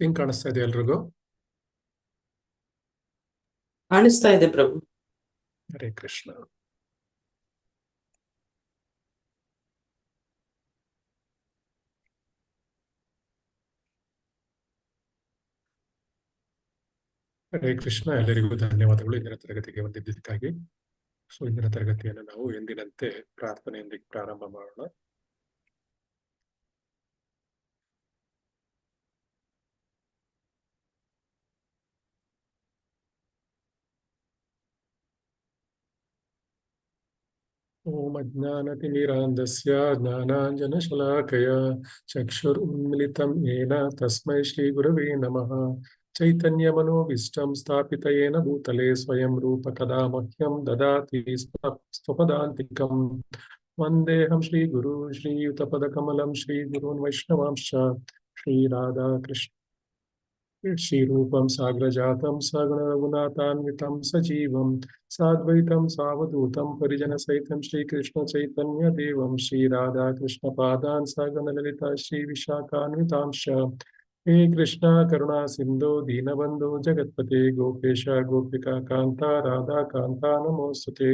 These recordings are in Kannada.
ಹೆಂಗ್ ಕಾಣಿಸ್ತಾ ಇದೆ ಎಲ್ರಿಗೂ? ಕಾಣಿಸ್ತಾ ಇದೆ ಪ್ರಭು. ಹರೇ ಕೃಷ್ಣ. ಹರೇ ಕೃಷ್ಣ. ಎಲ್ಲರಿಗೂ ಧನ್ಯವಾದಗಳು ಇಂದಿನ ತರಗತಿಗೆ ಬಂದಿದ್ದಕ್ಕಾಗಿ. ಇಂದಿನ ತರಗತಿಯನ್ನು ನಾವು ಎಂದಿನಂತೆ ಪ್ರಾರ್ಥನೆಯೊಂದಿಗೆ ಪ್ರಾರಂಭ ಮಾಡೋಣ. ಓಂ ಅಜ್ಞಾನತಿಮಿರಾಂಧಸ್ಯ ಜ್ಞಾನಾಂಜನಶಲಾಕಯ ಚಕ್ಷುರುನ್ಮಿಲಿತಂ ಯೇನ ತಸ್ಮೈ ಶ್ರೀ ಗುರವೇ ನಮಃ. ಚೈತನ್ಯಮನೋಭೀಷ್ಟಂ ಸ್ಥಾಪಿತಯೇನ ಭೂತಲೆ ಸ್ವಯಂ ರೂಪ ಕದಾ ಮಹ್ಯಂ ದದಾತಿ ಸ್ವಪದಾಂತಿಕಂ. ವಂದೇಹಂ ಶ್ರೀ ಗುರು ಶ್ರೀಯುತಪದಕಮಲಂ ಶ್ರೀ ಗುರುನ್ ವೈಷ್ಣವಾಂಶ್ಚ ಶ್ರೀರಾಧಾ ಕೃಷ್ಣ श्रीरूपं साग्रजातं सगुणरघुनाथान्वितं सजीवं साद्वैतं सावधूतं परिजनसहितं श्रीकृष्णचैतन्यदेवं श्रीराधाकृष्णपादान् सगणललिता श्रीविशाखान्वितांश्च। हे कृष्णा करुणा सिन्धो दीनबन्धो जगत्पते गोपेश गोपिका कान्ता राधा कान्ता नमोस्तुते।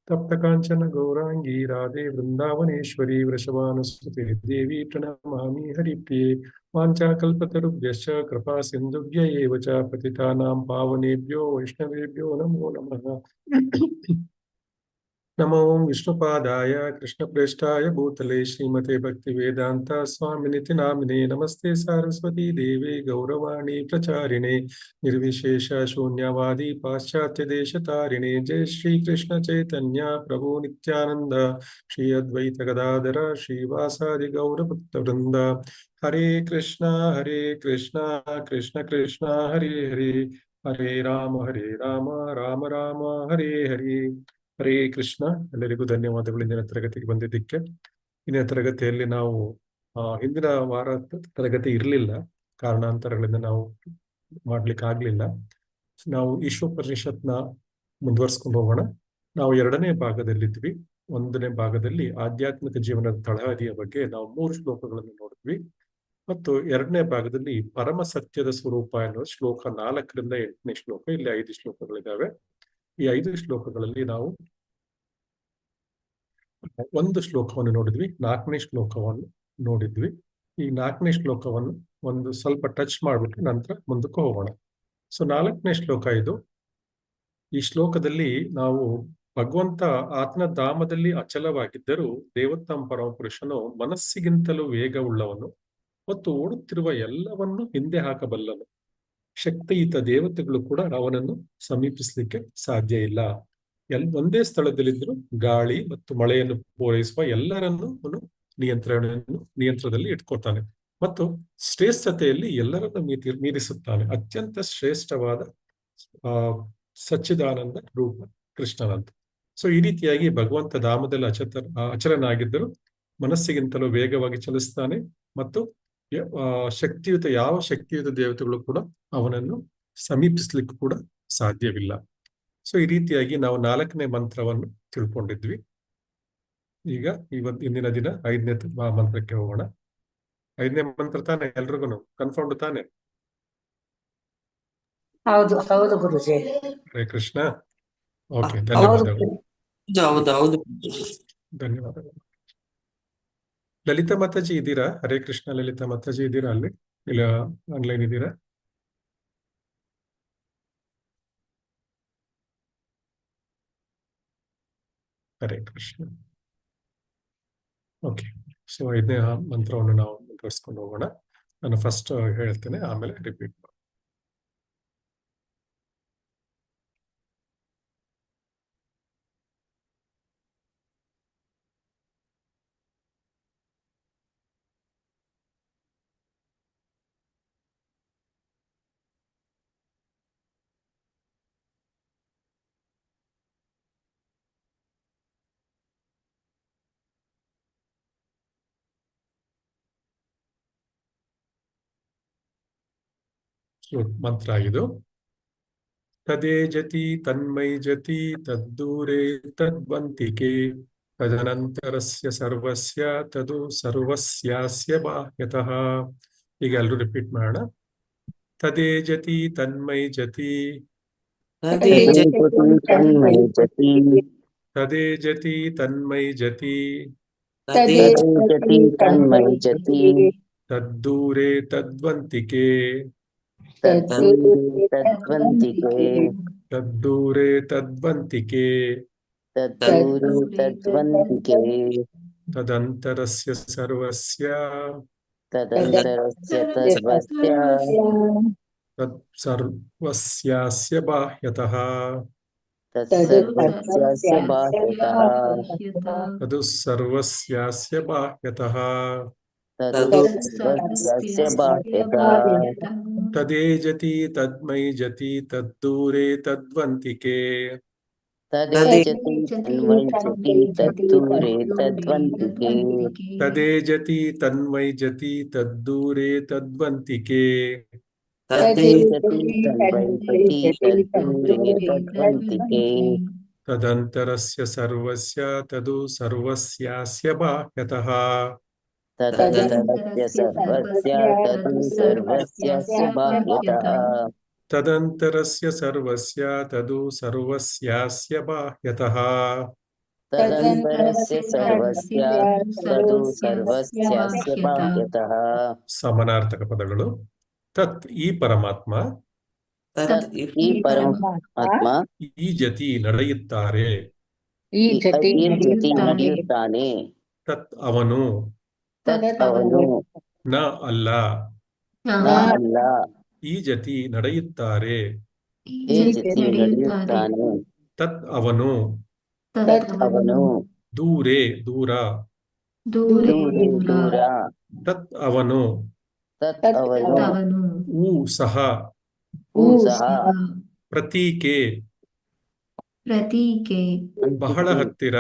तप्त कांचन गौरांगी राधे वृंदावनेश्वरी वृषभानुसुते देवी प्रणमामि हरिप्रिये। वाञ्छाकल्पतरुभ्यश्च कृपा सिन्धुभ्य एव च पतितानां पावनेभ्यो वैष्णवेभ्यो नमो नमः। नमो विष्णुपादाय कृष्णप्रेष्ठाय भूतले श्रीमते भक्तिवेदान्त स्वामिनिति नामिने। नमस्ते सारस्वती देवे गौरवाणी प्रचारिणे निर्विशेष शून्यवादी पाश्चात्य देशतारिणे। जय श्री कृष्ण चैतन्य प्रभु नित्यानंद श्री अद्वैत गदाधर श्रीवासादि गौरभक्तवृंद। हरे कृष्णा कृष्ण कृष्ण हरे हरे हरे राम राम राम हरे हरे। ಹರೇ ಕೃಷ್ಣ. ಎಲ್ಲರಿಗೂ ಧನ್ಯವಾದಗಳು ಇಂದಿನ ತರಗತಿಗೆ ಬಂದಿದ್ದಕ್ಕೆ. ಇಂದಿನ ತರಗತಿಯಲ್ಲಿ ನಾವು ಹಿಂದಿನ ವಾರ ತರಗತಿ ಇರಲಿಲ್ಲ, ಕಾರಣಾಂತರಗಳಿಂದ ನಾವು ಮಾಡ್ಲಿಕ್ಕೆ ಆಗ್ಲಿಲ್ಲ. ನಾವು ಈಶೋಪನಿಷತ್ನ ಮುಂದುವರ್ಸ್ಕೊಂಡು ಹೋಗೋಣ. ನಾವು ಎರಡನೇ ಭಾಗದಲ್ಲಿದ್ವಿ. ಒಂದನೇ ಭಾಗದಲ್ಲಿ ಆಧ್ಯಾತ್ಮಿಕ ಜೀವನದ ತಳಹದಿಯ ಬಗ್ಗೆ ನಾವು 3 ಶ್ಲೋಕಗಳನ್ನು ನೋಡಿದ್ವಿ. ಮತ್ತು ಎರಡನೇ ಭಾಗದಲ್ಲಿ ಪರಮ ಸತ್ಯದ ಸ್ವರೂಪ ಎನ್ನುವ ಶ್ಲೋಕ 4ರಿಂದ 8ನೇ ಶ್ಲೋಕ. ಇಲ್ಲಿ 5 ಶ್ಲೋಕಗಳಿದ್ದಾವೆ. ಈ 5 ಶ್ಲೋಕಗಳಲ್ಲಿ ನಾವು ಒಂದು ಶ್ಲೋಕವನ್ನು ನೋಡಿದ್ವಿ, 4ನೇ ಶ್ಲೋಕವನ್ನು ನೋಡಿದ್ವಿ. ಈ 4ನೇ ಶ್ಲೋಕವನ್ನು ಒಂದು ಸ್ವಲ್ಪ ಟಚ್ ಮಾಡ್ಬಿಟ್ಟು ನಂತರ ಮುಂದಕ್ಕೆ ಹೋಗೋಣ. 4ನೇ ಶ್ಲೋಕ ಇದು. ಈ ಶ್ಲೋಕದಲ್ಲಿ ನಾವು ಭಗವಂತ ಆತನ ಧಾಮದಲ್ಲಿ ಅಚಲವಾಗಿದ್ದರೂ ದೇವೋತ್ತಮ ಪರಮ ಪುರುಷನು ಮನಸ್ಸಿಗಿಂತಲೂ ವೇಗವುಳ್ಳವನು ಮತ್ತು ಓಡುತ್ತಿರುವ ಎಲ್ಲವನ್ನು ಹಿಂದೆ ಹಾಕಬಲ್ಲನು. ಶಕ್ತಿಯುತ ದೇವತೆಗಳು ಕೂಡ ಅವನನ್ನು ಸಮೀಪಿಸಲಿಕ್ಕೆ ಸಾಧ್ಯ ಇಲ್ಲ. ಒಂದೇ ಸ್ಥಳದಲ್ಲಿದ್ದರೂ ಗಾಳಿ ಮತ್ತು ಮಳೆಯನ್ನು ಪೂರೈಸುವ ಎಲ್ಲರನ್ನೂ ಅವನು ನಿಯಂತ್ರಣದಲ್ಲಿ ಇಟ್ಕೊತಾನೆ ಮತ್ತು ಶ್ರೇಷ್ಠತೆಯಲ್ಲಿ ಎಲ್ಲರನ್ನು ಮೀರಿಸುತ್ತಾನೆ. ಅತ್ಯಂತ ಶ್ರೇಷ್ಠವಾದ ಸಚ್ಚಿದಾನಂದ ರೂಪ ಕೃಷ್ಣನಂತ. ಈ ರೀತಿಯಾಗಿ ಭಗವಂತ ಧಾಮದಲ್ಲಿ ಅಚಲನಾಗಿದ್ದರೂ ಮನಸ್ಸಿಗಿಂತಲೂ ವೇಗವಾಗಿ ಚಲಿಸ್ತಾನೆ ಮತ್ತು ಯಾವ ಶಕ್ತಿಯುತ ದೇವತೆಗಳು ಕೂಡ ಅವನನ್ನು ಸಮೀಪಿಸ್ಲಿಕ್ಕೂ ಕೂಡ ಸಾಧ್ಯವಿಲ್ಲ. ಈ ರೀತಿಯಾಗಿ ನಾವು 4ನೇ ಮಂತ್ರವನ್ನು ತಿಳ್ಕೊಂಡಿದ್ವಿ. ಈಗ ಇಂದಿನ ದಿನ 5ನೇ ಮಂತ್ರಕ್ಕೆ ಹೋಗೋಣ. 5ನೇ ಮಂತ್ರ ತಾನೆ ಎಲ್ರಿಗೂ ಕನ್ಫರ್ಮ್ ತಾನೆ? ಹೌದು ಹೌದು ಗುರುಜಿ. ಹರೇ ಕೃಷ್ಣ. ಓಕೆ, ಧನ್ಯವಾದಗಳು. ಧನ್ಯವಾದಗಳು. ಲಲಿತಾ ಮಾತಾಜಿ ಇದ್ದೀರಾ? ಹರೇ ಕೃಷ್ಣ. ಲಲಿತಾ ಮಾತಾಜಿ ಇದ್ದೀರಾ? ಅಲ್ಲಿ ಇಲ್ಲ ಆನ್ಲೈನ್ ಇದ್ದೀರಾ? ಹರೇ ಕೃಷ್ಣ. ಓಕೆ, 5ನೇ ಮಂತ್ರವನ್ನು ನಾವು ಮುಂದುವರಿಸ್ಕೊಂಡು ಹೋಗೋಣ. ನಾನು ಫಸ್ಟ್ ಹೇಳ್ತೇನೆ, ಆಮೇಲೆ ರಿಪೀಟ್ ಮಾಡಿ. ಮಂತ್ರ ಇದು. ತದೇಜತಿ ತನ್ಮೈ ಜತಿ ತದ್ದೂರೇ ತದ್ವಂತಿಕೆ ತದನಂತರಸ್ಯ ಸರ್ವಸ್ಯ ತದು ಸರ್ವಸ್ಯಾಸ್ಯ ಬಾಹ್ಯತಃ. ಈಗ ಎಲ್ಲರೂ ರಿಪೀಟ್ ಮಾಡೋಣ. ತದೇಜತಿ ತನ್ಮೈ ಜತಿ ತದೇಜತಿ ತನ್ಮೈ ಜತಿ ತದೇಜತಿ ತನ್ಮೈ ಜತಿ ತದೇಜತಿ ತನ್ಮೈ ಜತಿ ತದ್ದೂರೇ ತದ್ವಂತಿಕೆ ತದ್ದೂರೇ ತದ್ವಂತಿಕೆ ತದ್ದೂರೇ ತದ್ವಂತಿಕೆ ತದ್ದೂರೇ ತದ್ವಂತಿಕೆ ತದಂತರಸ್ಯ ಸರ್ವಸ್ಯ ತದಂತರಸ್ಯ ಸರ್ವಸ್ಯ ತತ್ಸರ್ವಸ್ಯಾಸ್ಯ ಬಾಹ್ಯತಃ ತತ್ಸರ್ವಸ್ಯಾಸ್ಯ ಬಾಹ್ಯತಃ ತದು ಸರ್ವಸ್ಯಾಸ್ಯ ಬಾಹ್ಯತಃ ತತ್ಸರ್ವಸ್ಯಾಸ್ಯ ಬಾಹ್ಯತಃ ತದೇಜತಿ ತದ್ಮೈ ಜತಿ ತದ್ದೂರೇ ತದ್ವಂತಿಕೆ ತದೇಜತಿ ತನ್ಮೈ ಜತಿ ತದ್ದೂರೇ ತದ್ವಂತಿಕೆ ತದೇಜತಿ ತನ್ಮೈ ಜತಿ ತದ್ದೂರೇ ತದ್ವಂತಿಕೆ ತದೇಜತಿ ತನ್ಮೈ ಜತಿ ತದ್ದೂರೇ ತದ್ವಂತಿಕೆ ತದಂತರಸ್ಯ ಸರ್ವಸ್ಯ ತದು ಸರ್ವಸ್ಯಾಸ್ಯ ಬಾಹ್ಯತಃ ತದಂತರಸ್ಯ ಸರ್ವಸ್ಯ ತದು ಸರ್ವಸ್ಯಾಸ್ಯ ಬಾಹ್ಯತಃ ತದಂತರಸ್ಯ ಸರ್ವಸ್ಯ ತದು ಸರ್ವಸ್ಯಾಸ್ಯ ಬಾಹ್ಯತಃ ತದಂತರಸ್ಯ ಸರ್ವಸ್ಯ ತದು ಸರ್ವಸ್ಯಾಸ್ಯ ಬಾಹ್ಯತಃ ಸಮಾನಾರ್ಥಕ ಪದಗಳು. ತತ್ ಈ ಪರಮಾತ್ಮ, ತತ್ ಈ ಪರಮಾತ್ಮ ಈ ಜತಿ ನಡೆಯುತ್ತಾರೆ, ಈ ಜತಿ ಈ ಜತಿ ನಡೆಯುತ್ತಾನೆ, ತತ್ ಅವನು, ತತ್ ಅವನು ನ ಅಲ್ಲ, ನ ಅಲ್ಲ, ಈ ಜತಿ ನಡೆಯುತ್ತಾರೆ, ಈ ಜತಿ ನಡೆಯುತ್ತಾನೆ, ತತ್ ಅವನು, ತತ್ ಅವನು ದೂರೇ ದೂರ, ದೂರೇ ದೂರ, ತತ್ ಅವನು, ತತ್ ಅವನು ಊ ಸಹ, ಹೂ ಸಹ, ಪ್ರತೀಕೆ ಬಹಳ ಹತ್ತಿರ,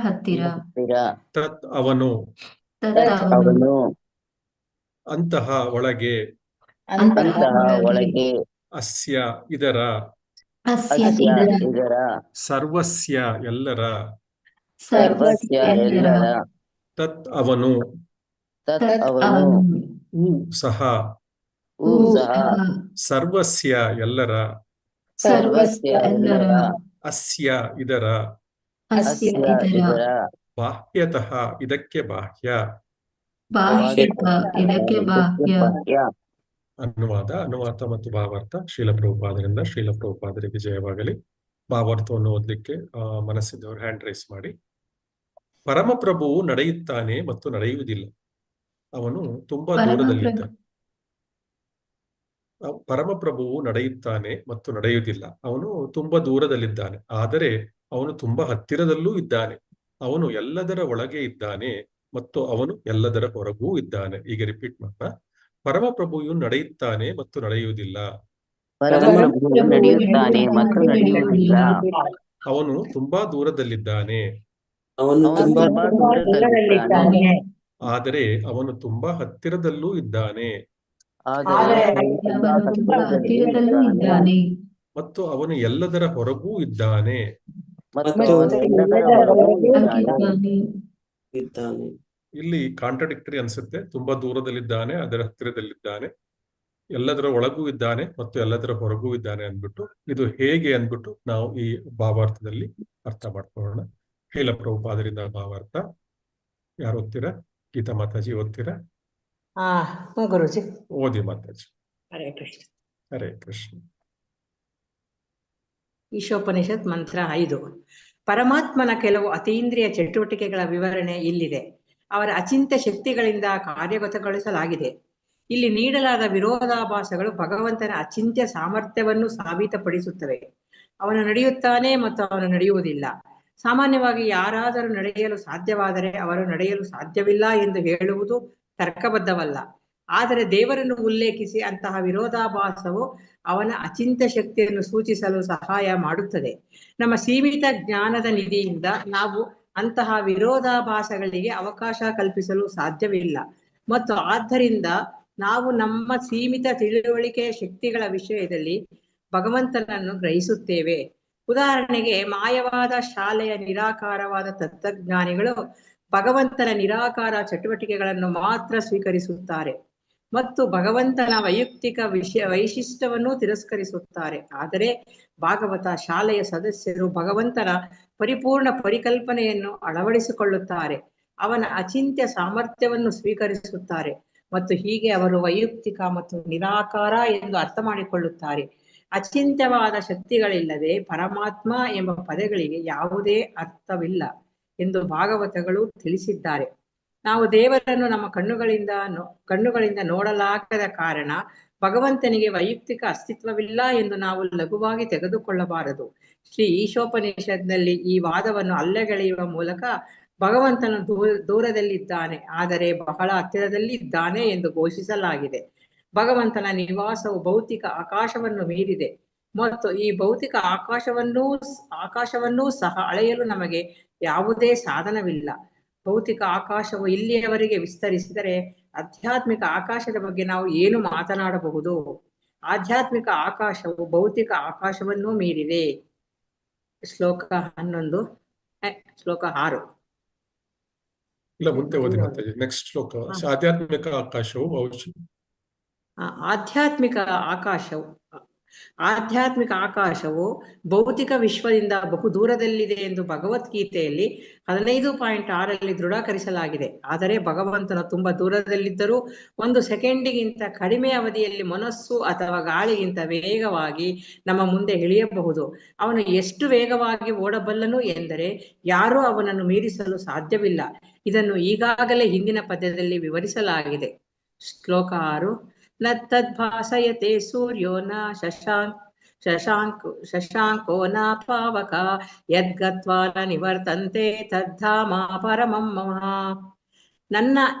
ಹತ್ತಿರ, ತತ್ ಅವನು, ತತ್ ಅವನು ಅಂತಹ ಒಳಗೆ, ಅಂತಹ ಒಳಗೆ, ಅಸ್ಯ ಇದರ, ಅಸ್ಯ ಇದರ, ಸರ್ವಸ್ಯ ಎಲ್ಲರ, ಸರ್ವಸ್ಯ ಎಲ್ಲರ, ತತ್ ಅವನು, ತತ್ ಅವನು ಊ ಸಹ, ಹೂ ಸಹ, ಸರ್ವಸ್ಯ ಎಲ್ಲರ, ಸರ್ವಸ್ಯ ಎಲ್ಲರ, ಅಸ್ಯ ಇದರ, ಅಸ್ಯ ಇದರ, ಬಾಹ್ಯತಃ ಇದಕ್ಕೆ ಬಾಹ್ಯ. ಇದಕ್ಕೆ ಬಾಹ್ಯ. ಅನುವಾದ ಮತ್ತು ಭಾವಾರ್ಥ ಶ್ರೀಲ ಪ್ರಭುಪಾದರಿಂದ. ಶ್ರೀಲ ಪ್ರಭುಪಾದರಿಗೆ ಜಯವಾಗಲಿ. ಭಾವಾರ್ಥವನ್ನು ಓದಲಿಕ್ಕೆ ಮನಸ್ಸಿದ್ದವರು ಹ್ಯಾಂಡ್ ರೈಸ್ ಮಾಡಿ. ಪರಮಪ್ರಭುವು ನಡೆಯುತ್ತಾನೆ ಮತ್ತು ನಡೆಯುವುದಿಲ್ಲ, ಅವನು ತುಂಬಾ ದೂರದಲ್ಲಿದ್ದಾನೆ. ಪರಮಪ್ರಭುವು ನಡೆಯುತ್ತಾನೆ ಮತ್ತು ನಡೆಯುವುದಿಲ್ಲ, ಅವನು ತುಂಬಾ ದೂರದಲ್ಲಿದ್ದಾನೆ, ಆದರೆ ಅವನು ತುಂಬಾ ಹತ್ತಿರದಲ್ಲೂ ಇದ್ದಾನೆ. ಅವನು ಎಲ್ಲದರ ಒಳಗೆ ಇದ್ದಾನೆ ಮತ್ತು ಅವನು ಎಲ್ಲದರ ಹೊರಗೂ ಇದ್ದಾನೆ. ಈಗ ರಿಪೀಟ್ ಮಾಡ. ಪರಮಪ್ರಭುವು ನಡೆಯುತ್ತಾನೆ ಮತ್ತು ನಡೆಯುವುದಿಲ್ಲ, ಪರಮಪ್ರಭುವು ನಡೆಯುತ್ತಾನೆ ಮತ್ತು ನಡೆಯುವುದಿಲ್ಲ, ಅವನು ತುಂಬಾ ದೂರದಲ್ಲಿದ್ದಾನೆ, ಅವನು ತುಂಬಾ ದೂರದಲ್ಲಿದ್ದಾನೆ, ಆದರೆ ಅವನು ತುಂಬಾ ಹತ್ತಿರದಲ್ಲೂ ಇದ್ದಾನೆ, ಆದರೆ ಅವನು ತುಂಬಾ ಹತ್ತಿರದಲ್ಲೂ ಇದ್ದಾನೆ, ಮತ್ತು ಅವನು ಎಲ್ಲದರ ಹೊರಗೂ ಇದ್ದಾನೆ. ಮತ್ತು ಅವನು ಎಲ್ಲದರ ಹೊರಗೂ ಇದ್ದಾನೆ. ಇದ್ದಾನೆ. ಇಲ್ಲಿ ಕಾಂಟ್ರಡಿಕ್ಟರಿ ಅನ್ಸುತ್ತೆ. ತುಂಬಾ ದೂರದಲ್ಲಿದ್ದಾನೆ, ಅದರ ಹತ್ತಿರದಲ್ಲಿದ್ದಾನೆ, ಎಲ್ಲದರ ಒಳಗೂ ಇದ್ದಾನೆ ಮತ್ತು ಎಲ್ಲದರ ಹೊರಗೂ ಇದ್ದಾನೆ ಅಂದ್ಬಿಟ್ಟು, ಇದು ಹೇಗೆ ಅಂದ್ಬಿಟ್ಟು ನಾವು ಈ ಭಾವಾರ್ಥದಲ್ಲಿ ಅರ್ಥ ಮಾಡ್ಕೊಳ್ಳೋಣ. ಶ್ರೀಲ ಪ್ರಭುಪಾದರಿಂದ ಭಾವಾರ್ಥ ಯಾರು ಓದ್ತೀರಾ? ಗೀತಾ ಮಾತಾಜಿ ಓದ್ತೀರಾ? ಗುರುಜಿ. ಓದಿ ಮಾತಾಜಿ. ಹರೇ ಕೃಷ್ಣ. ಹರೇ ಕೃಷ್ಣ. ಈಶೋಪನಿಷತ್ ಮಂತ್ರ 5. ಪರಮಾತ್ಮನ ಕೆಲವು ಅತೀಂದ್ರಿಯ ಚಟುವಟಿಕೆಗಳ ವಿವರಣೆ ಇಲ್ಲಿದೆ. ಅವರ ಅಚಿಂತ್ಯ ಶಕ್ತಿಗಳಿಂದ ಕಾರ್ಯಗತಗೊಳಿಸಲಾಗಿದೆ. ಇಲ್ಲಿ ನೀಡಲಾದ ವಿರೋಧಾಭಾಸಗಳು ಭಗವಂತನ ಅಚಿಂತ್ಯ ಸಾಮರ್ಥ್ಯವನ್ನು ಸಾಬೀತಪಡಿಸುತ್ತವೆ. ಅವನು ನಡೆಯುತ್ತಾನೆ ಮತ್ತು ಅವನು ನಡೆಯುವುದಿಲ್ಲ. ಸಾಮಾನ್ಯವಾಗಿ ಯಾರಾದರೂ ನಡೆಯಲು ಸಾಧ್ಯವಾದರೆ ಅವರು ನಡೆಯಲು ಸಾಧ್ಯವಿಲ್ಲ ಎಂದು ಹೇಳುವುದು ತರ್ಕಬದ್ಧವಲ್ಲ. ಆದರೆ ದೇವರನ್ನು ಉಲ್ಲೇಖಿಸಿ ಅಂತಹ ವಿರೋಧಾಭಾಸವು ಅವನ ಅಚಿಂತ್ಯ ಶಕ್ತಿಯನ್ನು ಸೂಚಿಸಲು ಸಹಾಯ ಮಾಡುತ್ತದೆ. ನಮ್ಮ ಸೀಮಿತ ಜ್ಞಾನದ ನಿಧಿಯಿಂದ ನಾವು ಅಂತಹ ವಿರೋಧಾಭಾಸಗಳಿಗೆ ಅವಕಾಶ ಕಲ್ಪಿಸಲು ಸಾಧ್ಯವಿಲ್ಲ, ಮತ್ತು ಆದ್ದರಿಂದ ನಾವು ನಮ್ಮ ಸೀಮಿತ ತಿಳುವಳಿಕೆಯ ಶಕ್ತಿಗಳ ವಿಷಯದಲ್ಲಿ ಭಗವಂತನನ್ನು ಗ್ರಹಿಸುತ್ತೇವೆ. ಉದಾಹರಣೆಗೆ, ಮಾಯವಾದ ಶಾಲೆಯ ನಿರಾಕಾರವಾದ ತತ್ವಜ್ಞಾನಿಗಳು ಭಗವಂತನ ನಿರಾಕಾರ ಚಟುವಟಿಕೆಗಳನ್ನು ಮಾತ್ರ ಸ್ವೀಕರಿಸುತ್ತಾರೆ. ಮತ್ತು ಭಗವಂತನ ವೈಯಕ್ತಿಕ ವೈಶಿಷ್ಟ್ಯವನ್ನು ತಿರಸ್ಕರಿಸುತ್ತಾರೆ. ಆದರೆ ಭಾಗವತ ಶಾಲೆಯ ಸದಸ್ಯರು ಭಗವಂತನ ಪರಿಪೂರ್ಣ ಪರಿಕಲ್ಪನೆಯನ್ನು ಅಳವಡಿಸಿಕೊಳ್ಳುತ್ತಾರೆ, ಅವನ ಅಚಿಂತ್ಯ ಸಾಮರ್ಥ್ಯವನ್ನು ಸ್ವೀಕರಿಸುತ್ತಾರೆ ಮತ್ತು ಹೀಗೆ ಅವರು ವೈಯಕ್ತಿಕ ಮತ್ತು ನಿರಾಕಾರ ಎಂದು ಅರ್ಥ ಮಾಡಿಕೊಳ್ಳುತ್ತಾರೆ. ಅಚಿಂತ್ಯವಾದ ಶಕ್ತಿಗಳಿಲ್ಲದೆ ಪರಮಾತ್ಮ ಎಂಬ ಪದಗಳಿಗೆ ಯಾವುದೇ ಅರ್ಥವಿಲ್ಲ ಎಂದು ಭಾಗವತಗಳು ತಿಳಿಸಿದ್ದಾರೆ. ನಾವು ದೇವರನ್ನು ನಮ್ಮ ಕಣ್ಣುಗಳಿಂದ ನೋಡಲಾಗದ ಕಾರಣ ಭಗವಂತನಿಗೆ ವೈಯಕ್ತಿಕ ಅಸ್ತಿತ್ವವಿಲ್ಲ ಎಂದು ನಾವು ಲಘುವಾಗಿ ತೆಗೆದುಕೊಳ್ಳಬಾರದು. ಶ್ರೀ ಈಶೋಪನಿಷತ್ನಲ್ಲಿ ಈ ವಾದವನ್ನು ಅಲ್ಲಗಳೆಯುವ ಮೂಲಕ ಭಗವಂತನು ದೂರದಲ್ಲಿದ್ದಾನೆ, ಆದರೆ ಬಹಳ ಹತ್ತಿರದಲ್ಲಿ ಇದ್ದಾನೆ ಎಂದು ಘೋಷಿಸಲಾಗಿದೆ. ಭಗವಂತನ ನಿವಾಸವು ಭೌತಿಕ ಆಕಾಶವನ್ನು ಮೀರಿದೆ ಮತ್ತು ಈ ಭೌತಿಕ ಆಕಾಶವನ್ನೂ ಸಹ ಅಳೆಯಲು ನಮಗೆ ಯಾವುದೇ ಸಾಧನವಿಲ್ಲ. ಭೌತಿಕ ಆಕಾಶವು ಇಲ್ಲಿಯವರೆಗೆ ವಿಸ್ತರಿಸಿದರೆ ಆಧ್ಯಾತ್ಮಿಕ ಆಕಾಶದ ಬಗ್ಗೆ ನಾವು ಏನು ಮಾತನಾಡಬಹುದು? ಆಧ್ಯಾತ್ಮಿಕ ಆಕಾಶವು ಭೌತಿಕ ಆಕಾಶವನ್ನೂ ಮೀರಿದೆ. ಶ್ಲೋಕ 11, ಶ್ಲೋಕ 6. ಇಲ್ಲ, ಮುಂದೆ ಓದಿ ಮಾತಾಜಿ. ನೆಕ್ಸ್ಟ್ ಶ್ಲೋಕ. ಆಧ್ಯಾತ್ಮಿಕ ಆಕಾಶವು ಆಧ್ಯಾತ್ಮಿಕ ಆಕಾಶವು ಭೌತಿಕ ವಿಶ್ವದಿಂದ ಬಹು ದೂರದಲ್ಲಿದೆ ಎಂದು ಭಗವದ್ಗೀತೆಯಲ್ಲಿ 15.6 ದೃಢೀಕರಿಸಲಾಗಿದೆ. ಆದರೆ ಭಗವಂತನು ತುಂಬಾ ದೂರದಲ್ಲಿದ್ದರೂ 1 ಸೆಕೆಂಡಿಗಿಂತ ಕಡಿಮೆ ಅವಧಿಯಲ್ಲಿ ಮನಸ್ಸು ಅಥವಾ ಗಾಳಿಗಿಂತ ವೇಗವಾಗಿ ನಮ್ಮ ಮುಂದೆ ಇಳಿಯಬಹುದು. ಅವನು ಎಷ್ಟು ವೇಗವಾಗಿ ಓಡಬಲ್ಲನು ಎಂದರೆ ಯಾರೂ ಅವನನ್ನು ಮೀರಿಸಲು ಸಾಧ್ಯವಿಲ್ಲ. ಇದನ್ನು ಈಗಾಗಲೇ ಹಿಂದಿನ ಪದ್ಯದಲ್ಲಿ ವಿವರಿಸಲಾಗಿದೆ. ಶ್ಲೋಕ 6. ನ ತದ್ಭಾಸಯತೆ ಸೂರ್ಯೋ ನ ಶಶಾಂಕೋ ನ ಪಾವಕ ಯದ್ಗತ್ವಾ ನ ನಿವರ್ತಂತೆ ತದ್ಧಾಮ ಪರಮಂ ಮಮ.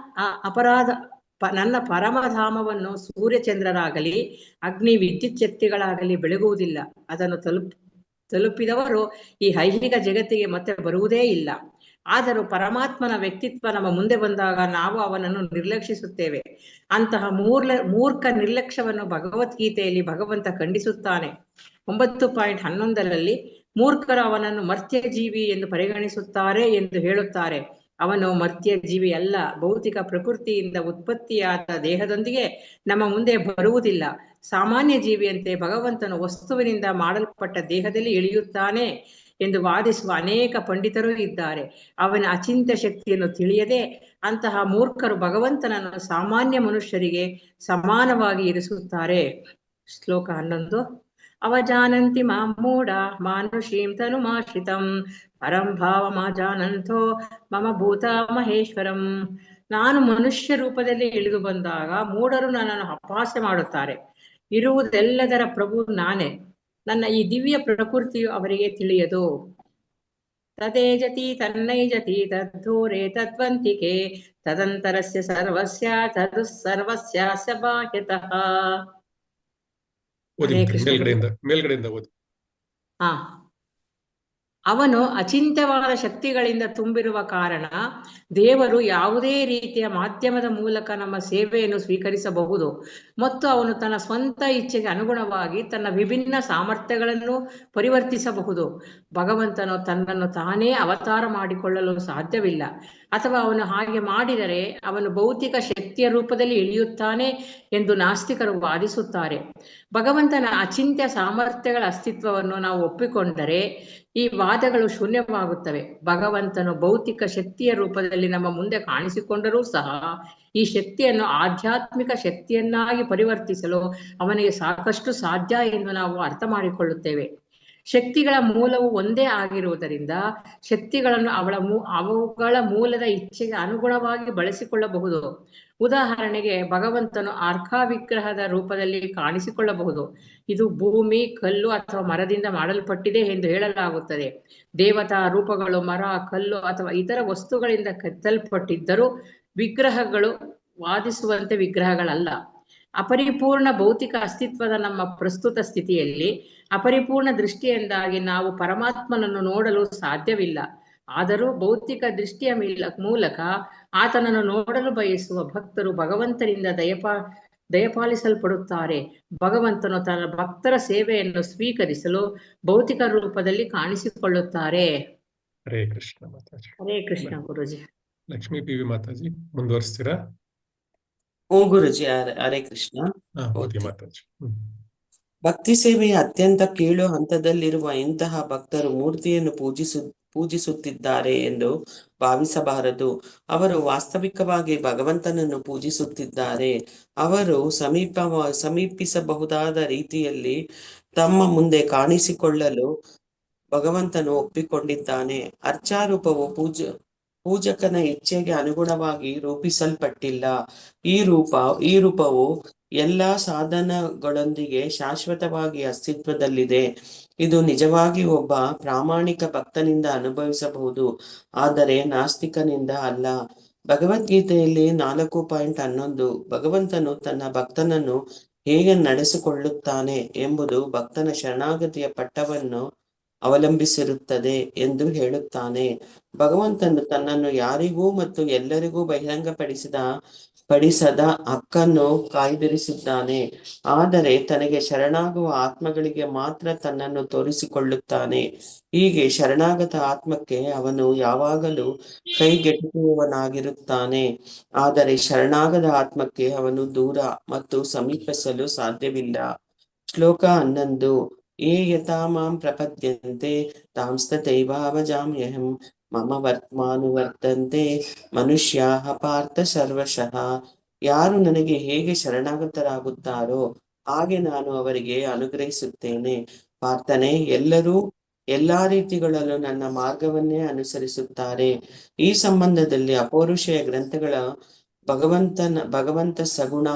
ನನ್ನ ಪರಮಧಾಮವನ್ನು ಸೂರ್ಯಚಂದ್ರರಾಗಲಿ ಅಗ್ನಿ ವಿದ್ಯುತ್ ಶಕ್ತಿಗಳಾಗಲಿ ಬೆಳಗುವುದಿಲ್ಲ. ಅದನ್ನು ತಲುಪಿದವರು ಈ ಐಹಿಕ ಜಗತ್ತಿಗೆ ಮತ್ತೆ ಬರುವುದೇ ಇಲ್ಲ. ಆದರೂ ಪರಮಾತ್ಮನ ವ್ಯಕ್ತಿತ್ವ ನಮ್ಮ ಮುಂದೆ ಬಂದಾಗ ನಾವು ಅವನನ್ನು ನಿರ್ಲಕ್ಷಿಸುತ್ತೇವೆ. ಅಂತಹ ಮೂರ್ಖ ನಿರ್ಲಕ್ಷ್ಯವನ್ನು ಭಗವದ್ಗೀತೆಯಲ್ಲಿ ಭಗವಂತ ಖಂಡಿಸುತ್ತಾನೆ. 9.11 ಮೂರ್ಖರು ಅವನನ್ನು ಮರ್ತ್ಯ ಜೀವಿ ಎಂದು ಪರಿಗಣಿಸುತ್ತಾರೆ ಎಂದು ಹೇಳುತ್ತಾರೆ. ಅವನು ಮರ್ತ್ಯ ಜೀವಿ ಅಲ್ಲ. ಭೌತಿಕ ಪ್ರಕೃತಿಯಿಂದ ಉತ್ಪತ್ತಿಯಾದ ದೇಹದೊಂದಿಗೆ ನಮ್ಮ ಮುಂದೆ ಬರುವುದಿಲ್ಲ. ಸಾಮಾನ್ಯ ಜೀವಿಯಂತೆ ಭಗವಂತನು ವಸ್ತುವಿನಿಂದ ಮಾಡಲ್ಪಟ್ಟ ದೇಹದಲ್ಲಿ ಇಳಿಯುತ್ತಾನೆ ಎಂದು ವಾದಿಸುವ ಅನೇಕ ಪಂಡಿತರು ಇದ್ದಾರೆ. ಅವನ ಅಚಿಂತ್ಯ ಶಕ್ತಿಯನ್ನು ತಿಳಿಯದೆ ಅಂತಹ ಮೂರ್ಖರು ಭಗವಂತನನ್ನು ಸಾಮಾನ್ಯ ಮನುಷ್ಯರಿಗೆ ಸಮಾನವಾಗಿ ಇರಿಸುತ್ತಾರೆ. ಶ್ಲೋಕ 11. ಅವಜಾನಂತಿ ಮಾಂ ಮೂಢ ಮಾನುಷೀಂ ತನುಮಾಶ್ರಿತಂ ಪರಂ ಭಾವಮಾಜಾನಂತೋ ಮಮ ಭೂತ ಮಹೇಶ್ವರಂ. ನಾನು ಮನುಷ್ಯ ರೂಪದಲ್ಲಿ ಇಳಿದು ಬಂದಾಗ ಮೂಢರು ನನ್ನನ್ನು ಅಪಹಾಸ್ಯ ಮಾಡುತ್ತಾರೆ. ಇರುವುದೆಲ್ಲದರ ಪ್ರಭು ನಾನೇ. ನನ್ನ ಈ ದಿವ್ಯ ಪ್ರಕೃತಿಯು ಅವರಿಗೆ ತಿಳಿಯದು. ತದೇಜತಿ ತನ್ನೈಜತಿ ತದ್ಧೂರೆ ತದ್ವಂತಿಕೆ ತದಂತರಸ್ಯ ಸರ್ವಸ್ಯ ತದು ಸರ್ವಸ್ಯಾಸ್ಯ ಬಾಹ್ಯತಃ. ಮೇಲ್ಗಡೆಯಿಂದ ಓದಿ. ಅವನು ಅಚಿಂತ್ಯವಾದ ಶಕ್ತಿಗಳಿಂದ ತುಂಬಿರುವ ಕಾರಣ ದೇವರು ಯಾವುದೇ ರೀತಿಯ ಮಾಧ್ಯಮದ ಮೂಲಕ ನಮ್ಮ ಸೇವೆಯನ್ನು ಸ್ವೀಕರಿಸಬಹುದು ಮತ್ತು ಅವನು ತನ್ನ ಸ್ವಂತ ಇಚ್ಛೆಗೆ ಅನುಗುಣವಾಗಿ ತನ್ನ ವಿಭಿನ್ನ ಸಾಮರ್ಥ್ಯಗಳನ್ನು ಪರಿವರ್ತಿಸಬಹುದು. ಭಗವಂತನು ತನ್ನನ್ನು ತಾನೇ ಅವತಾರ ಮಾಡಿಕೊಳ್ಳಲು ಸಾಧ್ಯವಿಲ್ಲ, ಅಥವಾ ಅವನು ಹಾಗೆ ಮಾಡಿದರೆ ಅವನು ಭೌತಿಕ ಶಕ್ತಿಯ ರೂಪದಲ್ಲಿ ಇಳಿಯುತ್ತಾನೆ ಎಂದು ನಾಸ್ತಿಕರು ವಾದಿಸುತ್ತಾರೆ. ಭಗವಂತನ ಅಚಿಂತ್ಯ ಸಾಮರ್ಥ್ಯಗಳ ಅಸ್ತಿತ್ವವನ್ನು ನಾವು ಒಪ್ಪಿಕೊಂಡರೆ ಈ ವಾದಗಳು ಶೂನ್ಯವಾಗುತ್ತವೆ. ಭಗವಂತನು ಭೌತಿಕ ಶಕ್ತಿಯ ರೂಪದಲ್ಲಿ ನಮ್ಮ ಮುಂದೆ ಕಾಣಿಸಿಕೊಂಡರೂ ಸಹ ಈ ಶಕ್ತಿಯನ್ನು ಆಧ್ಯಾತ್ಮಿಕ ಶಕ್ತಿಯನ್ನಾಗಿ ಪರಿವರ್ತಿಸಲು ಅವನಿಗೆ ಸಾಕಷ್ಟು ಸಾಧ್ಯ ಎಂದು ನಾವು ಅರ್ಥ ಮಾಡಿಕೊಳ್ಳುತ್ತೇವೆ. ಶಕ್ತಿಗಳ ಮೂಲವು ಒಂದೇ ಆಗಿರುವುದರಿಂದ ಶಕ್ತಿಗಳನ್ನು ಅವುಗಳ ಮೂಲದ ಇಚ್ಛೆಗೆ ಅನುಗುಣವಾಗಿ ಬಳಸಿಕೊಳ್ಳಬಹುದು. ಉದಾಹರಣೆಗೆ ಭಗವಂತನು ಅರ್ಕ ವಿಗ್ರಹದ ರೂಪದಲ್ಲಿ ಕಾಣಿಸಿಕೊಳ್ಳಬಹುದು. ಇದು ಭೂಮಿ, ಕಲ್ಲು ಅಥವಾ ಮರದಿಂದ ಮಾಡಲ್ಪಟ್ಟಿದೆ ಎಂದು ಹೇಳಲಾಗುತ್ತದೆ. ದೇವತಾ ರೂಪಗಳು ಮರ, ಕಲ್ಲು ಅಥವಾ ಇತರ ವಸ್ತುಗಳಿಂದ ಕೆತ್ತಲ್ಪಟ್ಟಿದ್ದರೂ ವಿಗ್ರಹಗಳು ವಾದಿಸುವಂತೆ ವಿಗ್ರಹಗಳಲ್ಲ. ಅಪರಿಪೂರ್ಣ ಭೌತಿಕ ಅಸ್ತಿತ್ವದ ನಮ್ಮ ಪ್ರಸ್ತುತ ಸ್ಥಿತಿಯಲ್ಲಿ ಅಪರಿಪೂರ್ಣ ದೃಷ್ಟಿಯಿಂದಾಗಿ ನಾವು ಪರಮಾತ್ಮನನ್ನು ನೋಡಲು ಸಾಧ್ಯವಿಲ್ಲ. ಆದರೂ ಭೌತಿಕ ದೃಷ್ಟಿಯ ಮೂಲಕ ಆತನನ್ನು ನೋಡಲು ಬಯಸುವ ಭಕ್ತರು ಭಗವಂತನಿಂದ ದಯಪಾಲಿಸಲ್ಪಡುತ್ತಾರೆ. ಭಗವಂತನು ತನ್ನ ಭಕ್ತರ ಸೇವೆಯನ್ನು ಸ್ವೀಕರಿಸಲು ಭೌತಿಕ ರೂಪದಲ್ಲಿ ಕಾಣಿಸಿಕೊಳ್ಳುತ್ತಾರೆ. ಹರೇ ಕೃಷ್ಣ ಮಾತಾಜಿ. ಹರೇ ಕೃಷ್ಣ ಗುರುಜಿ. ಲಕ್ಷ್ಮೀ ಪಿ ವಿ ಮಾತಾಜಿ ಮುಂದುವರಿಸ್ತೀರಾ? ಓ ಗುರುಜಿ, ಹರೇ ಕೃಷ್ಣ. ಓದಿ ಓದ್ತೀನಿ. ಮಾತಾಜಿ. ಭಕ್ತಿ ಸೇವೆಯ ಅತ್ಯಂತ ಕೀಳು ಹಂತದಲ್ಲಿರುವ ಇಂತಹ ಭಕ್ತರು ಮೂರ್ತಿಯನ್ನು ಪೂಜಿಸುತ್ತಿದ್ದಾರೆ ಎಂದು ಭಾವಿಸಬಾರದು. ಅವರು ವಾಸ್ತವಿಕವಾಗಿ ಭಗವಂತನನ್ನು ಪೂಜಿಸುತ್ತಿದ್ದಾರೆ. ಅವರು ಸಮೀಪಿಸಬಹುದಾದ ರೀತಿಯಲ್ಲಿ ತಮ್ಮ ಮುಂದೆ ಕಾಣಿಸಿಕೊಳ್ಳಲು ಭಗವಂತನು ಒಪ್ಪಿಕೊಂಡಿದ್ದಾನೆ. ಅರ್ಚಾರೂಪವು ಪೂಜಕನ ಇಚ್ಛೆಗೆ ಅನುಗುಣವಾಗಿ ರೂಪಿಸಲ್ಪಟ್ಟಿಲ್ಲ. ಈ ರೂಪವು ಎಲ್ಲಾ ಸಾಧನಗಳೊಂದಿಗೆ ಶಾಶ್ವತವಾಗಿ ಅಸ್ತಿತ್ವದಲ್ಲಿದೆ. ಇದು ನಿಜವಾಗಿ ಒಬ್ಬ ಪ್ರಾಮಾಣಿಕ ಭಕ್ತನಿಂದ ಅನುಭವಿಸಬಹುದು, ಆದರೆ ನಾಸ್ತಿಕನಿಂದ ಅಲ್ಲ. ಭಗವದ್ಗೀತೆಯಲ್ಲಿ 4.11 ಭಗವಂತನು ತನ್ನ ಭಕ್ತನನ್ನು ಹೇಗೆ ನಡೆಸಿಕೊಳ್ಳುತ್ತಾನೆ ಎಂಬುದು ಭಕ್ತನ ಶರಣಾಗತಿಯ ಪಟ್ಟವನ್ನು ಅವಲಂಬಿಸಿರುತ್ತದೆ ಎಂದು ಹೇಳುತ್ತಾನೆ. ಭಗವಂತನು ತನ್ನನ್ನು ಯಾರಿಗೂ ಮತ್ತು ಎಲ್ಲರಿಗೂ ಪಡಿಸದ ಹಕ್ಕನ್ನು ಕಾಯ್ದಿರಿಸಿದ್ದಾನೆ. ಆದರೆ ತನಗೆ ಶರಣಾಗುವ ಆತ್ಮಗಳಿಗೆ ಮಾತ್ರ ತನ್ನನ್ನು ತೋರಿಸಿಕೊಳ್ಳುತ್ತಾನೆ. ಹೀಗೆ ಶರಣಾಗತ ಆತ್ಮಕ್ಕೆ ಅವನು ಯಾವಾಗಲೂ ಕೈಗೆಟುಕುವವನಾಗಿರುತ್ತಾನೆ. ಆದರೆ ಶರಣಾಗದ ಆತ್ಮಕ್ಕೆ ಅವನು ದೂರ ಮತ್ತು ಸಮೀಪಿಸಲು ಸಾಧ್ಯವಿಲ್ಲ. ಶ್ಲೋಕ 11. ಯೇ ಯಥಾ ಮಾಂ ಪ್ರಪದ್ಯಂತೆ ತಾಂಸ್ತಥೈವಾವಜಾಮ್ಯಹಂ ಮಮ ವರ್ತ್ಮಾನುವರ್ತಂತೆ ಮನುಷ್ಯಾಃ ಪಾರ್ಥ ಸರ್ವಶಃ. ಯಾರು ನನಗೆ ಹೇಗೆ ಶರಣಾಗತರಾಗುತ್ತಾರೋ ಹಾಗೆ ನಾನು ಅವರಿಗೆ ಅನುಗ್ರಹಿಸುತ್ತೇನೆ. ಪಾರ್ಥನೆ, ಎಲ್ಲರೂ ಎಲ್ಲಾ ರೀತಿಗಳಲ್ಲೂ ನನ್ನ ಮಾರ್ಗವನ್ನೇ ಅನುಸರಿಸುತ್ತಾರೆ. ಈ ಸಂಬಂಧದಲ್ಲಿ ಅಪೌರುಷೇಯ ಗ್ರಂಥಗಳ ಭಗವಂತ ಸಗುಣ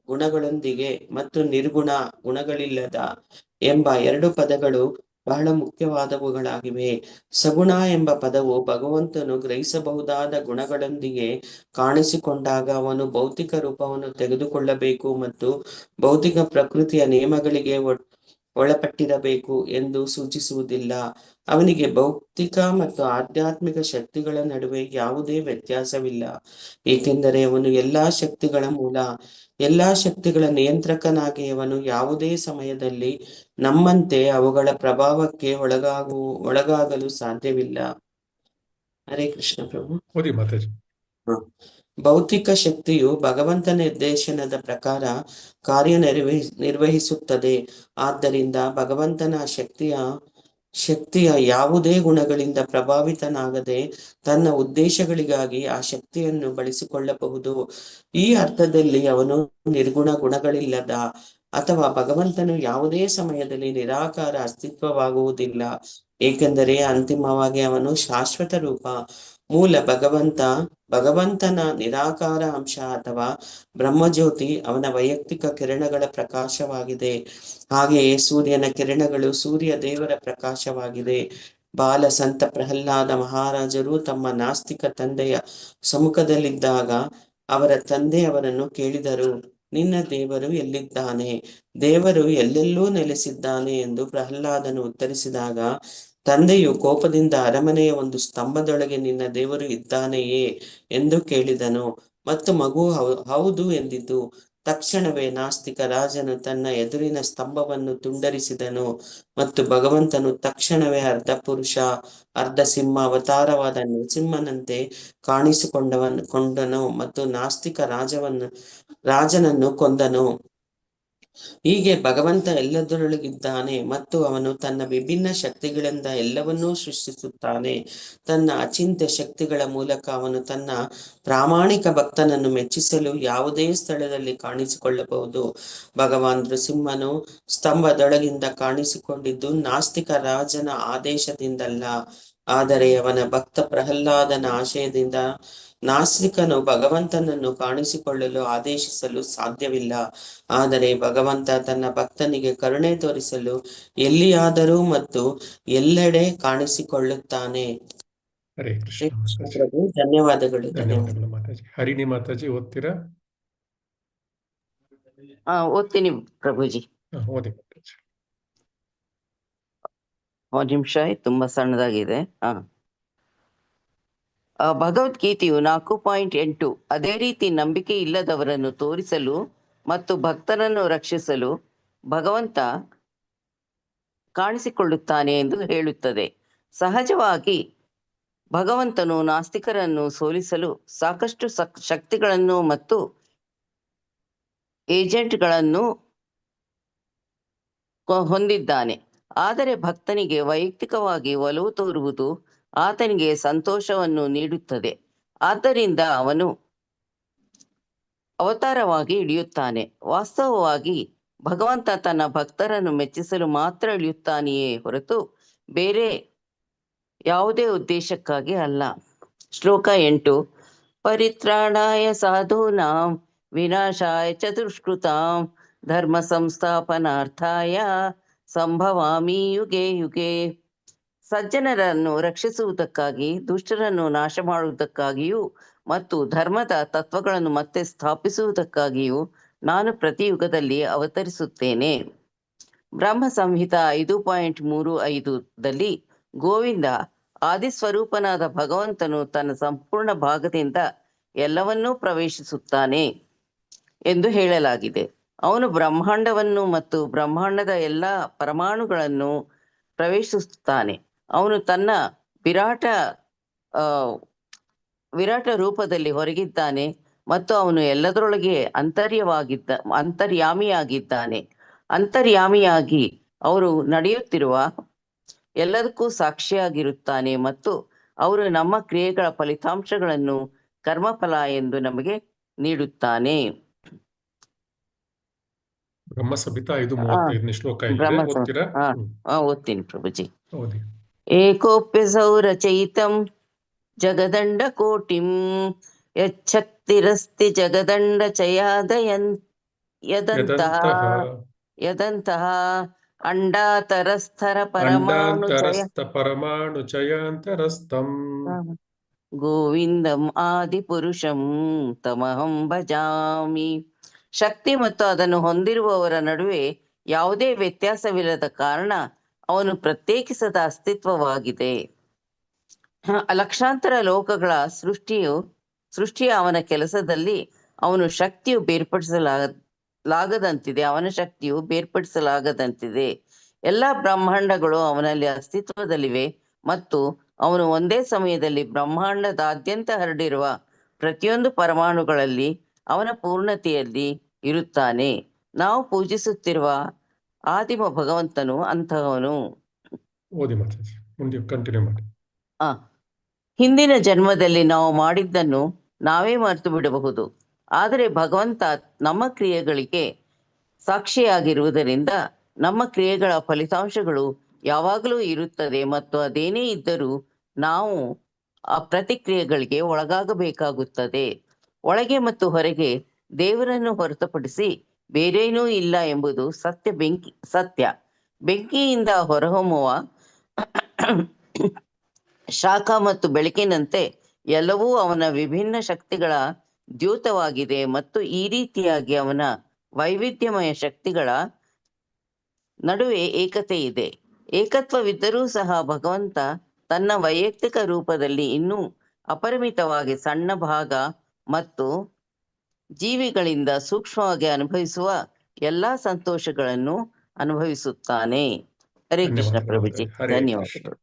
ಗುಣಗಳೊಂದಿಗೆ ಮತ್ತು ನಿರ್ಗುಣ ಗುಣಗಳಿಲ್ಲದ ಎಂಬ 2 ಪದಗಳು ಬಹಳ ಮುಖ್ಯವಾದವುಗಳಾಗಿವೆ. ಸಗುಣ ಎಂಬ ಪದವು ಭಗವಂತನು ಗ್ರಹಿಸಬಹುದಾದ ಗುಣಗಳೊಂದಿಗೆ ಕಾಣಿಸಿಕೊಂಡಾಗ ಅವನು ಭೌತಿಕ ರೂಪವನ್ನು ತೆಗೆದುಕೊಳ್ಳಬೇಕು ಮತ್ತು ಭೌತಿಕ ಪ್ರಕೃತಿಯ ನಿಯಮಗಳಿಗೆ ಒಳಪಟ್ಟಿರಬೇಕು ಎಂದು ಸೂಚಿಸುವುದಿಲ್ಲ. ಅವನಿಗೆ ಭೌತಿಕ ಮತ್ತು ಆಧ್ಯಾತ್ಮಿಕ ಶಕ್ತಿಗಳ ನಡುವೆ ಯಾವುದೇ ವ್ಯತ್ಯಾಸವಿಲ್ಲ, ಏಕೆಂದರೆ ಅವನು ಎಲ್ಲಾ ಶಕ್ತಿಗಳ ಮೂಲ, ಎಲ್ಲಾ ಶಕ್ತಿಗಳ ನಿಯಂತ್ರಕನಾಗಿ ಅವನು ಯಾವುದೇ ಸಮಯದಲ್ಲಿ ನಮ್ಮಂತೆ ಅವುಗಳ ಪ್ರಭಾವಕ್ಕೆ ಒಳಗಾಗಲು ಸಾಧ್ಯವಿಲ್ಲ. ಹರೇ ಕೃಷ್ಣ ಪ್ರಭು. ಓದಿ ಮಾತಾಜಿ. ಭೌತಿಕ ಶಕ್ತಿಯು ಭಗವಂತನ ನಿರ್ದೇಶನದ ಪ್ರಕಾರ ನಿರ್ವಹಿಸುತ್ತದೆ. ಆದ್ದರಿಂದ ಭಗವಂತನ ಶಕ್ತಿಯ ಯಾವುದೇ ಗುಣಗಳಿಂದ ಪ್ರಭಾವಿತನಾಗದೆ ತನ್ನ ಉದ್ದೇಶಗಳಿಗಾಗಿ ಆ ಶಕ್ತಿಯನ್ನು ಬಳಸಿಕೊಳ್ಳಬಹುದು. ಈ ಅರ್ಥದಲ್ಲಿ ಅವನು ನಿರ್ಗುಣ ಗುಣಗಳಿಲ್ಲದ ಅಥವಾ ಭಗವಂತನು ಯಾವುದೇ ಸಮಯದಲ್ಲಿ ನಿರಾಕಾರ ಅಸ್ತಿತ್ವವಾಗುವುದಿಲ್ಲ, ಏಕೆಂದರೆ ಅಂತಿಮವಾಗಿ ಅವನು ಶಾಶ್ವತ ರೂಪ, ಮೂಲ ಭಗವಂತನ ನಿರಾಕಾರ ಅಂಶ ಅಥವಾ ಬ್ರಹ್ಮಜ್ಯೋತಿ ಅವನ ವೈಯಕ್ತಿಕ ಕಿರಣಗಳ ಪ್ರಕಾಶವಾಗಿದೆ. ಹಾಗೆಯೇ ಸೂರ್ಯನ ಕಿರಣಗಳು ಸೂರ್ಯ ದೇವರ ಪ್ರಕಾಶವಾಗಿದೆ. ಬಾಲ ಸಂತ ಪ್ರಹ್ಲಾದ ಮಹಾರಾಜರು ತಮ್ಮ ನಾಸ್ತಿಕ ತಂದೆಯ ಸಮ್ಮುಖದಲ್ಲಿದ್ದಾಗ ಅವರ ತಂದೆ ಅವರನ್ನು ಕೇಳಿದರು, ನಿನ್ನ ದೇವರು ಎಲ್ಲಿದ್ದಾನೆ? ದೇವರು ಎಲ್ಲೆಲ್ಲೂ ನೆಲೆಸಿದ್ದಾನೆ ಎಂದು ಪ್ರಹ್ಲಾದನು ಉತ್ತರಿಸಿದಾಗ ತಂದೆಯು ಕೋಪದಿಂದ ಅರಮನೆಯ ಒಂದು ಸ್ತಂಭದೊಳಗೆ ನಿನ್ನ ದೇವರು ಇದ್ದಾನೆಯೇ ಎಂದು ಕೇಳಿದನು ಮತ್ತು ಮಗು ಹೌದು ಎಂದಿತು. ತಕ್ಷಣವೇ ನಾಸ್ತಿಕ ರಾಜನು ತನ್ನ ಎದುರಿನ ಸ್ತಂಭವನ್ನು ತುಂಡರಿಸಿದನು ಮತ್ತು ಭಗವಂತನು ತಕ್ಷಣವೇ ಅರ್ಧ ಪುರುಷ ಅರ್ಧ ಸಿಂಹ ಅವತಾರವಾದ ನರಸಿಂಹನಂತೆ ಕೊಂಡನು ಮತ್ತು ನಾಸ್ತಿಕ ರಾಜನನ್ನು ಕೊಂದನು. ಹೀಗೆ ಭಗವಂತ ಎಲ್ಲದರೊಳಗಿದ್ದಾನೆ ಮತ್ತು ಅವನು ತನ್ನ ವಿಭಿನ್ನ ಶಕ್ತಿಗಳಿಂದ ಎಲ್ಲವನ್ನೂ ಸೃಷ್ಟಿಸುತ್ತಾನೆ. ತನ್ನ ಅಚಿಂತ್ಯ ಶಕ್ತಿಗಳ ಮೂಲಕ ಅವನು ತನ್ನ ಪ್ರಾಮಾಣಿಕ ಭಕ್ತನನ್ನು ಮೆಚ್ಚಿಸಲು ಯಾವುದೇ ಸ್ಥಳದಲ್ಲಿ ಕಾಣಿಸಿಕೊಳ್ಳಬಹುದು. ಭಗವಾನ್ ನೃಸಿಂಹನು ಸ್ತಂಭದೊಳಗಿಂದ ಕಾಣಿಸಿಕೊಂಡಿದ್ದು ನಾಸ್ತಿಕ ರಾಜನ ಆದೇಶದಿಂದಲ್ಲ, ಆದರೆ ಅವನ ಭಕ್ತ ಪ್ರಹ್ಲಾದನ ಆಶಯದಿಂದ. ನಾಸ್ತಿಕನು ಭಗವಂತನನ್ನು ಕಾಣಿಸಿಕೊಳ್ಳಲು ಆದೇಶಿಸಲು ಸಾಧ್ಯವಿಲ್ಲ, ಆದರೆ ಭಗವಂತ ತನ್ನ ಭಕ್ತನಿಗೆ ಕರುಣೆ ತೋರಿಸಲು ಎಲ್ಲಿಯಾದರೂ ಮತ್ತು ಎಲ್ಲೆಡೆ ಕಾಣಿಸಿಕೊಳ್ಳುತ್ತಾನೆ. ಹರೇ ಕೃಷ್ಣ ಮಾತಾಜಿ. ಧನ್ಯವಾದಗಳು. ಧನ್ಯವಾದಗಳು ಮಾತಾಜಿ. ಹರಿಣಿ ಮಾತಾಜಿ ಓದ್ತೀರಾ? ಓದ್ತೀನಿ ಪ್ರಭುಜಿ. ಓದಿ ಮಾತಾಜಿ. ಒಂದು ನಿಮಿಷ, ತುಂಬಾ ಸಣ್ಣದಾಗಿದೆ. ಭಗವದ್ಗೀತೆಯು 4.8 ಅದೇ ರೀತಿ ನಂಬಿಕೆ ಇಲ್ಲದವರನ್ನು ತೋರಿಸಲು ಮತ್ತು ಭಕ್ತರನ್ನು ರಕ್ಷಿಸಲು ಭಗವಂತ ಕಾಣಿಸಿಕೊಳ್ಳುತ್ತಾನೆ ಎಂದು ಹೇಳುತ್ತದೆ. ಸಹಜವಾಗಿ ಭಗವಂತನು ನಾಸ್ತಿಕರನ್ನು ಸೋಲಿಸಲು ಸಾಕಷ್ಟು ಶಕ್ತಿಗಳನ್ನು ಮತ್ತು ಏಜೆಂಟ್ಗಳನ್ನು ಹೊಂದಿದ್ದಾನೆ. ಆದರೆ ಭಕ್ತನಿಗೆ ವೈಯಕ್ತಿಕವಾಗಿ ಒಲವು ತೋರುವುದು ಆತನಿಗೆ ಸಂತೋಷವನ್ನು ನೀಡುತ್ತದೆ. ಆದ್ದರಿಂದ ಅವನು ಅವತಾರವಾಗಿ ಇಳಿಯುತ್ತಾನೆ. ವಾಸ್ತವವಾಗಿ ಭಗವಂತ ತನ್ನ ಭಕ್ತರನ್ನು ಮೆಚ್ಚಿಸಲು ಮಾತ್ರ ಇಳಿಯುತ್ತಾನೆಯೇ ಹೊರತು ಬೇರೆ ಯಾವುದೇ ಉದ್ದೇಶಕ್ಕಾಗಿ ಅಲ್ಲ. ಶ್ಲೋಕ 8. ಪರಿತ್ರಾಣಾಯ ಸಾಧೂನಾಂ ವಿನಾಶಾಯ ಚ ದುಷ್ಕೃತಾಂ ಧರ್ಮ ಸಂಸ್ಥಾಪನಾರ್ಥಾಯ ಸಂಭವಾಮಿ ಯುಗೆ ಯುಗೆ. ಸಜ್ಜನರನ್ನು ರಕ್ಷಿಸುವುದಕ್ಕಾಗಿ, ದುಷ್ಟರನ್ನು ನಾಶ ಮಾಡುವುದಕ್ಕಾಗಿಯೂ ಮತ್ತು ಧರ್ಮದ ತತ್ವಗಳನ್ನು ಮತ್ತೆ ಸ್ಥಾಪಿಸುವುದಕ್ಕಾಗಿಯೂ ನಾನು ಪ್ರತಿ ಯುಗದಲ್ಲಿ ಅವತರಿಸುತ್ತೇನೆ. ಬ್ರಹ್ಮ ಸಂಹಿತ 5.35ದಲ್ಲಿ ಗೋವಿಂದ ಆದಿಸ್ವರೂಪನಾದ ಭಗವಂತನು ತನ್ನ ಸಂಪೂರ್ಣ ಭಾಗದಿಂದ ಎಲ್ಲವನ್ನೂ ಪ್ರವೇಶಿಸುತ್ತಾನೆ ಎಂದು ಹೇಳಲಾಗಿದೆ. ಅವನು ಬ್ರಹ್ಮಾಂಡವನ್ನು ಮತ್ತು ಬ್ರಹ್ಮಾಂಡದ ಎಲ್ಲ ಪರಮಾಣುಗಳನ್ನು ಪ್ರವೇಶಿಸುತ್ತಾನೆ. ಅವನು ತನ್ನ ವಿರಾಟ ರೂಪದಲ್ಲಿ ಹೊರಗಿದ್ದಾನೆ ಮತ್ತು ಅವನು ಎಲ್ಲದರೊಳಗೆ ಅಂತರ್ಯಾಮಿಯಾಗಿದ್ದಾನೆ. ಅಂತರ್ಯಾಮಿಯಾಗಿ ಅವರು ನಡೆಯುತ್ತಿರುವ ಎಲ್ಲದಕ್ಕೂ ಸಾಕ್ಷಿಯಾಗಿರುತ್ತಾನೆ ಮತ್ತು ಅವರು ನಮ್ಮ ಕ್ರಿಯೆಗಳ ಫಲಿತಾಂಶಗಳನ್ನು ಕರ್ಮಫಲ ಎಂದು ನಮಗೆ ನೀಡುತ್ತಾನೆ. ಬ್ರಹ್ಮ ಸಂಹಿತ 5:35ನೇ ಶ್ಲೋಕ ಇದೆ. ಓದ್ತೀರಾ? ಓದ್ತೀನಿ ಪ್ರಭುಜಿ. ಓದಿ. ಏಕೋಪ್ಯಸೌ ರಚಯಿತಂ ಜಗದಂಡ ಕೋಟಿಂ ಯಚ್ಛಕ್ತಿರಸ್ತಿ ಜಗದಂಡ ಚಯಾದಯನ್ ಯದಂತಹ ಅಂಡಾತರಸ್ಥರ ಪರಮಾಣು ಚಯಾಂತರಸ್ಥಂ ಗೋವಿಂದಂ ಆದಿಪುರುಷಂ ತಮಹಂ ಭಜಾಮಿ. ಶಕ್ತಿ ಮತ್ತು ಅದನ್ನು ಹೊಂದಿರುವವರ ನಡುವೆ ಯಾವುದೇ ವ್ಯತ್ಯಾಸವಿಲ್ಲದ ಕಾರಣ ಅವನು ಪ್ರತ್ಯೇಕಿಸದ ಅಸ್ತಿತ್ವವಾಗಿದೆ. ಲಕ್ಷಾಂತರ ಲೋಕಗಳ ಸೃಷ್ಟಿಯ ಅವನ ಕೆಲಸದಲ್ಲಿ ಅವನ ಶಕ್ತಿಯು ಬೇರ್ಪಡಿಸಲಾಗದಂತಿದೆ. ಎಲ್ಲ ಬ್ರಹ್ಮಾಂಡಗಳು ಅವನಲ್ಲಿ ಅಸ್ತಿತ್ವದಲ್ಲಿವೆ ಮತ್ತು ಅವನು ಒಂದೇ ಸಮಯದಲ್ಲಿ ಬ್ರಹ್ಮಾಂಡದಾದ್ಯಂತ ಹರಡಿರುವ ಪ್ರತಿಯೊಂದು ಪರಮಾಣುಗಳಲ್ಲಿ ಅವನ ಪೂರ್ಣತೆಯಲ್ಲಿ ಇರುತ್ತಾನೆ. ನಾವು ಪೂಜಿಸುತ್ತಿರುವ ಆದಿಮ ಭಗವಂತನು ಅಂತಹವನು. ಹಿಂದಿನ ಜನ್ಮದಲ್ಲಿ ನಾವು ಮಾಡಿದ್ದನ್ನು ನಾವೇ ಮರೆತು ಬಿಡಬಹುದು. ಆದರೆ ಭಗವಂತ ನಮ್ಮ ಕ್ರಿಯೆಗಳಿಗೆ ಸಾಕ್ಷಿಯಾಗಿರುವುದರಿಂದ ನಮ್ಮ ಕ್ರಿಯೆಗಳ ಫಲಿತಾಂಶಗಳು ಯಾವಾಗಲೂ ಇರುತ್ತದೆ ಮತ್ತು ಅದೇನೇ ಇದ್ದರೂ ನಾವು ಆ ಪ್ರತಿಕ್ರಿಯೆಗಳಿಗೆ ಒಳಗಾಗಬೇಕಾಗುತ್ತದೆ. ಒಳಗೆ ಮತ್ತು ಹೊರಗೆ ದೇವರನ್ನು ಹೊರತುಪಡಿಸಿ ಬೇರೇನೂ ಇಲ್ಲ ಎಂಬುದು ಸತ್ಯ. ಬೆಂಕಿಯಿಂದ ಹೊರಹೊಮ್ಮುವ ಶಾಖ ಮತ್ತು ಬೆಳಕಿನಂತೆ ಎಲ್ಲವೂ ಅವನ ವಿಭಿನ್ನ ಶಕ್ತಿಗಳ ದ್ಯೋತವಾಗಿದೆ ಮತ್ತು ಈ ರೀತಿಯಾಗಿ ಅವನ ವೈವಿಧ್ಯಮಯ ಶಕ್ತಿಗಳ ನಡುವೆ ಏಕತೆ ಇದೆ. ಏಕತ್ವವಿದ್ದರೂ ಸಹ ಭಗವಂತ ತನ್ನ ವೈಯಕ್ತಿಕ ರೂಪದಲ್ಲಿ ಇನ್ನೂ ಅಪರಿಮಿತವಾಗಿ ಸಣ್ಣ ಭಾಗ ಮತ್ತು ಜೀವಿಗಳಿಂದ ಸೂಕ್ಷ್ಮವಾಗಿ ಅನುಭವಿಸುವ ಎಲ್ಲಾ ಸಂತೋಷಗಳನ್ನು ಅನುಭವಿಸುತ್ತಾನೆ. ಹರೇ ಕೃಷ್ಣ ಪ್ರಭುಜಿ. ಧನ್ಯವಾದಗಳು.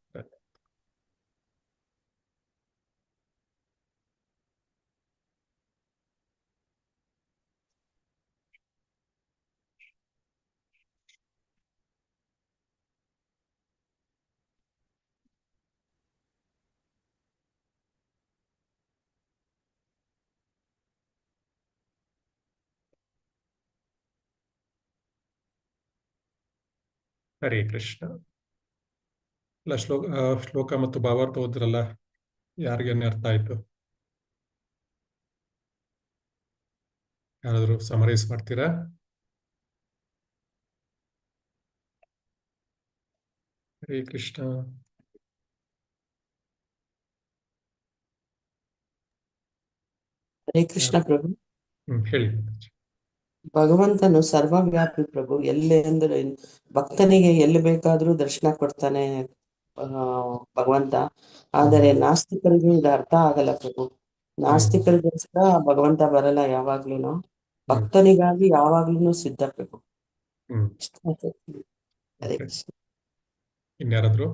ಹರೇ ಕೃಷ್ಣ. ಇಲ್ಲ, ಶ್ಲೋಕ ಮತ್ತು ಭಾವಾರ್ಥ ಓದ್ರಲ್ಲ, ಯಾರಿಗೇನೆ ಅರ್ಥ ಆಯ್ತು? ಯಾರಾದ್ರೂ ಸಮರೈಸ್ ಮಾಡ್ತೀರಾ? ಹರೇ ಕೃಷ್ಣ. ಹರೇ ಕೃಷ್ಣ ಪ್ರಭು. ಹೇಳಿ. ಭಗವಂತನು ಸರ್ವವ್ಯಾಪಿ ಪ್ರಭು. ಎಲ್ಲಿ ಅಂದ್ರೆ ಭಕ್ತನಿಗೆ ಎಲ್ಲಿ ಬೇಕಾದ್ರೂ ದರ್ಶನ ಕೊಡ್ತಾನೆ ಭಗವಂತ. ಆದರೆ ನಾಸ್ತಿಕರಿಗೆ ಇದು ಅರ್ಥ ಆಗಲ್ಲ ಪ್ರಭು. ನಾಸ್ತಿಕರಿಗೋಸ್ಕರ ಭಗವಂತ ಬರಲ್ಲ ಯಾವಾಗ್ಲೂನು. ಭಕ್ತನಿಗಾಗಿ ಯಾವಾಗ್ಲೂ ಸಿದ್ಧ ಪ್ರಭು. ಹರೇ ಕೃಷ್ಣ. ಇನ್ಯಾರಾದ್ರು?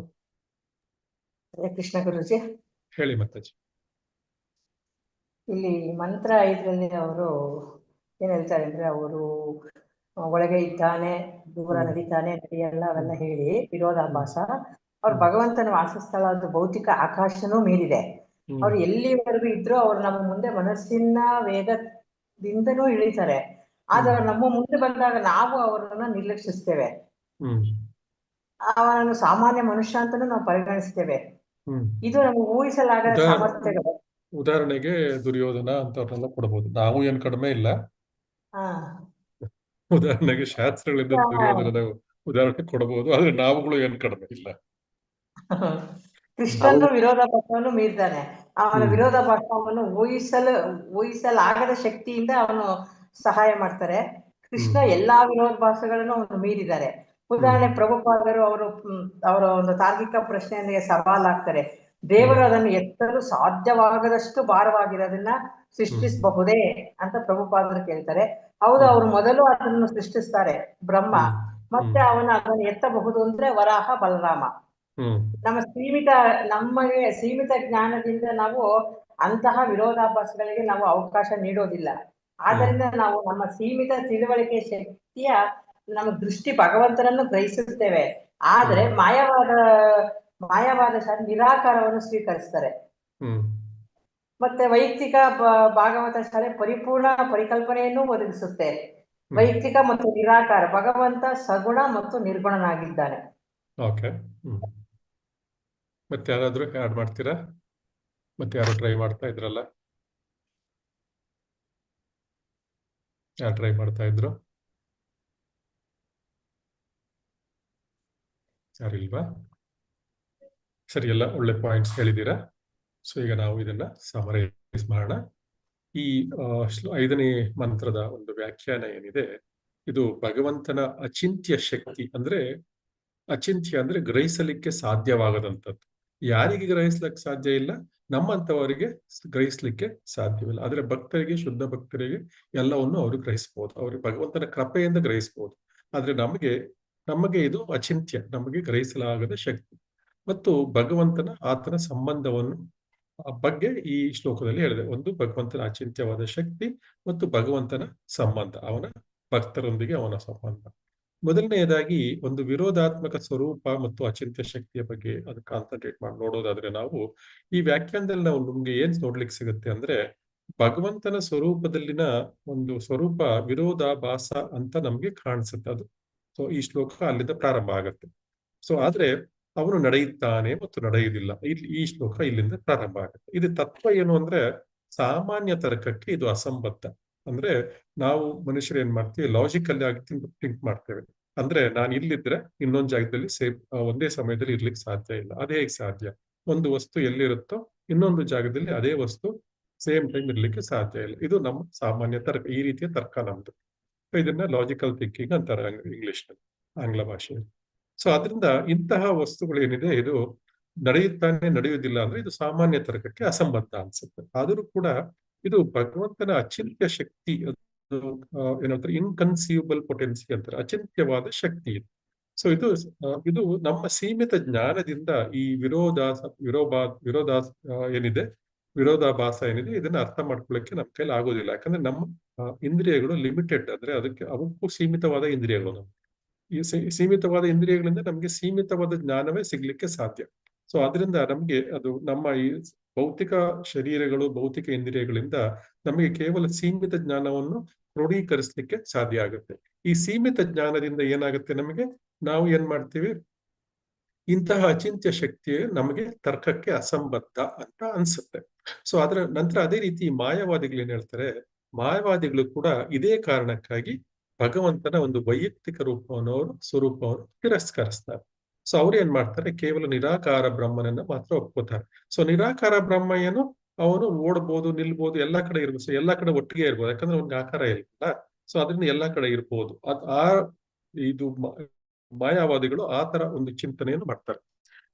ಹರೇ ಕೃಷ್ಣ ಗುರುಜಿ. ಹೇಳಿ ಮಾತಾಜಿ. ಇಲ್ಲಿ ಮಂತ್ರ 5ರಲ್ಲಿ ಅವರು ಏನ್ ಹೇಳ್ತಾರೆ ಅಂದ್ರೆ ಅವರು ಒಳಗೆ ಇದ್ದಾನೆ, ದೂರ ಹ್ಮ್. ನಡೀತಾನೆ, ನಡಿಯಲ್ಲ ಅವೆಲ್ಲ ಹೇಳಿ ವಿರೋಧಾಭಾಸ. ಅವ್ರ ಹ್ಮ್. ಭಗವಂತನ ವಾಸಸ್ಥಳ ಅದು ಭೌತಿಕ ಆಕಾಶನೂ ಮೀರಿದೆ. ಹ್ಮ್. ಅವ್ರು ಎಲ್ಲಿವರೆಗೂ ಇದ್ರು ಅವ್ರು ನಮ್ಮ ಮುಂದೆ ಮನಸ್ಸಿನ ವೇಗದಿಂದನೂ ಇಳಿತಾರೆ. ಆದ್ರೆ ನಮ್ಮ ಮುಂದೆ ಬಂದಾಗ ನಾವು ಅವರನ್ನ ನಿರ್ಲಕ್ಷಿಸ್ತೇವೆ. ಹ್ಮ್. ಅವನನ್ನು ಸಾಮಾನ್ಯ ಮನುಷ್ಯ ಅಂತಾನೂ ನಾವು ಪರಿಗಣಿಸ್ತೇವೆ. ಹ್ಮ್. ಇದು ನಮಗೆ ಊಹಿಸಲಾಗದ ಸಾಮರ್ಥ್ಯಗಳು. ಉದಾಹರಣೆಗೆ ದುರ್ಯೋಧನ ಅಂತವ್ರನ್ನೆಲ್ಲ ಕೊಡಬಹುದು. ನಾವು ಏನ್ ಕಡಿಮೆ ಇಲ್ಲ. ಹಾ ಉದಾಹರಣೆಗೆ ಶಾಸ್ತ್ರಗಳಿಂದ ದುರ್ಯೋಧನದ ಉದಾಹರಣೆ ಕೊಡಬಹುದು, ಆದ್ರೆ ನಾವುಗಳು ಏನ್ ಕಡಿಮೆ ಇಲ್ಲ. ಕೃಷ್ಣನು ವಿರೋಧಾಭಾಸವನ್ನು ಮೀರ್ತಾನೆ. ಅವನ ಹ್ಮ್. ವಿರೋಧಾಭಾಸವನ್ನು ಊಹಿಸಲಾಗದ ಶಕ್ತಿಯಿಂದ ಅವನು ಸಹಾಯ ಮಾಡ್ತಾರೆ. ಕೃಷ್ಣ ಎಲ್ಲಾ ವಿರೋಧಾಭಾಸಗಳನ್ನು ಅವನು ಮೀರಿದ್ದಾರೆ. ಉದಾಹರಣೆ ಪ್ರಭುಪಾದರು ಅವರ ಒಂದು ತಾರ್ಕಿಕ ಪ್ರಶ್ನೆಯೊಂದಿಗೆ ಸವಾಲಾಗ್ತಾರೆ. ದೇವರು ಅದನ್ನು ಎತ್ತಲು ಸಾಧ್ಯವಾಗದಷ್ಟು ಭಾರವಾಗಿರೋದನ್ನ ಸೃಷ್ಟಿಸಬಹುದೇ ಅಂತ ಪ್ರಭುಪಾದರು ಕೇಳ್ತಾರೆ. ಹೌದು, ಅವರು ಮೊದಲು ಅದನ್ನು ಸೃಷ್ಟಿಸ್ತಾರೆ ಬ್ರಹ್ಮ, ಮತ್ತೆ ಅವನು ಅದನ್ನು ಎತ್ತಬಹುದು ಅಂದ್ರೆ ವರಾಹ ಬಲರಾಮ. ನಮಗೆ ಸೀಮಿತ ಜ್ಞಾನದಿಂದ ನಾವು ಅಂತಹ ವಿರೋಧಾಭಾಸಗಳಿಗೆ ನಾವು ಅವಕಾಶ ನೀಡೋದಿಲ್ಲ. ಆದ್ದರಿಂದ ನಾವು ನಮ್ಮ ಸೀಮಿತ ತಿಳುವಳಿಕೆ ಶಕ್ತಿಯ ನಮ್ಮ ದೃಷ್ಟಿ ಭಗವಂತನನ್ನು ಗ್ರಹಿಸುತ್ತೇವೆ. ಆದ್ರೆ ಮಾಯವಾದ ನಿರಾಕಾರವನ್ನು ಸ್ವೀಕರಿಸ್ತಾರೆ. ಮತ್ತೆ ವೈಯಕ್ತಿಕ ಭಾಗವತ ಶಾಲೆ ಪರಿಪೂರ್ಣ ಪರಿಕಲ್ಪನೆಯನ್ನು ಒದಗಿಸುತ್ತೆ. ವೈಯಕ್ತಿಕ ಮತ್ತು ನಿರಾಕಾರ, ಭಗವಂತ ಸಗುಣ ಮತ್ತು ನಿರ್ಗುಣನಾಗಿದ್ದಾನೆ. ಓಕೆ. ಮತ್ತೆ ಯಾರಾದ್ರೂ ಆಡ್ ಮಾಡ್ತೀರಾ? ಮತ್ತೆ ಯಾರು ಟ್ರೈ ಮಾಡ್ತಾ ಇದ್ರಲ್ಲ, ಯಾರು ಟ್ರೈ ಮಾಡ್ತಾ ಇದ್ರು? ಯಾರಿಲ್ವಾ? ಸರಿ, ಎಲ್ಲ ಒಳ್ಳೆ ಪಾಯಿಂಟ್ಸ್ ಹೇಳಿದ್ದೀರಾ. ಸೊ ಈಗ ನಾವು ಇದನ್ನ ಸಮರೈಸ್ ಮಾಡೋಣ. ಈ 5ನೇ ಮಂತ್ರದ ಒಂದು ವ್ಯಾಖ್ಯಾನ ಏನಿದೆ, ಇದು ಭಗವಂತನ ಅಚಿಂತ್ಯ ಶಕ್ತಿ. ಅಂದ್ರೆ ಅಚಿಂತ್ಯ ಅಂದ್ರೆ ಗ್ರಹಿಸಲಿಕ್ಕೆ ಸಾಧ್ಯವಾಗದಂಥದ್ದು. ಯಾರಿಗೆ ಗ್ರಹಿಸ್ಲಿಕ್ಕೆ ಸಾಧ್ಯ ಇಲ್ಲ? ನಮ್ಮಂಥವರಿಗೆ ಗ್ರಹಿಸ್ಲಿಕ್ಕೆ ಸಾಧ್ಯವಿಲ್ಲ. ಆದ್ರೆ ಭಕ್ತರಿಗೆ, ಶುದ್ಧ ಭಕ್ತರಿಗೆ ಎಲ್ಲವನ್ನು ಅವರು ಗ್ರಹಿಸಬಹುದು. ಅವ್ರಿಗೆ ಭಗವಂತನ ಕೃಪೆಯಿಂದ ಗ್ರಹಿಸಬಹುದು. ಆದ್ರೆ ನಮಗೆ ಇದು ಅಚಿಂತ್ಯ, ನಮಗೆ ಗ್ರಹಿಸಲಾಗದ ಶಕ್ತಿ. ಮತ್ತು ಭಗವಂತನ ಆತನ ಸಂಬಂಧವನ್ನು ಬಗ್ಗೆ ಈ ಶ್ಲೋಕದಲ್ಲಿ ಹೇಳಿದೆ. ಒಂದು ಭಗವಂತನ ಅಚಿಂತ್ಯವಾದ ಶಕ್ತಿ ಮತ್ತು ಭಗವಂತನ ಸಂಬಂಧ, ಅವನ ಭಕ್ತರೊಂದಿಗೆ ಅವನ ಸಂಬಂಧ. ಮೊದಲನೆಯದಾಗಿ ಒಂದು ವಿರೋಧಾತ್ಮಕ ಸ್ವರೂಪ ಮತ್ತು ಅಚಿಂತ್ಯ ಶಕ್ತಿಯ ಬಗ್ಗೆ ಅದು ಕಾನ್ಸಂಟ್ರೇಟ್ ಮಾಡಿ ನೋಡೋದಾದ್ರೆ, ನಾವು ಈ ವ್ಯಾಖ್ಯಾನದಲ್ಲಿ ನಾವು ನಮ್ಗೆ ಏನ್ ನೋಡ್ಲಿಕ್ಕೆ ಸಿಗುತ್ತೆ ಅಂದ್ರೆ, ಭಗವಂತನ ಸ್ವರೂಪದಲ್ಲಿನ ಒಂದು ಸ್ವರೂಪ ವಿರೋಧಾಭಾಸ ಅಂತ ನಮ್ಗೆ ಕಾಣಿಸುತ್ತೆ. ಅದು ಸೊ ಈ ಶ್ಲೋಕ ಅಲ್ಲಿಂದ ಪ್ರಾರಂಭ ಆಗುತ್ತೆ. ಸೊ ಆದ್ರೆ ಅವನು ನಡೆಯುತ್ತಾನೆ ಮತ್ತು ನಡೆಯುವುದಿಲ್ಲ, ಈ ಶ್ಲೋಕ ಇಲ್ಲಿಂದ ಪ್ರಾರಂಭ ಆಗುತ್ತೆ. ಇದು ತತ್ವ ಏನು ಅಂದ್ರೆ, ಸಾಮಾನ್ಯ ತರ್ಕಕ್ಕೆ ಇದು ಅಸಂಬದ್ಧ. ಅಂದ್ರೆ ನಾವು ಮನುಷ್ಯರು ಏನ್ ಮಾಡ್ತೀವಿ, ಲಾಜಿಕಲ್ ಆಗಿ ಥಿಂಕ್ ಮಾಡ್ತೇವೆ. ಅಂದ್ರೆ ನಾನು ಇಲ್ಲಿದ್ರೆ ಇನ್ನೊಂದು ಜಾಗದಲ್ಲಿ ಒಂದೇ ಸಮಯದಲ್ಲಿ ಇರ್ಲಿಕ್ಕೆ ಸಾಧ್ಯ ಇಲ್ಲ. ಅದೇ ಹೇಗೆ ಸಾಧ್ಯ? ಒಂದು ವಸ್ತು ಎಲ್ಲಿರುತ್ತೋ ಇನ್ನೊಂದು ಜಾಗದಲ್ಲಿ ಅದೇ ವಸ್ತು ಸೇಮ್ ಟೈಮ್ ಇರ್ಲಿಕ್ಕೆ ಸಾಧ್ಯ ಇಲ್ಲ. ಇದು ನಮ್ಮ ಸಾಮಾನ್ಯ ತರ್ಕ, ಈ ರೀತಿಯ ತರ್ಕ ನಮ್ದು. ಇದನ್ನ ಲಾಜಿಕಲ್ ಥಿಂಕಿಂಗ್ ಅಂತಾರೆ ಇಂಗ್ಲಿಷ್ ನಲ್ಲಿ, ಆಂಗ್ಲ ಭಾಷೆಯಲ್ಲಿ. ಸೊ ಅದರಿಂದ ಇಂತಹ ವಸ್ತುಗಳು ಏನಿದೆ, ಇದು ನಡೆಯುವುದಿಲ್ಲ ಅಂದ್ರೆ ಇದು ಸಾಮಾನ್ಯ ತರ್ಕಕ್ಕೆ ಅಸಂಬದ್ಧ ಅನ್ಸುತ್ತೆ. ಆದರೂ ಕೂಡ ಇದು ಭಗವಂತನ ಅಚಿಂತ್ಯ ಶಕ್ತಿ, ಏನಂತಾರೆ ಇನ್ಕನ್ಸೀವಬಲ್ ಪೊಟೆನ್ಸಿ ಅಂತಾರೆ, ಅಚಿಂತ್ಯವಾದ ಶಕ್ತಿ ಇದು. ಸೊ ಇದು ನಮ್ಮ ಸೀಮಿತ ಜ್ಞಾನದಿಂದ ಈ ವಿರೋಧಾಭಾಸ ಏನಿದೆ ಇದನ್ನ ಅರ್ಥ ಮಾಡ್ಕೊಳ್ಳಿಕ್ಕೆ ನಮ್ಮ ಕೈಲಿ ಆಗೋದಿಲ್ಲ. ಯಾಕಂದ್ರೆ ನಮ್ಮ ಇಂದ್ರಿಯಗಳು ಲಿಮಿಟೆಡ್, ಅಂದ್ರೆ ಅವಕ್ಕೂ ಸೀಮಿತವಾದ ಇಂದ್ರಿಯಗಳು. ನಮ್ಗೆ ಈ ಸೀಮಿತವಾದ ಇಂದ್ರಿಯಗಳಿಂದ ನಮ್ಗೆ ಸೀಮಿತವಾದ ಜ್ಞಾನವೇ ಸಿಗ್ಲಿಕ್ಕೆ ಸಾಧ್ಯ. ಸೊ ಅದರಿಂದ ನಮ್ಗೆ ಅದು ನಮ್ಮ ಈ ಭೌತಿಕ ಶರೀರಗಳು, ಭೌತಿಕ ಇಂದ್ರಿಯಗಳಿಂದ ನಮಗೆ ಕೇವಲ ಸೀಮಿತ ಜ್ಞಾನವನ್ನು ಕ್ರೋಢೀಕರಿಸಲಿಕ್ಕೆ ಸಾಧ್ಯ ಆಗುತ್ತೆ. ಈ ಸೀಮಿತ ಜ್ಞಾನದಿಂದ ಏನಾಗುತ್ತೆ, ನಾವು ಏನ್ ಮಾಡ್ತೀವಿ, ಇಂತಹ ಅಚಿಂತ್ಯ ಶಕ್ತಿ ನಮಗೆ ತರ್ಕಕ್ಕೆ ಅಸಂಬದ್ಧ ಅಂತ ಅನ್ಸುತ್ತೆ. ಸೊ ಅದರ ನಂತರ ಅದೇ ರೀತಿ ಮಾಯಾವಾದಿಗಳು ಏನ್ ಹೇಳ್ತಾರೆ, ಮಾಯಾವಾದಿಗಳು ಕೂಡ ಇದೇ ಕಾರಣಕ್ಕಾಗಿ ಭಗವಂತನ ಒಂದು ವೈಯಕ್ತಿಕ ಸ್ವರೂಪವನ್ನು ತಿರಸ್ಕರಿಸ್ತಾರೆ. ಸೊ ಅವ್ರು ಏನ್ ಮಾಡ್ತಾರೆ, ಕೇವಲ ನಿರಾಕಾರ ಬ್ರಹ್ಮನನ್ನ ಮಾತ್ರ ಒಪ್ಕೋತಾರೆ. ಸೊ ನಿರಾಕಾರ ಬ್ರಹ್ಮ ಏನು, ಅವನು ಓಡ್ಬೋದು, ನಿಲ್ಬೋದು, ಎಲ್ಲಾ ಕಡೆ ಇರ್ಬೋದು. ಸೊ ಎಲ್ಲಾ ಕಡೆ ಒಟ್ಟಿಗೆ ಇರ್ಬೋದು, ಯಾಕಂದ್ರೆ ಅವ್ನಿಗೆ ಆಕಾರ ಇಲ್ಲ. ಸೊ ಅದರಿಂದ ಎಲ್ಲಾ ಕಡೆ ಇರ್ಬೋದು. ಇದು ಮಾಯಾವಾದಿಗಳು ಆ ತರ ಒಂದು ಚಿಂತನೆಯನ್ನು ಮಾಡ್ತಾರೆ.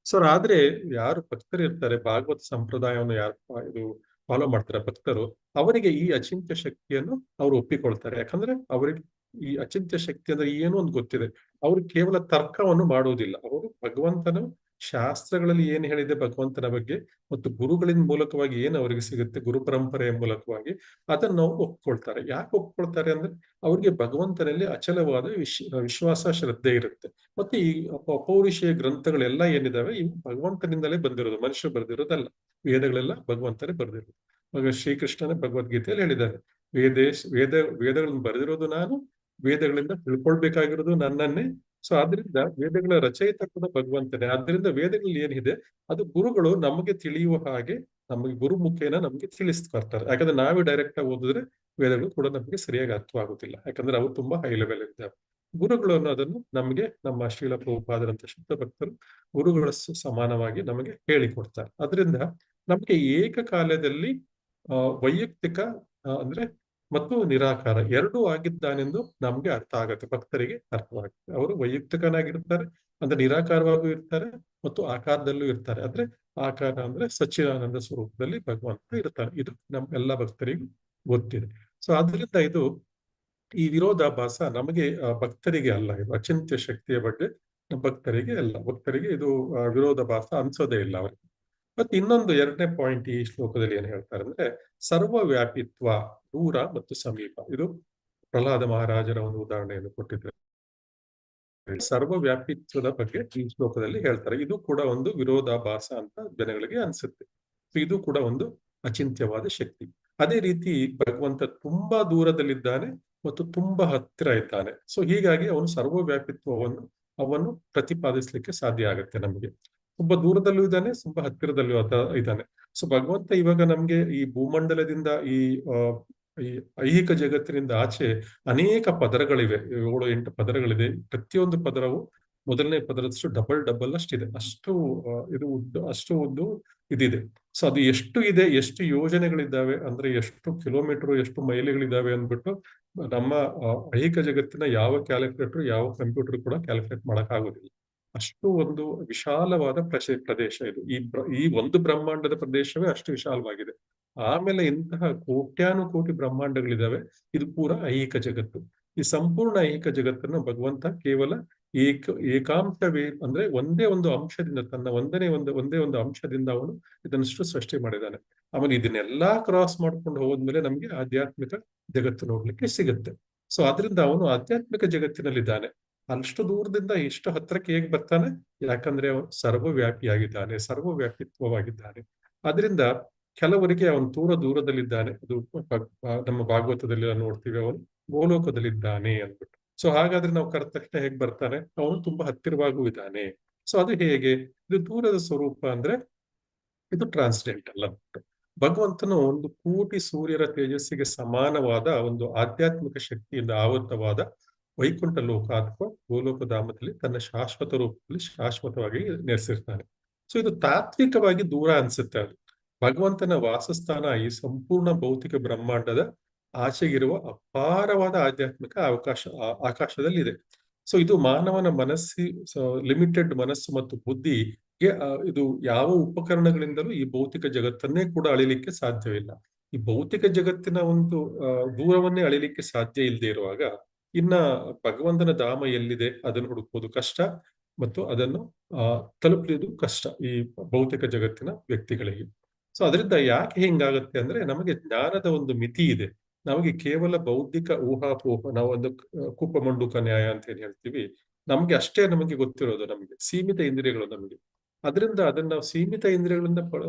ಸೊ ಆದ್ರೆ ಯಾರು ಭಕ್ತರು ಇರ್ತಾರೆ, ಭಾಗವತ ಸಂಪ್ರದಾಯವನ್ನು ಯಾರು ಫಾಲೋ ಮಾಡ್ತಾರೆ ಭಕ್ತರು, ಅವರಿಗೆ ಈ ಅಚಿಂತ್ಯ ಶಕ್ತಿಯನ್ನು ಅವರು ಒಪ್ಪಿಕೊಳ್ತಾರೆ. ಯಾಕಂದ್ರೆ ಅವರಿಗೆ ಈ ಅಚಿಂತ್ಯ ಶಕ್ತಿ ಅಂದ್ರೆ ಏನೋ ಒಂದು ಗೊತ್ತಿದೆ. ಅವರು ಕೇವಲ ತರ್ಕವನ್ನು ಮಾಡುವುದಿಲ್ಲ, ಅವರು ಭಗವಂತನ ಶಾಸ್ತ್ರಗಳಲ್ಲಿ ಏನ್ ಹೇಳಿದೆ ಭಗವಂತನ ಬಗ್ಗೆ ಮತ್ತು ಗುರುಗಳಿನ ಮೂಲಕವಾಗಿ ಏನು ಅವರಿಗೆ ಸಿಗುತ್ತೆ, ಗುರು ಪರಂಪರೆಯ ಮೂಲಕವಾಗಿ ಅದನ್ನು ನಾವು ಒಪ್ಕೊಳ್ತಾರೆ. ಯಾಕೆ ಒಪ್ಕೊಳ್ತಾರೆ ಅಂದ್ರೆ ಅವ್ರಿಗೆ ಭಗವಂತನಲ್ಲಿ ಅಚಲವಾದ ವಿಶ್ವಾಸ, ಶ್ರದ್ಧೆ ಇರುತ್ತೆ. ಮತ್ತೆ ಈ ಅಪೌರುಷೇಯ ಗ್ರಂಥಗಳೆಲ್ಲ ಏನಿದಾವೆ ಇವು ಭಗವಂತನಿಂದಲೇ ಬಂದಿರೋದು, ಮನುಷ್ಯರು ಬರೆದಿರೋದಲ್ಲ. ವೇದಗಳೆಲ್ಲ ಭಗವಂತನೇ ಬರೆದಿರೋದು. ಇವಾಗ ಶ್ರೀಕೃಷ್ಣನೇ ಭಗವದ್ಗೀತೆಯಲ್ಲಿ ಹೇಳಿದ್ದಾರೆ, ವೇದಗಳನ್ನು ಬರೆದಿರೋದು ನಾನು, ವೇದಗಳಿಂದ ತಿಳ್ಕೊಳ್ಬೇಕಾಗಿರೋದು ನನ್ನನ್ನೇ. ಸೊ ಆದ್ರಿಂದ ವೇದಗಳ ರಚಯಿತ ಕೂಡ ಭಗವಂತನೇ. ಆದ್ರಿಂದ ವೇದಗಳಲ್ಲಿ ಏನಿದೆ ಅದು ಗುರುಗಳು ನಮಗೆ ತಿಳಿಯುವ ಹಾಗೆ ನಮಗೆ ಗುರು ಮುಖೇನ ನಮಗೆ ತಿಳಿಸ್ಕೊಡ್ತಾರೆ. ಯಾಕಂದ್ರೆ ನಾವೇ ಡೈರೆಕ್ಟ್ ಆಗಿ ಓದಿದ್ರೆ ವೇದಗಳು ಕೂಡ ನಮಗೆ ಸರಿಯಾಗಿ ಅರ್ಥವಾಗುತ್ತಿಲ್ಲ, ಯಾಕಂದ್ರೆ ಅವು ತುಂಬಾ ಹೈ ಲೆವೆಲ್ ಇದ್ದಾವೆ. ಗುರುಗಳು ಅನ್ನೋದನ್ನು ನಮಗೆ ನಮ್ಮ ಶ್ರೀಲ ಪ್ರಭುಪಾದರಂತ ಶುದ್ಧ ಭಕ್ತರು ಗುರುಗಳ ಸಮಾನವಾಗಿ ನಮಗೆ ಹೇಳಿಕೊಡ್ತಾರೆ. ಅದರಿಂದ ನಮಗೆ ಏಕಕಾಲದಲ್ಲಿ ವೈಯಕ್ತಿಕ ಅಂದ್ರೆ ಮತ್ತು ನಿರಾಕಾರ ಎರಡೂ ಆಗಿದ್ದಾನೆಂದು ನಮ್ಗೆ ಅರ್ಥ ಆಗತ್ತೆ, ಭಕ್ತರಿಗೆ ಅರ್ಥವಾಗುತ್ತೆ. ಅವರು ವೈಯಕ್ತಿಕನಾಗಿರ್ತಾರೆ ಅಂದ್ರೆ ನಿರಾಕಾರವಾಗೂ ಇರ್ತಾರೆ ಮತ್ತು ಆಕಾರದಲ್ಲೂ ಇರ್ತಾರೆ. ಅಂದ್ರೆ ಆಕಾರ ಅಂದ್ರೆ ಸಚ್ಚಿದಾನಂದ ಸ್ವರೂಪದಲ್ಲಿ ಭಗವಂತ ಇರ್ತಾನೆ. ಇದು ನಮ್ ಎಲ್ಲ ಭಕ್ತರಿಗೂ ಗೊತ್ತಿದೆ. ಸೊ ಆದ್ರಿಂದ ಇದು ಈ ವಿರೋಧಾಭಾಸ ನಮಗೆ ಭಕ್ತರಿಗೆ ಅಲ್ಲ, ಇದು ಅಚಿಂತ್ಯ ಶಕ್ತಿಯ ಬಗ್ಗೆ ಭಕ್ತರಿಗೆ ಅಲ್ಲ. ಭಕ್ತರಿಗೆ ಇದು ವಿರೋಧಾಭಾಸ ಅನ್ಸೋದೇ ಇಲ್ಲ ಅವರಿಗೆ. ಮತ್ತೆ ಇನ್ನೊಂದು ಎರಡನೇ ಪಾಯಿಂಟ್ ಈ ಶ್ಲೋಕದಲ್ಲಿ ಏನ್ ಹೇಳ್ತಾರೆ ಅಂದ್ರೆ ಸರ್ವವ್ಯಾಪಿತ್ವ, ದೂರ ಮತ್ತು ಸಮೀಪ. ಇದು ಪ್ರಹ್ಲಾದ ಮಹಾರಾಜರ ಒಂದು ಉದಾಹರಣೆಯನ್ನು ಕೊಟ್ಟಿದ್ದಾರೆ. ಸರ್ವವ್ಯಾಪಿತ್ವದ ಬಗ್ಗೆ ಈ ಶ್ಲೋಕದಲ್ಲಿ ಹೇಳ್ತಾರೆ. ಇದು ಕೂಡ ಒಂದು ವಿರೋಧಾಭಾಸ ಅಂತ ಜನಗಳಿಗೆ ಅನ್ಸುತ್ತೆ. ಇದು ಕೂಡ ಒಂದು ಅಚಿಂತ್ಯವಾದ ಶಕ್ತಿ. ಅದೇ ರೀತಿ ಭಗವಂತ ತುಂಬಾ ದೂರದಲ್ಲಿದ್ದಾನೆ ಮತ್ತು ತುಂಬಾ ಹತ್ತಿರ ಇದ್ದಾನೆ. ಸೊ ಹೀಗಾಗಿ ಅವನು ಸರ್ವವ್ಯಾಪಿತ್ವವನ್ನು ಅವನು ಪ್ರತಿಪಾದಿಸ್ಲಿಕ್ಕೆ ಸಾಧ್ಯ ಆಗುತ್ತೆ ನಮಗೆ. ತುಂಬ ದೂರದಲ್ಲೂ ಇದ್ದಾನೆ, ತುಂಬ ಹತ್ತಿರದಲ್ಲೂ ಇದ್ದಾನೆ. ಸೊ ಭಗವಂತ ಇವಾಗ ನಮ್ಗೆ ಈ ಭೂಮಂಡಲದಿಂದ ಈ ಐಹಿಕ ಜಗತ್ತಿನಿಂದ ಆಚೆ ಅನೇಕ ಪದರಗಳಿವೆ, 7-8 ಪದರಗಳಿದೆ. ಪ್ರತಿಯೊಂದು ಪದರವು ಮೊದಲನೇ ಪದರದಷ್ಟು ಡಬಲ್ ಅಷ್ಟಿದೆ. ಅಷ್ಟು ಉದ್ದು ಇದಿದೆ. ಸೊ ಅದು ಎಷ್ಟು ಇದೆ, ಎಷ್ಟು ಯೋಜನೆಗಳಿದ್ದಾವೆ ಅಂದ್ರೆ ಎಷ್ಟು ಕಿಲೋಮೀಟರ್, ಎಷ್ಟು ಮೈಲಿಗಳಿದ್ದಾವೆ ಅಂದ್ಬಿಟ್ಟು ನಮ್ಮ ಐಹಿಕ ಜಗತ್ತಿನ ಯಾವ ಕ್ಯಾಲ್ಕುಲೇಟರ್, ಯಾವ ಕಂಪ್ಯೂಟರ್ ಕೂಡ ಕ್ಯಾಲ್ಕುಲೇಟ್ ಮಾಡಕ್ ಆಗೋದಿಲ್ಲ. ಅಷ್ಟು ಒಂದು ವಿಶಾಲವಾದ ಪ್ರದೇಶ ಇದು. ಈ ಒಂದು ಬ್ರಹ್ಮಾಂಡದ ಪ್ರದೇಶವೇ ಅಷ್ಟು ವಿಶಾಲವಾಗಿದೆ. ಆಮೇಲೆ ಇಂತಹ ಕೋಟ್ಯಾನುಕೋಟಿ ಬ್ರಹ್ಮಾಂಡಗಳಿದಾವೆ. ಇದು ಪೂರ ಐಹಿಕ ಜಗತ್ತು. ಈ ಸಂಪೂರ್ಣ ಐಹಿಕ ಜಗತ್ತನ್ನು ಭಗವಂತ ಕೇವಲ ಏಕಾಂಶವೇ ಅಂದ್ರೆ ಒಂದೇ ಒಂದು ಅಂಶದಿಂದ, ತನ್ನ ಒಂದೇ ಒಂದು ಅಂಶದಿಂದ ಅವನು ಇದನ್ನಷ್ಟು ಸೃಷ್ಟಿ ಮಾಡಿದ್ದಾನೆ. ಆಮೇಲೆ ಇದನ್ನೆಲ್ಲಾ ಕ್ರಾಸ್ ಮಾಡ್ಕೊಂಡು ಹೋದ್ಮೇಲೆ ನಮ್ಗೆ ಆಧ್ಯಾತ್ಮಿಕ ಜಗತ್ತು ನೋಡ್ಲಿಕ್ಕೆ ಸಿಗುತ್ತೆ. ಸೊ ಅದರಿಂದ ಅವನು ಆಧ್ಯಾತ್ಮಿಕ ಜಗತ್ತಿನಲ್ಲಿದ್ದಾನೆ. ಅಷ್ಟು ದೂರದಿಂದ ಇಷ್ಟು ಹತ್ರಕ್ಕೆ ಹೇಗೆ ಬರ್ತಾನೆ? ಯಾಕಂದ್ರೆ ಅವನು ಸರ್ವವ್ಯಾಪಿಯಾಗಿದ್ದಾನೆ, ಸರ್ವವ್ಯಾಪಿತ್ವವಾಗಿದ್ದಾನೆ. ಅದರಿಂದ ಕೆಲವರಿಗೆ ಅವನು ದೂರದಲ್ಲಿದ್ದಾನೆ. ಅದು ನಮ್ಮ ಭಾಗವತದಲ್ಲಿ ನೋಡ್ತೀವಿ, ಅವನು ಗೋಲೋಕದಲ್ಲಿದ್ದಾನೆ ಅಂದ್ಬಿಟ್ಟು. ಸೊ ಹಾಗಾದ್ರೆ ನಾವು ಕರೆದ ತಕ್ಷಣ ಹೇಗೆ ಬರ್ತಾನೆ? ಅವನು ತುಂಬಾ ಹತ್ತಿರವಾಗೂ ಇದ್ದಾನೆ. ಸೊ ಅದು ಹೇಗೆ? ಇದು ದೂರದ ಸ್ವರೂಪ ಅಂದ್ರೆ ಇದು ಟ್ರಾನ್ಸ್ಡೆಂಟಲ್ ಅಂದ್ಬಿಟ್ಟು. ಭಗವಂತನು 1 ಕೋಟಿ ಸೂರ್ಯರ ತೇಜಸ್ಸಿಗೆ ಸಮಾನವಾದ ಒಂದು ಆಧ್ಯಾತ್ಮಿಕ ಶಕ್ತಿಯಿಂದ ಆವೃತವಾದ ವೈಕುಂಠ ಲೋಕ ಅಥವಾ ಗೋಲೋಕಧಾಮದಲ್ಲಿ ತನ್ನ ಶಾಶ್ವತ ರೂಪದಲ್ಲಿ ಶಾಶ್ವತವಾಗಿ ನೆಲೆಸಿರ್ತಾನೆ. ಸೊ ಇದು ತಾತ್ವಿಕವಾಗಿ ದೂರ ಅನ್ಸುತ್ತೆ. ಅದು ಭಗವಂತನ ವಾಸಸ್ಥಾನ ಈ ಸಂಪೂರ್ಣ ಭೌತಿಕ ಬ್ರಹ್ಮಾಂಡದ ಆಚೆಗಿರುವ ಅಪಾರವಾದ ಆಧ್ಯಾತ್ಮಿಕ ಆಕಾಶದಲ್ಲಿದೆ. ಸೊ ಇದು ಮಾನವನ ಲಿಮಿಟೆಡ್ ಮನಸ್ಸು ಮತ್ತು ಬುದ್ಧಿಗೆ ಇದು ಯಾವ ಉಪಕರಣಗಳಿಂದಲೂ ಈ ಭೌತಿಕ ಜಗತ್ತನ್ನೇ ಕೂಡ ಅಳಿಲಿಕ್ಕೆ ಸಾಧ್ಯವಿಲ್ಲ. ಈ ಭೌತಿಕ ಜಗತ್ತಿನ ಒಂದು ದೂರವನ್ನೇ ಅಳಿಲಿಕ್ಕೆ ಸಾಧ್ಯ ಇಲ್ಲದೆ ಇರುವಾಗ ಇನ್ನ ಭಗವಂತನ ಧಾಮ ಎಲ್ಲಿದೆ ಅದನ್ನು ಹುಡುಕೋದು ಕಷ್ಟ ಮತ್ತು ಅದನ್ನು ತಲುಪುವುದು ಕಷ್ಟ ಈ ಭೌತಿಕ ಜಗತ್ತಿನ ವ್ಯಕ್ತಿಗಳಿಗೆ. ಸೊ ಅದರಿಂದ ಯಾಕೆ ಹಿಂಗಾಗತ್ತೆ ಅಂದ್ರೆ ನಮಗೆ ಜ್ಞಾನದ ಒಂದು ಮಿತಿ ಇದೆ. ನಮಗೆ ಕೇವಲ ಬೌದ್ಧಿಕ ಊಹಾಪೋಹ, ನಾವೊಂದು ಕೂಪಮಂಡುಕ ನ್ಯಾಯ ಅಂತ ಏನ್ ಹೇಳ್ತೀವಿ, ನಮ್ಗೆ ಅಷ್ಟೇ ನಮಗೆ ಗೊತ್ತಿರೋದು, ನಮಗೆ ಸೀಮಿತ ಇಂದ್ರಿಯಗಳು ನಮಗೆ. ಅದರಿಂದ ಅದನ್ನ ನಾವು ಸೀಮಿತ ಇಂದ್ರಿಯಗಳಿಂದ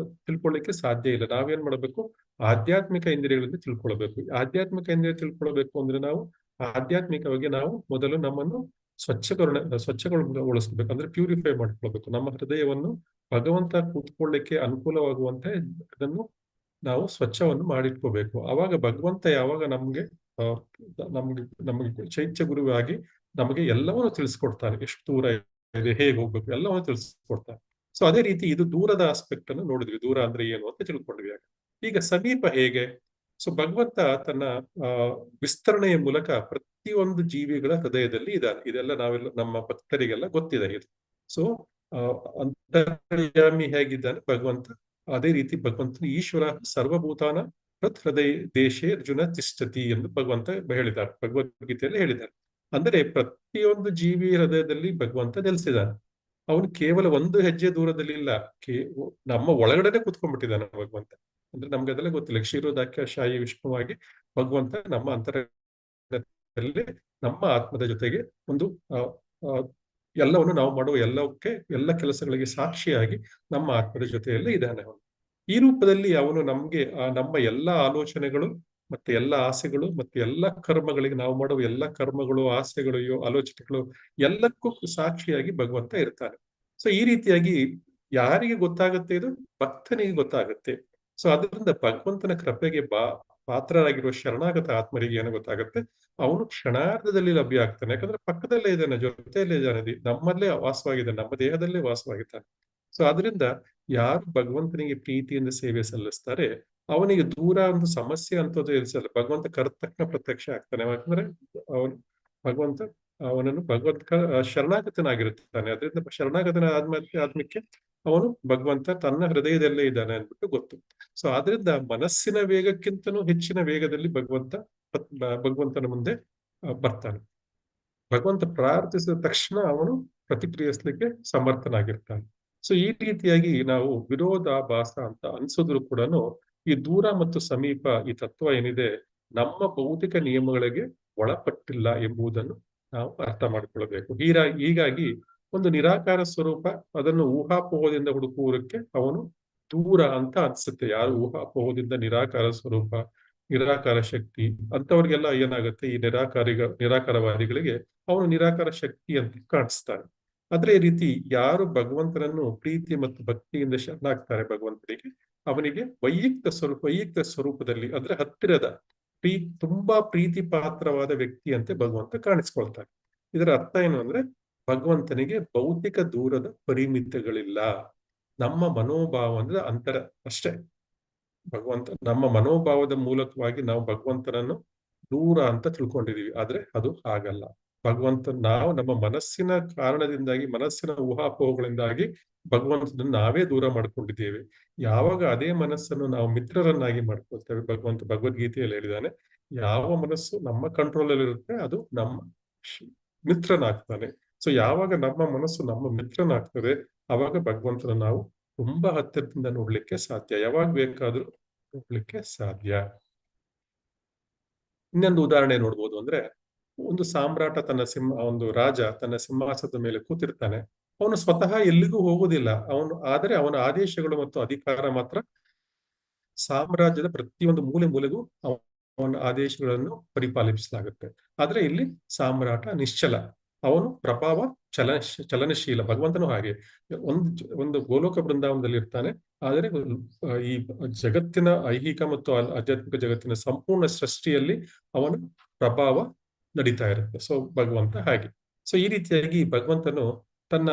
ತಿಳ್ಕೊಳ್ಳಿಕ್ಕೆ ಸಾಧ್ಯ ಇಲ್ಲ. ನಾವೇನ್ ಮಾಡ್ಬೇಕು? ಆಧ್ಯಾತ್ಮಿಕ ಇಂದ್ರಿಯಗಳಿಂದ ತಿಳ್ಕೊಳ್ಬೇಕು. ಆಧ್ಯಾತ್ಮಿಕ ಇಂದ್ರಿಯ ತಿಳ್ಕೊಳ್ಬೇಕು ಅಂದ್ರೆ ನಾವು ಆಧ್ಯಾತ್ಮಿಕವಾಗಿ ನಾವು ಮೊದಲು ನಮ್ಮನ್ನು ಸ್ವಚ್ಛಗೊಳಿಸ್ಬೇಕು, ಅಂದ್ರೆ ಪ್ಯೂರಿಫೈ ಮಾಡ್ಕೊಳ್ಬೇಕು. ನಮ್ಮ ಹೃದಯವನ್ನು ಭಗವಂತ ಕೂತ್ಕೊಳ್ಳಿಕ್ಕೆ ಅನುಕೂಲವಾಗುವಂತೆ ಅದನ್ನು ನಾವು ಸ್ವಚ್ಛವನ್ನು ಮಾಡಿಟ್ಕೋಬೇಕು. ಆವಾಗ ಭಗವಂತ ಯಾವಾಗ ನಮ್ಗೆ ಚೈತ್ಯ ಗುರುವಾಗಿ ನಮಗೆ ಎಲ್ಲವನ್ನೂ ತಿಳಿಸ್ಕೊಡ್ತಾನೆ. ಎಷ್ಟು ದೂರ ಇದೆ, ಹೇಗೆ ಹೋಗ್ಬೇಕು, ಎಲ್ಲವನ್ನೂ ತಿಳಿಸ್ಕೊಡ್ತಾನೆ. ಸೊ ಅದೇ ರೀತಿ ಇದು ದೂರದ ಆಸ್ಪೆಕ್ಟ್ ಅನ್ನು ನೋಡಿದ್ವಿ, ದೂರ ಅಂದ್ರೆ ಏನು ಅಂತ ತಿಳ್ಕೊಂಡ್ವಿ. ಈಗ ಸಮೀಪ ಹೇಗೆ? ಸೊ ಭಗವಂತ ತನ್ನ ವಿಸ್ತರಣೆಯ ಮೂಲಕ ಪ್ರತಿಯೊಂದು ಜೀವಿಗಳ ಹೃದಯದಲ್ಲಿ ಇದ್ದಾನೆ. ಇದೆಲ್ಲ ನಾವೆಲ್ಲ ನಮ್ಮ ಭಕ್ತರಿಗೆಲ್ಲ ಗೊತ್ತಿದೆ ಇದು. ಸೊ ಅಂತರ್ಯಾಮಿ ಹೇಗಿದ್ದಾನೆ ಭಗವಂತ, ಅದೇ ರೀತಿ ಭಗವಂತನು ಈಶ್ವರ ಸರ್ವಭೂತಾನ ಪ್ರತ್ ಹೃದಯ ದೇಶೇ ಅರ್ಜುನ ತಿಷ್ಠತಿ ಎಂದು ಭಗವಂತ ಹೇಳಿದ್ದಾರೆ, ಭಗವದ್ಗೀತೆಯಲ್ಲಿ ಹೇಳಿದ್ದಾರೆ. ಅಂದರೆ ಪ್ರತಿಯೊಂದು ಜೀವಿ ಹೃದಯದಲ್ಲಿ ಭಗವಂತ ನೆಲೆಸಿದ್ದಾನೆ. ಅವನು ಕೇವಲ ಒಂದು ಹೆಜ್ಜೆ ದೂರದಲ್ಲಿ ಇಲ್ಲ, ನಮ್ಮ ಒಳಗಡೆನೆ ಕೂತ್ಕೊಂಡ್ಬಿಟ್ಟಿದ್ದಾನೆ ಭಗವಂತ. ಅಂದ್ರೆ ನಮ್ಗೆ ಅದೆಲ್ಲ ಗೊತ್ತಿಲ್ಲ. ಕ್ಷೀರೋದಾಖ್ಯ ಶಾಯಿ ವಿಷ್ಣುವಾಗಿ ಭಗವಂತ ನಮ್ಮ ಅಂತರದಲ್ಲಿ ನಮ್ಮ ಆತ್ಮದ ಜೊತೆಗೆ ಒಂದು ಎಲ್ಲವನ್ನು ನಾವು ಮಾಡುವ ಎಲ್ಲ ಕೆಲಸಗಳಿಗೆ ಸಾಕ್ಷಿಯಾಗಿ ನಮ್ಮ ಆತ್ಮದ ಜೊತೆಯಲ್ಲೇ ಇದ್ದಾನೆ ಅವನು. ಈ ರೂಪದಲ್ಲಿ ಅವನು ನಮ್ಗೆ ನಮ್ಮ ಎಲ್ಲ ಆಲೋಚನೆಗಳು ಮತ್ತೆ ಎಲ್ಲ ಆಸೆಗಳು ಮತ್ತೆ ಎಲ್ಲ ಕರ್ಮಗಳಿಗೆ, ನಾವು ಮಾಡುವ ಎಲ್ಲ ಕರ್ಮಗಳು, ಆಸೆಗಳು, ಆಲೋಚನೆಗಳು ಎಲ್ಲಕ್ಕೂ ಸಾಕ್ಷಿಯಾಗಿ ಭಗವಂತ ಇರ್ತಾನೆ. ಸೊ ಈ ರೀತಿಯಾಗಿ ಯಾರಿಗೆ ಗೊತ್ತಾಗುತ್ತೆ? ಇದು ಭಕ್ತನಿಗೆ ಗೊತ್ತಾಗುತ್ತೆ. ಸೊ ಅದರಿಂದ ಭಗವಂತನ ಕೃಪೆಗೆ ಪಾತ್ರರಾಗಿರುವ ಶರಣಾಗತ ಆತ್ಮರಿಗೆ ಏನೋ ಗೊತ್ತಾಗುತ್ತೆ, ಅವನು ಕ್ಷಣಾರ್ಧದಲ್ಲಿ ಲಭ್ಯ ಆಗ್ತಾನೆ. ಯಾಕಂದ್ರೆ ಪಕ್ಕದಲ್ಲೇ ಇದ್ದಾನೆ, ಜೊತೆಯಲ್ಲೇ ಇದ್ದಾನೆ, ನಮ್ಮಲ್ಲೇ ವಾಸವಾಗಿದ್ದಾನೆ, ನಮ್ಮ ದೇಹದಲ್ಲೇ ವಾಸವಾಗಿದ್ದಾನೆ. ಸೊ ಅದರಿಂದ ಯಾರು ಭಗವಂತನಿಗೆ ಪ್ರೀತಿಯಿಂದ ಸೇವೆ ಸಲ್ಲಿಸ್ತಾರೆ ಅವನಿಗೆ ದೂರ ಒಂದು ಸಮಸ್ಯೆ ಅಂತದ್ದು ಇರಿಸಲ್ಲ. ಭಗವಂತ ಕರ್ತಜ್ಞ ಪ್ರತ್ಯಕ್ಷ ಆಗ್ತಾನೆ. ಯಾಕಂದ್ರೆ ಅವನನ್ನು ಭಗವಂತ ಶರಣಾಗತನಾಗಿರುತ್ತಾನೆ. ಅದರಿಂದ ಶರಣಾಗತನ ಆದ್ಮಕ್ಕೆ ಅವನು ಭಗವಂತ ತನ್ನ ಹೃದಯದಲ್ಲೇ ಇದ್ದಾನೆ ಅಂದ್ಬಿಟ್ಟು ಗೊತ್ತು. ಸೊ ಆದ್ರಿಂದ ಮನಸ್ಸಿನ ವೇಗಕ್ಕಿಂತನೂ ಹೆಚ್ಚಿನ ವೇಗದಲ್ಲಿ ಭಗವಂತನ ಮುಂದೆ ಬರ್ತಾನೆ. ಭಗವಂತ ಪ್ರಾರ್ಥಿಸಿದ ತಕ್ಷಣ ಅವನು ಪ್ರತಿಕ್ರಿಯಿಸ್ಲಿಕ್ಕೆ ಸಮರ್ಥನಾಗಿರ್ತಾನೆ. ಸೊ ಈ ರೀತಿಯಾಗಿ ನಾವು ವಿರೋಧಾಭಾಸ ಅಂತ ಅನ್ಸಿದ್ರು ಕೂಡ ಈ ದೂರ ಮತ್ತು ಸಮೀಪ ಈ ತತ್ವ ಏನಿದೆ ನಮ್ಮ ಭೌತಿಕ ನಿಯಮಗಳಿಗೆ ಒಳಪಟ್ಟಿಲ್ಲ ಎಂಬುದನ್ನು ನಾವು ಅರ್ಥ ಮಾಡಿಕೊಳ್ಳಬೇಕು. ಹೀಗಾಗಿ ಒಂದು ನಿರಾಕಾರ ಸ್ವರೂಪ ಅದನ್ನು ಊಹಾಪೋಹದಿಂದ ಹುಡುಕುವುದಕ್ಕೆ ಅವನು ದೂರ ಅಂತ ಅನ್ಸುತ್ತೆ. ಯಾರು ಊಹಾಪೋಹದಿಂದ ನಿರಾಕಾರ ಸ್ವರೂಪ, ನಿರಾಕಾರ ಶಕ್ತಿ ಅಂತವ್ರಿಗೆಲ್ಲ ಏನಾಗುತ್ತೆ, ಈ ನಿರಾಕಾರವಾದಿಗಳಿಗೆ ಅವನು ನಿರಾಕಾರ ಶಕ್ತಿ ಅಂತ ಕಾಣಿಸ್ತಾನೆ. ಅದೇ ರೀತಿ ಯಾರು ಭಗವಂತನನ್ನು ಪ್ರೀತಿ ಮತ್ತು ಭಕ್ತಿಯಿಂದ ಶರಣಾಗ್ತಾರೆ ಭಗವಂತನಿಗೆ, ಅವನಿಗೆ ವೈಯಕ್ತಿಕ ಸ್ವರೂಪದಲ್ಲಿ ಅಂದ್ರೆ ಹತ್ತಿರದ ತುಂಬಾ ಪ್ರೀತಿ ಪಾತ್ರವಾದ ವ್ಯಕ್ತಿಯಂತೆ ಭಗವಂತ ಕಾಣಿಸ್ಕೊಳ್ತಾನೆ. ಇದರ ಅರ್ಥ ಏನು ಅಂದ್ರೆ ಭಗವಂತನಿಗೆ ಭೌತಿಕ ದೂರದ ಪರಿಮಿತಿಗಳಿಲ್ಲ. ನಮ್ಮ ಮನೋಭಾವ ಅಂದ್ರೆ ಅಂತರ ಅಷ್ಟೇ. ನಮ್ಮ ಮನೋಭಾವದ ಮೂಲಕವಾಗಿ ನಾವು ಭಗವಂತನನ್ನು ದೂರ ಅಂತ ತಿಳ್ಕೊಂಡಿದೀವಿ, ಆದ್ರೆ ಅದು ಹಾಗಲ್ಲ. ನಾವು ನಮ್ಮ ಮನಸ್ಸಿನ ಕಾರಣದಿಂದಾಗಿ, ಮನಸ್ಸಿನ ಊಹಾಪೋಹಗಳಿಂದಾಗಿ ಭಗವಂತನನ್ನು ನಾವೇ ದೂರ ಮಾಡ್ಕೊಂಡಿದ್ದೇವೆ. ಯಾವಾಗ ಅದೇ ಮನಸ್ಸನ್ನು ನಾವು ಮಿತ್ರರನ್ನಾಗಿ ಮಾಡ್ಕೊಳ್ತೇವೆ, ಭಗವದ್ಗೀತೆಯಲ್ಲಿ ಹೇಳಿದಾನೆ, ಯಾವ ಮನಸ್ಸು ನಮ್ಮ ಕಂಟ್ರೋಲ್ ಅಲ್ಲಿ ಇರುತ್ತೆ ಅದು ನಮ್ಮ ಮಿತ್ರನಾಗ್ತಾನೆ. ಸೊ ಯಾವಾಗ ನಮ್ಮ ಮನಸ್ಸು ನಮ್ಮ ಮಿತ್ರನಾಗ್ತದೆ ಅವಾಗ ಭಗವಂತನ ನಾವು ತುಂಬಾ ಹತ್ತಿರದಿಂದ ನೋಡ್ಲಿಕ್ಕೆ ಸಾಧ್ಯ, ಯಾವಾಗ ಬೇಕಾದ್ರೂ ನೋಡ್ಲಿಕ್ಕೆ ಸಾಧ್ಯ. ಇನ್ನೊಂದು ಉದಾಹರಣೆ ನೋಡ್ಬೋದು ಅಂದ್ರೆ, ಒಂದು ಸಾಮ್ರಾಟ ಒಂದು ರಾಜ ತನ್ನ ಸಿಂಹಾಸನದ ಮೇಲೆ ಕೂತಿರ್ತಾನೆ. ಅವನು ಸ್ವತಃ ಎಲ್ಲಿಗೂ ಹೋಗುವುದಿಲ್ಲ, ಆದರೆ ಅವನ ಆದೇಶಗಳು ಮತ್ತು ಅಧಿಕಾರ ಮಾತ್ರ ಸಾಮ್ರಾಜ್ಯದ ಪ್ರತಿಯೊಂದು ಮೂಲೆಗೂ ಅವನ ಆದೇಶಗಳನ್ನು ಪರಿಪಾಲಿಸಲಾಗುತ್ತೆ. ಆದ್ರೆ ಇಲ್ಲಿ ಸಾಮ್ರಾಟ ನಿಶ್ಚಲ, ಅವನು ಪ್ರಭಾವ ಚಲನಶೀಲ. ಭಗವಂತನು ಹಾಗೆ ಒಂದು ಗೋಲೋಕ ಬೃಂದಾವನದಲ್ಲಿ ಇರ್ತಾನೆ, ಆದರೆ ಈ ಜಗತ್ತಿನ ಐಹಿಕ ಮತ್ತು ಆಧ್ಯಾತ್ಮಿಕ ಜಗತ್ತಿನ ಸಂಪೂರ್ಣ ಸೃಷ್ಟಿಯಲ್ಲಿ ಅವನ ಪ್ರಭಾವ ನಡೀತಾ ಇರುತ್ತೆ. ಸೊ ಭಗವಂತ ಹಾಗೆ. ಸೊ ಈ ರೀತಿಯಾಗಿ ಭಗವಂತನು ತನ್ನ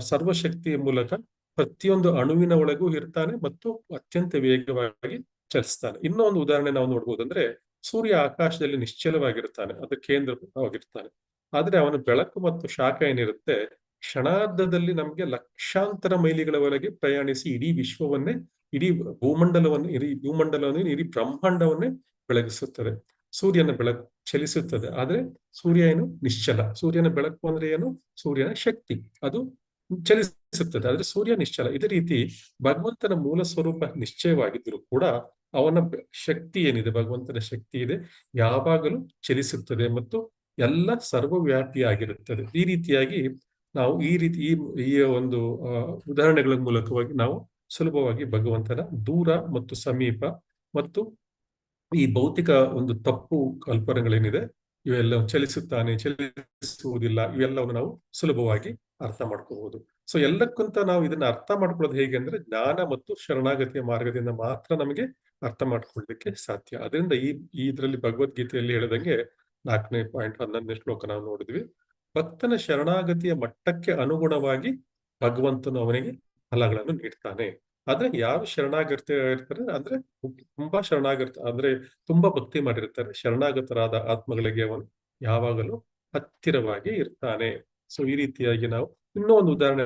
ಸರ್ವಶಕ್ತಿಯ ಮೂಲಕ ಪ್ರತಿಯೊಂದು ಅಣುವಿನ ಒಳಗೂ ಇರ್ತಾನೆ ಮತ್ತು ಅತ್ಯಂತ ವೇಗವಾಗಿ ಚಲಿಸ್ತಾನೆ. ಇನ್ನೊಂದು ಉದಾಹರಣೆ ನಾವು ನೋಡ್ಬೋದು ಅಂದ್ರೆ, ಸೂರ್ಯ ಆಕಾಶದಲ್ಲಿ ನಿಶ್ಚಲವಾಗಿರ್ತಾನೆ, ಅದು ಕೇಂದ್ರವಾಗಿರ್ತಾನೆ. ಆದ್ರೆ ಅವನ ಬೆಳಕು ಮತ್ತು ಶಾಖ ಏನಿರುತ್ತೆ ಕ್ಷಣಾರ್ಧದಲ್ಲಿ ನಮ್ಗೆ ಲಕ್ಷಾಂತರ ಮೈಲಿಗಳವರೆಗೆ ಪ್ರಯಾಣಿಸಿ ಇಡೀ ವಿಶ್ವವನ್ನೇ, ಇಡೀ ಭೂಮಂಡಲವನ್ನು, ಇಡೀ ಬ್ರಹ್ಮಾಂಡವನ್ನೇ ಬೆಳಗಿಸುತ್ತದೆ. ಸೂರ್ಯನ ಬೆಳಕು ಚಲಿಸುತ್ತದೆ, ಆದ್ರೆ ಸೂರ್ಯ ಏನು ನಿಶ್ಚಲ. ಸೂರ್ಯನ ಬೆಳಕು ಅಂದ್ರೆ ಏನು? ಸೂರ್ಯನ ಶಕ್ತಿ, ಅದು ಚಲಿಸುತ್ತದೆ, ಆದ್ರೆ ಸೂರ್ಯ ನಿಶ್ಚಲ. ಇದೇ ರೀತಿ ಭಗವಂತನ ಮೂಲ ಸ್ವರೂಪ ನಿಶ್ಚಯವಾಗಿದ್ದರೂ ಕೂಡ ಅವನ ಶಕ್ತಿ ಏನಿದೆ, ಭಗವಂತನ ಶಕ್ತಿ ಇದೆ, ಯಾವಾಗಲೂ ಚಲಿಸುತ್ತದೆ ಮತ್ತು ಎಲ್ಲ ಸರ್ವವ್ಯಾಪಿಯಾಗಿರುತ್ತದೆ. ಈ ರೀತಿಯಾಗಿ ನಾವು ಈ ಒಂದು ಉದಾಹರಣೆಗಳ ಮೂಲಕವಾಗಿ ನಾವು ಸುಲಭವಾಗಿ ಭಗವಂತನ ದೂರ ಮತ್ತು ಸಮೀಪ ಮತ್ತು ಈ ಭೌತಿಕ ಒಂದು ತಪ್ಪು ಕಲ್ಪನೆಗಳೇನಿದೆ ಇವೆಲ್ಲ ಚಲಿಸುತ್ತಾನೆ, ಚಲಿಸುವುದಿಲ್ಲ, ಇವೆಲ್ಲವನ್ನು ನಾವು ಸುಲಭವಾಗಿ ಅರ್ಥ ಮಾಡ್ಕೋಬಹುದು. ಸೊ ಎಲ್ಲಕ್ಕಿಂತ ನಾವು ಇದನ್ನ ಅರ್ಥ ಮಾಡ್ಕೊಳ್ಳೋದು ಹೇಗೆ ಅಂದ್ರೆ, ಜ್ಞಾನ ಮತ್ತು ಶರಣಾಗತಿಯ ಮಾರ್ಗದಿಂದ ಮಾತ್ರ ನಮಗೆ ಅರ್ಥ ಮಾಡ್ಕೊಳ್ಳಿಕ್ಕೆ ಸಾಧ್ಯ. ಅದರಿಂದ ಇದರಲ್ಲಿ ಭಗವದ್ಗೀತೆಯಲ್ಲಿ ಹೇಳಿದಂಗೆ 4ನೇ ಪಾಯಿಂಟ್ 11ನೇ ಶ್ಲೋಕ ನಾವು ನೋಡಿದ್ವಿ. ಭಕ್ತನ ಶರಣಾಗತಿಯ ಮಟ್ಟಕ್ಕೆ ಅನುಗುಣವಾಗಿ ಭಗವಂತನು ಅವನಿಗೆ ಫಲಗಳನ್ನು ನೀಡ್ತಾನೆ. ಆದ್ರೆ ಯಾರು ಶರಣಾಗತಿರ್ತಾರೆ ಅಂದ್ರೆ ಅಂದ್ರೆ ತುಂಬಾ ಭಕ್ತಿ ಮಾಡಿರ್ತಾರೆ, ಶರಣಾಗತರಾದ ಆತ್ಮಗಳಿಗೆ ಅವನು ಯಾವಾಗಲೂ ಹತ್ತಿರವಾಗಿ ಇರ್ತಾನೆ. ಸೊ ಈ ರೀತಿಯಾಗಿ ನಾವು ಇನ್ನೂ ಒಂದು ಉದಾಹರಣೆ,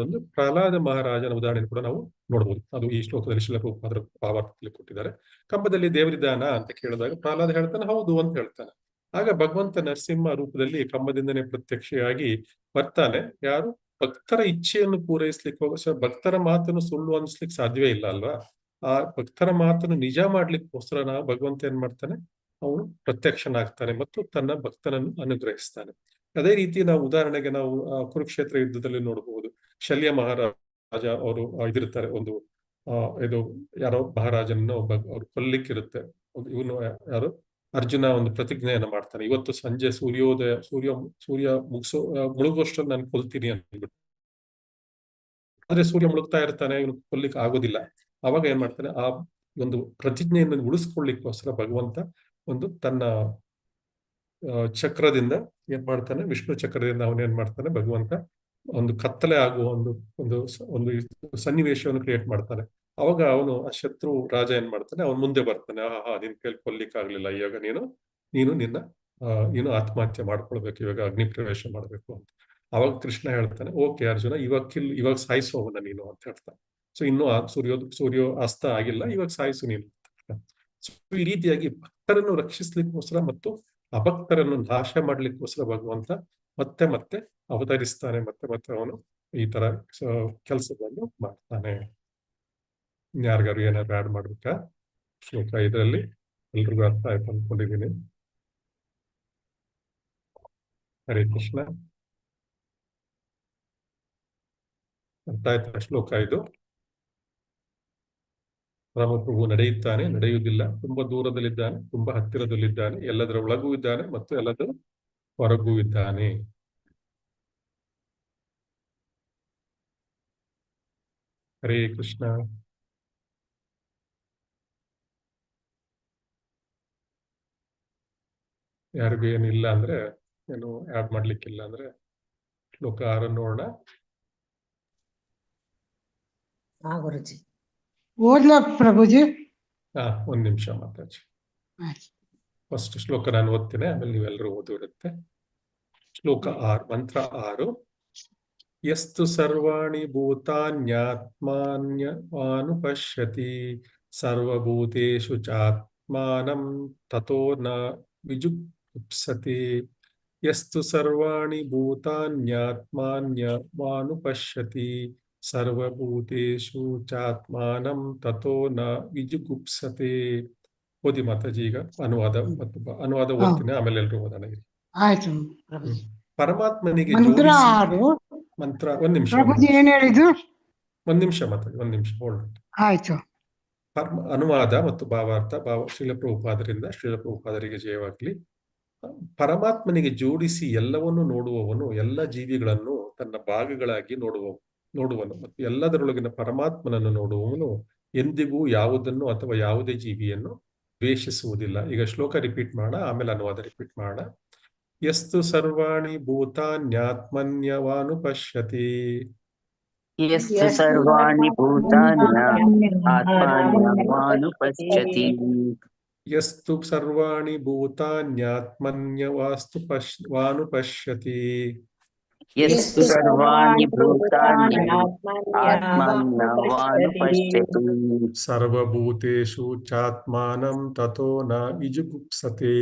ಒಂದು ಪ್ರಹ್ಲಾದ ಮಹಾರಾಜನ ಉದಾಹರಣೆ ಕೂಡ ನಾವು ನೋಡ್ಬೋದು. ಅದು ಈ ಶ್ಲೋಕದಲ್ಲಿ ಶ್ರೀಲ ಪ್ರಭುಪಾದರ ಭಾವಾರ್ಥದಲ್ಲಿ ಕೊಟ್ಟಿದ್ದಾರೆ. ಕಂಬದಲ್ಲಿ ದೇವರಿದ್ದಾನ ಅಂತ ಕೇಳಿದಾಗ ಪ್ರಹ್ಲಾದ ಹೇಳ್ತಾನೆ ಹೌದು ಅಂತ ಹೇಳ್ತಾನೆ. ಆಗ ಭಗವಂತ ನರಸಿಂಹ ರೂಪದಲ್ಲಿ ಕಂಬದಿಂದನೇ ಪ್ರತ್ಯಕ್ಷವಾಗಿ ಬರ್ತಾನೆ. ಯಾರು ಭಕ್ತರ ಇಚ್ಛೆಯನ್ನು ಪೂರೈಸ್ಲಿಕ್ಕೆ ಹೋಗೋ ಭಕ್ತರ ಮಾತನ್ನು ಸುಳ್ಳು ಅನ್ಸ್ಲಿಕ್ಕೆ ಸಾಧ್ಯವೇ ಇಲ್ಲ ಅಲ್ವಾ. ಆ ಭಕ್ತರ ಮಾತನ್ನು ನಿಜ ಮಾಡ್ಲಿಕ್ಕೋಸ್ಕರ ಭಗವಂತ ಏನ್ ಮಾಡ್ತಾನೆ, ಅವನು ಪ್ರತ್ಯಕ್ಷನಾಗ್ತಾನೆ ಮತ್ತು ತನ್ನ ಭಕ್ತನನ್ನು ಅನುಗ್ರಹಿಸ್ತಾನೆ. ಅದೇ ರೀತಿ ನಾವು ಉದಾಹರಣೆಗೆ ನಾವು ಕುರುಕ್ಷೇತ್ರ ಯುದ್ಧದಲ್ಲಿ ನೋಡಬಹುದು. ಶಲ್ಯ ಮಹಾರಾಜ ಅವರು ಇದಿರ್ತಾರೆ, ಒಂದು ಇದು ಯಾರೋ ಮಹಾರಾಜನನ್ನು ಅವ್ರು ಕೊಲ್ಲಿಕ್ಕಿರುತ್ತೆ. ಇವನು ಯಾರು ಅರ್ಜುನ ಒಂದು ಪ್ರತಿಜ್ಞೆಯನ್ನು ಮಾಡ್ತಾನೆ, ಇವತ್ತು ಸಂಜೆ ಸೂರ್ಯ ಮುಳುಗೋಷ್ಟರಲ್ಲಿ ನಾನು ಕೊಲ್ತೀನಿ ಅಂದ್ಬಿಟ್ಟು. ಆದ್ರೆ ಸೂರ್ಯ ಮುಳುಗ್ತಾ ಇರ್ತಾನೆ, ಇವನು ಕೊಲ್ಲಿಕ್ಕೆ ಆಗೋದಿಲ್ಲ. ಅವಾಗ ಏನ್ ಮಾಡ್ತಾನೆ, ಆ ಒಂದು ಪ್ರತಿಜ್ಞೆಯನ್ನು ಉಳಿಸ್ಕೊಳ್ಳಿಕ್ಕೋಸ್ಕರ ಭಗವಂತ ಒಂದು ತನ್ನ ಚಕ್ರದಿಂದ ಏನ್ ಮಾಡ್ತಾನೆ, ವಿಷ್ಣು ಚಕ್ರದಿಂದ ಅವನೇನ್ ಮಾಡ್ತಾನೆ, ಭಗವಂತ ಒಂದು ಕತ್ತಲೆ ಆಗುವ ಒಂದು ಸನ್ನಿವೇಶವನ್ನು ಕ್ರಿಯೇಟ್ ಮಾಡ್ತಾನೆ. ಅವಾಗ ಅವನು ಆ ಶತ್ರು ರಾಜ ಏನ್ ಮಾಡ್ತಾನೆ, ಅವನು ಮುಂದೆ ಬರ್ತಾನೆ. ನಿನ್ ಕೈಲಿ ಕೊಲ್ಲಿಕ್ಕಾಗ್ಲಿಲ್ಲ, ಇವಾಗ ನೀನು ಆತ್ಮಹತ್ಯೆ ಮಾಡ್ಕೊಳ್ಬೇಕು, ಇವಾಗ ಅಗ್ನಿ ಪ್ರವೇಶ ಮಾಡ್ಬೇಕು ಅಂತ. ಅವಾಗ ಕೃಷ್ಣ ಹೇಳ್ತಾನೆ, ಓಕೆ ಅರ್ಜುನ, ಇವಾಗ ಸಾಯಿಸೋವನ್ನ ನೀನು ಅಂತ ಹೇಳ್ತಾನೆ. ಸೊ ಇನ್ನು ಸೂರ್ಯ ಅಸ್ತ ಆಗಿಲ್ಲ, ಇವಾಗ ಸಾಯಿಸು ನೀನು. ಸೊ ಈ ರೀತಿಯಾಗಿ ಭಕ್ತರನ್ನು ರಕ್ಷಿಸ್ಲಿಕ್ಕೋಸ್ಕರ ಮತ್ತು ಅಭಕ್ತರನ್ನು ನಾಶ ಮಾಡ್ಲಿಕ್ಕೋಸ್ಕರ ಭಗವಂತ ಮತ್ತೆ ಮತ್ತೆ ಅವತರಿಸ್ತಾನೆ, ಮತ್ತೆ ಅವನು ಈ ತರ ಕೆಲಸಗಳನ್ನು ಮಾಡ್ತಾನೆ. ಯಾರಿಗಾರು ಏನಾದ್ರು ಆಡ್ ಮಾಡ್ಬೇಕಾ? ಶ್ಲೋಕ 5 ಎಲ್ರಿಗೂ ಅರ್ಥ ಆಯ್ತು ಅನ್ಕೊಂಡಿದ್ದೀನಿ. ಹರೇ ಕೃಷ್ಣ. ಅರ್ಥ ಆಯ್ತಾ ಶ್ಲೋಕ 5? ರಾಮಪ್ರಭು ನಡೆಯುತ್ತಾನೆ, ನಡೆಯುವುದಿಲ್ಲ, ತುಂಬಾ ದೂರದಲ್ಲಿದ್ದಾನೆ, ತುಂಬಾ ಹತ್ತಿರದಲ್ಲಿದ್ದಾನೆ, ಎಲ್ಲದರ ಒಳಗೂ ಇದ್ದಾನೆ ಮತ್ತು ಎಲ್ಲದರ ಹೊರಗೂ ಇದ್ದಾನೆ. ಹರೇ ಕೃಷ್ಣ. ಯಾರಿಗೂ ಏನಿಲ್ಲ ಅಂದ್ರೆ, ಏನು ಆಡ್ ಮಾಡ್ಲಿಕ್ಕಿಲ್ಲ ಅಂದ್ರೆ ಶ್ಲೋಕ 6 ನೋಡೋಣ. ಗುರುಜಿ ಓದ್ಲಾ ಪ್ರಭುಜಿ? ಒಂದ್ ನಿಮಿಷ ಮಾತಾಜಿ. ಫಸ್ಟ್ ಶ್ಲೋಕ ನಾನು ಓದ್ತೇನೆ, ಆಮೇಲೆ ನೀವೆಲ್ಲರೂ ಓದಿರುತ್ತೆ. ಶ್ಲೋಕ 6, ಮಂತ್ರ 6. ಯಸ್ತು ಸರ್ವಾಣಿ ಭೂತಾನ್ಯಾತ್ಮಾನ್ಯವಾನುಪಶ್ಯತಿ ಸರ್ವಭೂತೇಷು ಚಾತ್ಮಾನಂ ತತೋ ನ ವಿಜುಗುಪ್ಸತಿ. ಯಸ್ತು ಸರ್ವಾಣಿ ಭೂತಾನ್ಯಾತ್ಮಾನ್ಯವಾನುಪಶ್ಯತಿ ಸರ್ವಭೂತೇಷು ಚಾತ್ಮಾನಂ ತತೋ ನ ವಿಜುಗುಪ್ಸತೆ. ಓದಿ ಮಾತಾಜಿ. ಈಗ ಅನುವಾದ ಓದ್ತೀನಿ, ಆಮೇಲೆ ಎಲ್ರು ಓದೋಣ. ಆಯ್ತು ಪ್ರಭುಜಿ. ಪರಮಾತ್ಮನಿಗೆ ಮಂತ್ರ ಜೋಡಿಸಿ 6 ಮಂತ್ರ. ಒಂದ್ ನಿಮಿಷ ಪ್ರಭುಜಿ ಏನ್ ಹೇಳಿದ್ರು? ಒಂದ್ ನಿಮಿಷ ಮಾತಾಡಿ, ಒಂದ್ ನಿಮಿಷ ಹೋಲ್ಡ್. ಆಯ್ತು. ಅನುವಾದ ಮತ್ತು ಭಾವಾರ್ಥ ಶ್ರೀಲ ಪ್ರಭುಪಾದರಿಂದ, ಶ್ರೀಲ ಪ್ರಭುಪಾದರಿಗೆ ಜಯವಾಗ್ಲಿ. ಪರಮಾತ್ಮನಿಗೆ ಜೋಡಿಸಿ ಎಲ್ಲವನ್ನೂ ನೋಡುವವನು ಎಲ್ಲ ಜೀವಿಗಳನ್ನು ತನ್ನ ಭಾಗಗಳಾಗಿ ನೋಡುವನು ಮತ್ತು ಎಲ್ಲದರೊಳಗಿನ ಪರಮಾತ್ಮನನ್ನು ನೋಡುವವನು ಎಂದಿಗೂ ಯಾವುದನ್ನು ಅಥವಾ ಯಾವುದೇ ಜೀವಿಯನ್ನು ದ್ವೇಷಿಸುವುದಿಲ್ಲ. ಈಗ ಶ್ಲೋಕ ರಿಪೀಟ್ ಮಾಡೋಣ, ಆಮೇಲೆ ಅನುವಾದ ರಿಪೀಟ್ ಮಾಡೋಣ. ಯಸ್ತು ಸರ್ವಾಣಿ ಭೂತಾನ್ಯಾತ್ಮನ್ಯವಾನುಪಶ್ಯತಿ. ಯಸ್ತು ಸರ್ವಾಣಿ ಭೂತಾನ್ಯಾತ್ಮಾನ್ಯವಾನುಪಶ್ಯತಿ. ಯಸ್ತು ಸರ್ವಾಣಿ ಭೂತಾನ್ಯಾತ್ಮನ್ಯವಾನುಪಶ್ಯತಿ. ಯಸ್ತು ಸರ್ವಾಣಿ ಭೂತಾನ್ಯಾತ್ಮಾನ್ಯವಾನುಪಶ್ಯತಿ ಸರ್ವಭೂತೇಷು ಚಾತ್ಮಾನಂ ತತೋ ನ ವಿಜುಗುಪ್ಸತೆ.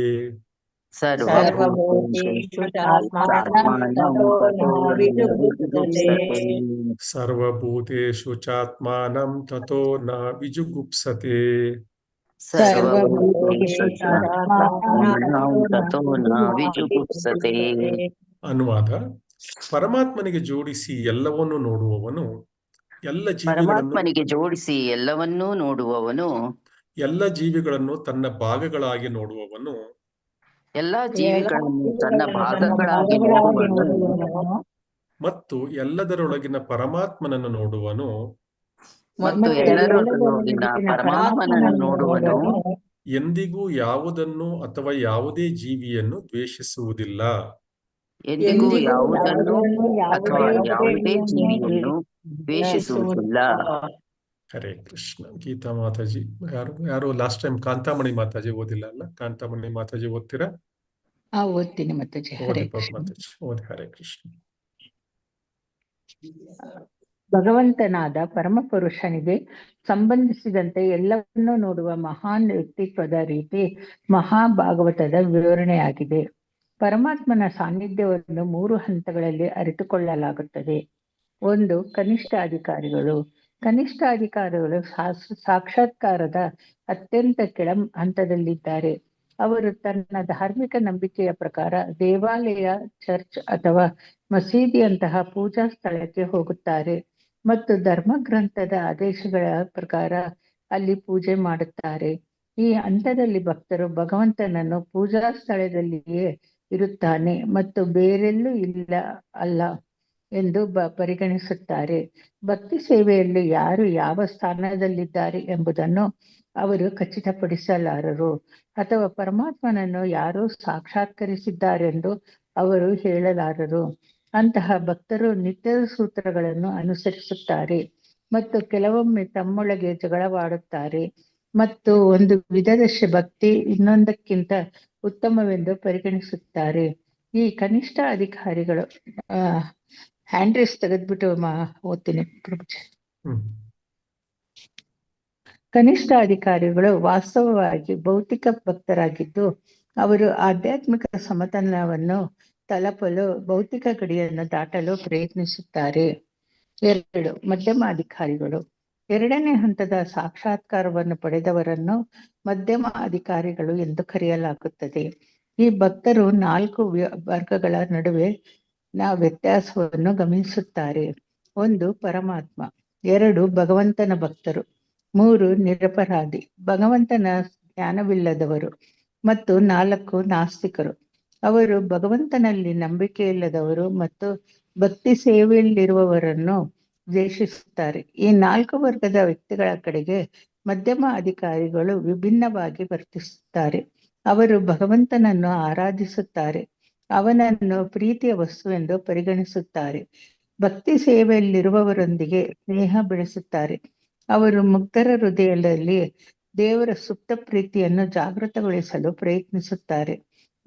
ಸರ್ವಭೂತೇಷು ಚಾತ್ಮಾನಂ ತತೋ ನ ವಿಜುಗುಪ್ಸತೆ. ಸರ್ವಭೂತೇಷು ಚಾತ್ಮಾನಂ ತತೋ ನ ವಿಜುಗುಪ್ಸತೆ. ಸರ್ವಭೂತೇಷು ಚಾತ್ಮಾನಂ ತತೋ ನ ವಿಜುಗುಪ್ಸತೆ. ಅನುವಾದ. ಪರಮಾತ್ಮನಿಗೆ ಜೋಡಿಸಿ ಎಲ್ಲವನ್ನೂ ನೋಡುವವನು ಪರಮಾತ್ಮನಿಗೆ ಜೋಡಿಸಿ ಎಲ್ಲವನ್ನೂ ನೋಡುವವನು, ಎಲ್ಲ ಜೀವಿಗಳನ್ನು ತನ್ನ ಭಾಗಗಳಾಗಿ ನೋಡುವವನು, ಎಲ್ಲ ಜೀವಿಗಳನ್ನು ತನ್ನ ಭಾಗಗಳಾಗಿ ನೋಡುವವನು ಮತ್ತು ಎಲ್ಲದರೊಳಗಿನ ಪರಮಾತ್ಮನನ್ನು ನೋಡುವನು, ಮತ್ತು ಎಲ್ಲರೊಳಗಿನ ಪರಮಾತ್ಮನನ್ನು ನೋಡುವನು ಎಂದಿಗೂ ಯಾವುದನ್ನು ಅಥವಾ ಯಾವುದೇ ಜೀವಿಯನ್ನು ದ್ವೇಷಿಸುವುದಿಲ್ಲ. ಎಂದಿಗೂ ಯಾವುದನ್ನು ಅಥವಾ ಯಾವುದೇ ಜೀವಿಯನ್ನು ದ್ವೇಷಿಸುವುದಿಲ್ಲ. ಹರೇ ಕೃಷ್ಣ. ಗೀತಾ ಮಾತಾಜಿ ಯಾರು ಲಾಸ್ಟ್ ಟೈಮ್ ಕಾಂತಾಮಣಿ ಮಾತಾಜಿ ಓದಿಲ್ಲ ಅಲ್ಲ? ಕಾಂತಾಮಣಿ ಮಾತಾಜಿ ಓದ್ತೀರಾ? ಓದ್ತೀನಿ ಮಾತಾಜಿ. ಹರೇ ಕೃಷ್ಣ. ಮಾತಾಜಿ ಓದಿ. ಹರೇ ಕೃಷ್ಣ. ಭಗವಂತನಾದ ಪರಮಪುರುಷನಿಗೆ ಸಂಬಂಧಿಸಿದಂತೆ ಎಲ್ಲವನ್ನೂ ನೋಡುವ ಮಹಾನ್ ವ್ಯಕ್ತಿತ್ವದ ರೀತಿ ಮಹಾಭಾಗವತದ ವಿವರಣೆಯಾಗಿದೆ. ಪರಮಾತ್ಮನ ಸಾನ್ನಿಧ್ಯವನ್ನು 3 ಹಂತಗಳಲ್ಲಿ ಅರಿತುಕೊಳ್ಳಲಾಗುತ್ತದೆ. 1. ಕನಿಷ್ಠ ಅಧಿಕಾರಿಗಳು. ಕನಿಷ್ಠ ಅಧಿಕಾರಿಗಳು ಸಾಕ್ಷಾತ್ಕಾರದ ಅತ್ಯಂತ ಕೆಳ ಹಂತದಲ್ಲಿದ್ದಾರೆ. ಅವರು ತನ್ನ ಧಾರ್ಮಿಕ ನಂಬಿಕೆಯ ಪ್ರಕಾರ ದೇವಾಲಯ, ಚರ್ಚ್ ಅಥವಾ ಮಸೀದಿಯಂತಹ ಪೂಜಾ ಸ್ಥಳಕ್ಕೆ ಹೋಗುತ್ತಾರೆ ಮತ್ತು ಧರ್ಮಗ್ರಂಥದ ಆದೇಶಗಳ ಪ್ರಕಾರ ಅಲ್ಲಿ ಪೂಜೆ ಮಾಡುತ್ತಾರೆ. ಈ ಹಂತದಲ್ಲಿ ಭಕ್ತರು ಭಗವಂತನನ್ನು ಪೂಜಾ ಸ್ಥಳದಲ್ಲಿಯೇ ಇರುತ್ತಾನೆ ಮತ್ತು ಬೇರೆಲ್ಲೂ ಅಲ್ಲ ಎಂದು ಪರಿಗಣಿಸುತ್ತಾರೆ. ಭಕ್ತಿ ಸೇವೆಯಲ್ಲಿ ಯಾರು ಯಾವ ಸ್ಥಾನದಲ್ಲಿದ್ದಾರೆ ಎಂಬುದನ್ನು ಅವರು ಖಚಿತಪಡಿಸಲಾರರು ಅಥವಾ ಪರಮಾತ್ಮನನ್ನು ಯಾರು ಸಾಕ್ಷಾತ್ಕರಿಸಿದ್ದಾರೆಂದು ಅವರು ಹೇಳಲಾರರು. ಅಂತಹ ಭಕ್ತರು ನಿತ್ಯದ ಸೂತ್ರಗಳನ್ನು ಅನುಸರಿಸುತ್ತಾರೆ ಮತ್ತು ಕೆಲವೊಮ್ಮೆ ತಮ್ಮೊಳಗೆ ಜಗಳವಾಡುತ್ತಾರೆ ಮತ್ತು ಒಂದು ವಿಧದ ಭಕ್ತಿ ಇನ್ನೊಂದಕ್ಕಿಂತ ಉತ್ತಮವೆಂದು ಪರಿಗಣಿಸುತ್ತಾರೆ. ಈ ಕನಿಷ್ಠ ಅಧಿಕಾರಿಗಳು ಹ್ಯಾಂಡ್ರಿಸ್ ತೆಗೆದ್ಬಿಟ್ಟು ಓದ್ತೀನಿ ಪ್ರಭುಜಿ. ಕನಿಷ್ಠ ಅಧಿಕಾರಿಗಳು ವಾಸ್ತವವಾಗಿ ಭೌತಿಕ ಭಕ್ತರಾಗಿದ್ದು ಅವರು ಆಧ್ಯಾತ್ಮಿಕ ಸಮತಲವನ್ನು ತಲುಪಲು ಭೌತಿಕ ಗಡಿಯನ್ನು ದಾಟಲು ಪ್ರಯತ್ನಿಸುತ್ತಾರೆ. 2. ಮಧ್ಯಮ ಅಧಿಕಾರಿಗಳು. 2ನೇ ಹಂತದ ಸಾಕ್ಷಾತ್ಕಾರವನ್ನು ಪಡೆದವರನ್ನು ಮಧ್ಯಮ ಅಧಿಕಾರಿಗಳು ಎಂದು ಕರೆಯಲಾಗುತ್ತದೆ. ಈ ಭಕ್ತರು 4 ವರ್ಗಗಳ ನಡುವೆ ವ್ಯತ್ಯಾಸವನ್ನು ಗಮನಿಸುತ್ತಾರೆ. 1. ಪರಮಾತ್ಮ. 2. ಭಗವಂತನ ಭಕ್ತರು. 3. ನಿರಪರಾಧಿ, ಭಗವಂತನ ಜ್ಞಾನವಿಲ್ಲದವರು. ಮತ್ತು 4. ನಾಸ್ತಿಕರು. ಅವರು ಭಗವಂತನಲ್ಲಿ ನಂಬಿಕೆಯಿಲ್ಲದವರು ಮತ್ತು ಭಕ್ತಿ ಸೇವೆಯಲ್ಲಿರುವವರನ್ನು ದ್ವೇಷಿಸುತ್ತಾರೆ. ಈ 4 ವರ್ಗದ ವ್ಯಕ್ತಿಗಳ ಕಡೆಗೆ ಮಧ್ಯಮ ಅಧಿಕಾರಿಗಳು ವಿಭಿನ್ನವಾಗಿ ವರ್ತಿಸುತ್ತಾರೆ. ಅವರು ಭಗವಂತನನ್ನು ಆರಾಧಿಸುತ್ತಾರೆ, ಅವನನ್ನು ಪ್ರೀತಿಯ ವಸ್ತುವೆಂದು ಪರಿಗಣಿಸುತ್ತಾರೆ, ಭಕ್ತಿ ಸೇವೆಯಲ್ಲಿರುವವರೊಂದಿಗೆ ಸ್ನೇಹ ಬೆಳೆಸುತ್ತಾರೆ. ಅವರು ಮುಗ್ಧರ ಹೃದಯದಲ್ಲಿ ದೇವರ ಸುಪ್ತ ಪ್ರೀತಿಯನ್ನು ಜಾಗೃತಗೊಳಿಸಲು ಪ್ರಯತ್ನಿಸುತ್ತಾರೆ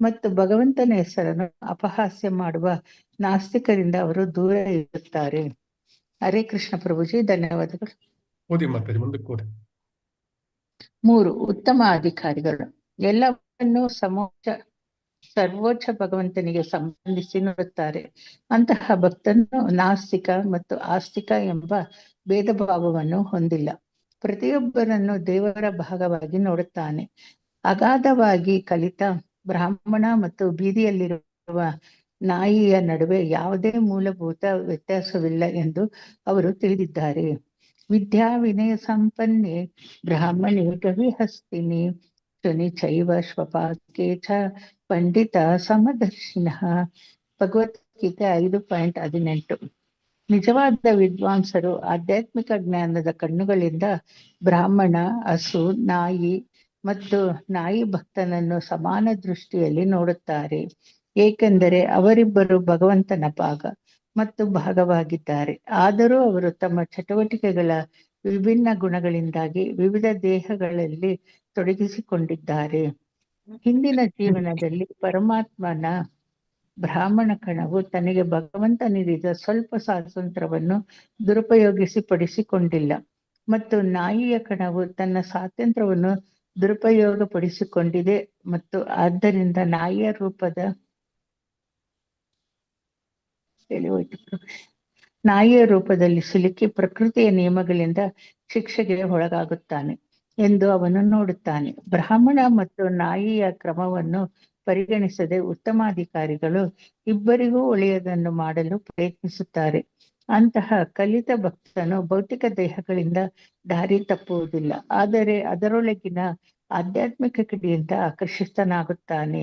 ಮತ್ತು ಭಗವಂತನ ಹೆಸರನ್ನು ಅಪಹಾಸ್ಯ ಮಾಡುವ ನಾಸ್ತಿಕರಿಂದ ಅವರು ದೂರ ಇರುತ್ತಾರೆ. ಹರೇ ಕೃಷ್ಣ ಪ್ರಭುಜಿ, ಧನ್ಯವಾದಗಳು. ಓದಿ ಮಾತಾಡಿ, ಮುಂದಕ್ಕೆ ಓದಿ. 3. ಉತ್ತಮ ಅಧಿಕಾರಿಗಳು. ಎಲ್ಲವನ್ನೂ ಸರ್ವೋಚ್ಚ ಭಗವಂತನಿಗೆ ಸಂಬಂಧಿಸಿ ನೋಡುತ್ತಾರೆ. ಅಂತಹ ಭಕ್ತನು ನಾಸ್ತಿಕ ಮತ್ತು ಆಸ್ತಿಕ ಎಂಬ ಭೇದ ಭಾವವನ್ನು ಹೊಂದಿಲ್ಲ. ಪ್ರತಿಯೊಬ್ಬರನ್ನು ದೇವರ ಭಾಗವಾಗಿ ನೋಡುತ್ತಾನೆ. ಅಗಾಧವಾಗಿ ಕಲಿತ ಬ್ರಾಹ್ಮಣ ಮತ್ತು ಬೀದಿಯಲ್ಲಿರುವ ನಾಯಿಯ ನಡುವೆ ಯಾವುದೇ ಮೂಲಭೂತ ವ್ಯತ್ಯಾಸವಿಲ್ಲ ಎಂದು ಅವರು ತಿಳಿದಿದ್ದಾರೆ. ವಿದ್ಯಾ ವಿನಯ ಸಂಪನ್ನೆ ಬ್ರಾಹ್ಮಣಿ ಗವಿಹಸ್ತಿನಿ ಶನಿ ಚೈವ ಶ್ವಪಾಕೆ ಚ ಪಂಡಿತ ಸಮದರ್ಶಿನಃ. ಭಗವದ್ಗೀತೆ 5.18. ನಿಜವಾದ ವಿದ್ವಾಂಸರು ಆಧ್ಯಾತ್ಮಿಕ ಜ್ಞಾನದ ಕಣ್ಣುಗಳಿಂದ ಬ್ರಾಹ್ಮಣ, ಹಸು, ನಾಯಿ ಮತ್ತು ನಾಯಿ ಭಕ್ತನನ್ನು ಸಮಾನ ದೃಷ್ಟಿಯಲ್ಲಿ ನೋಡುತ್ತಾರೆ, ಏಕೆಂದರೆ ಅವರಿಬ್ಬರು ಭಗವಂತನ ಭಾಗ ಮತ್ತು ಭಾಗವಾಗಿದ್ದಾರೆ. ಆದರೂ ಅವರು ತಮ್ಮ ಚಟುವಟಿಕೆಗಳ ವಿಭಿನ್ನ ಗುಣಗಳಿಂದಾಗಿ ವಿವಿಧ ದೇಹಗಳಲ್ಲಿ ತೊಡಗಿಸಿಕೊಂಡಿದ್ದಾರೆ. ಹಿಂದಿನ ಜೀವನದಲ್ಲಿ ಪರಮಾತ್ಮನ ಬ್ರಾಹ್ಮಣ ಕಣವು ತನಗೆ ಭಗವಂತ ನೀಡಿದ ಸ್ವಲ್ಪ ಸ್ವಾತಂತ್ರ್ಯವನ್ನು ದುರುಪಯೋಗಿಸಿಪಡಿಸಿಕೊಂಡಿಲ್ಲ ಮತ್ತು ನಾಯಿಯ ಕಣವು ತನ್ನ ಸ್ವಾತಂತ್ರ್ಯವನ್ನು ದುರುಪಯೋಗಪಡಿಸಿಕೊಂಡಿದೆ ಮತ್ತು ಆದ್ದರಿಂದ ನಾಯಿಯ ರೂಪದಲ್ಲಿ ಸಿಲುಕಿ ಪ್ರಕೃತಿಯ ನಿಯಮಗಳಿಂದ ಶಿಕ್ಷೆಗೆ ಒಳಗಾಗುತ್ತಾನೆ ಎಂದು ಅವನು ನೋಡುತ್ತಾನೆ. ಬ್ರಾಹ್ಮಣ ಮತ್ತು ನಾಯಿಯ ಕ್ರಮವನ್ನು ಪರಿಗಣಿಸದೆ ಉತ್ತಮ ಅಧಿಕಾರಿಗಳು ಇಬ್ಬರಿಗೂ ಒಳ್ಳೆಯದನ್ನು ಮಾಡಲು ಪ್ರಯತ್ನಿಸುತ್ತಾರೆ. ಅಂತಹ ಕಲಿತ ಭಕ್ತನು ಭೌತಿಕ ದೇಹಗಳಿಂದ ದಾರಿ ತಪ್ಪುವುದಿಲ್ಲ, ಆದರೆ ಅದರೊಳಗಿನ ಆಧ್ಯಾತ್ಮಿಕ ಕಿಡಿಯಿಂದ ಆಕರ್ಷಿತನಾಗುತ್ತಾನೆ.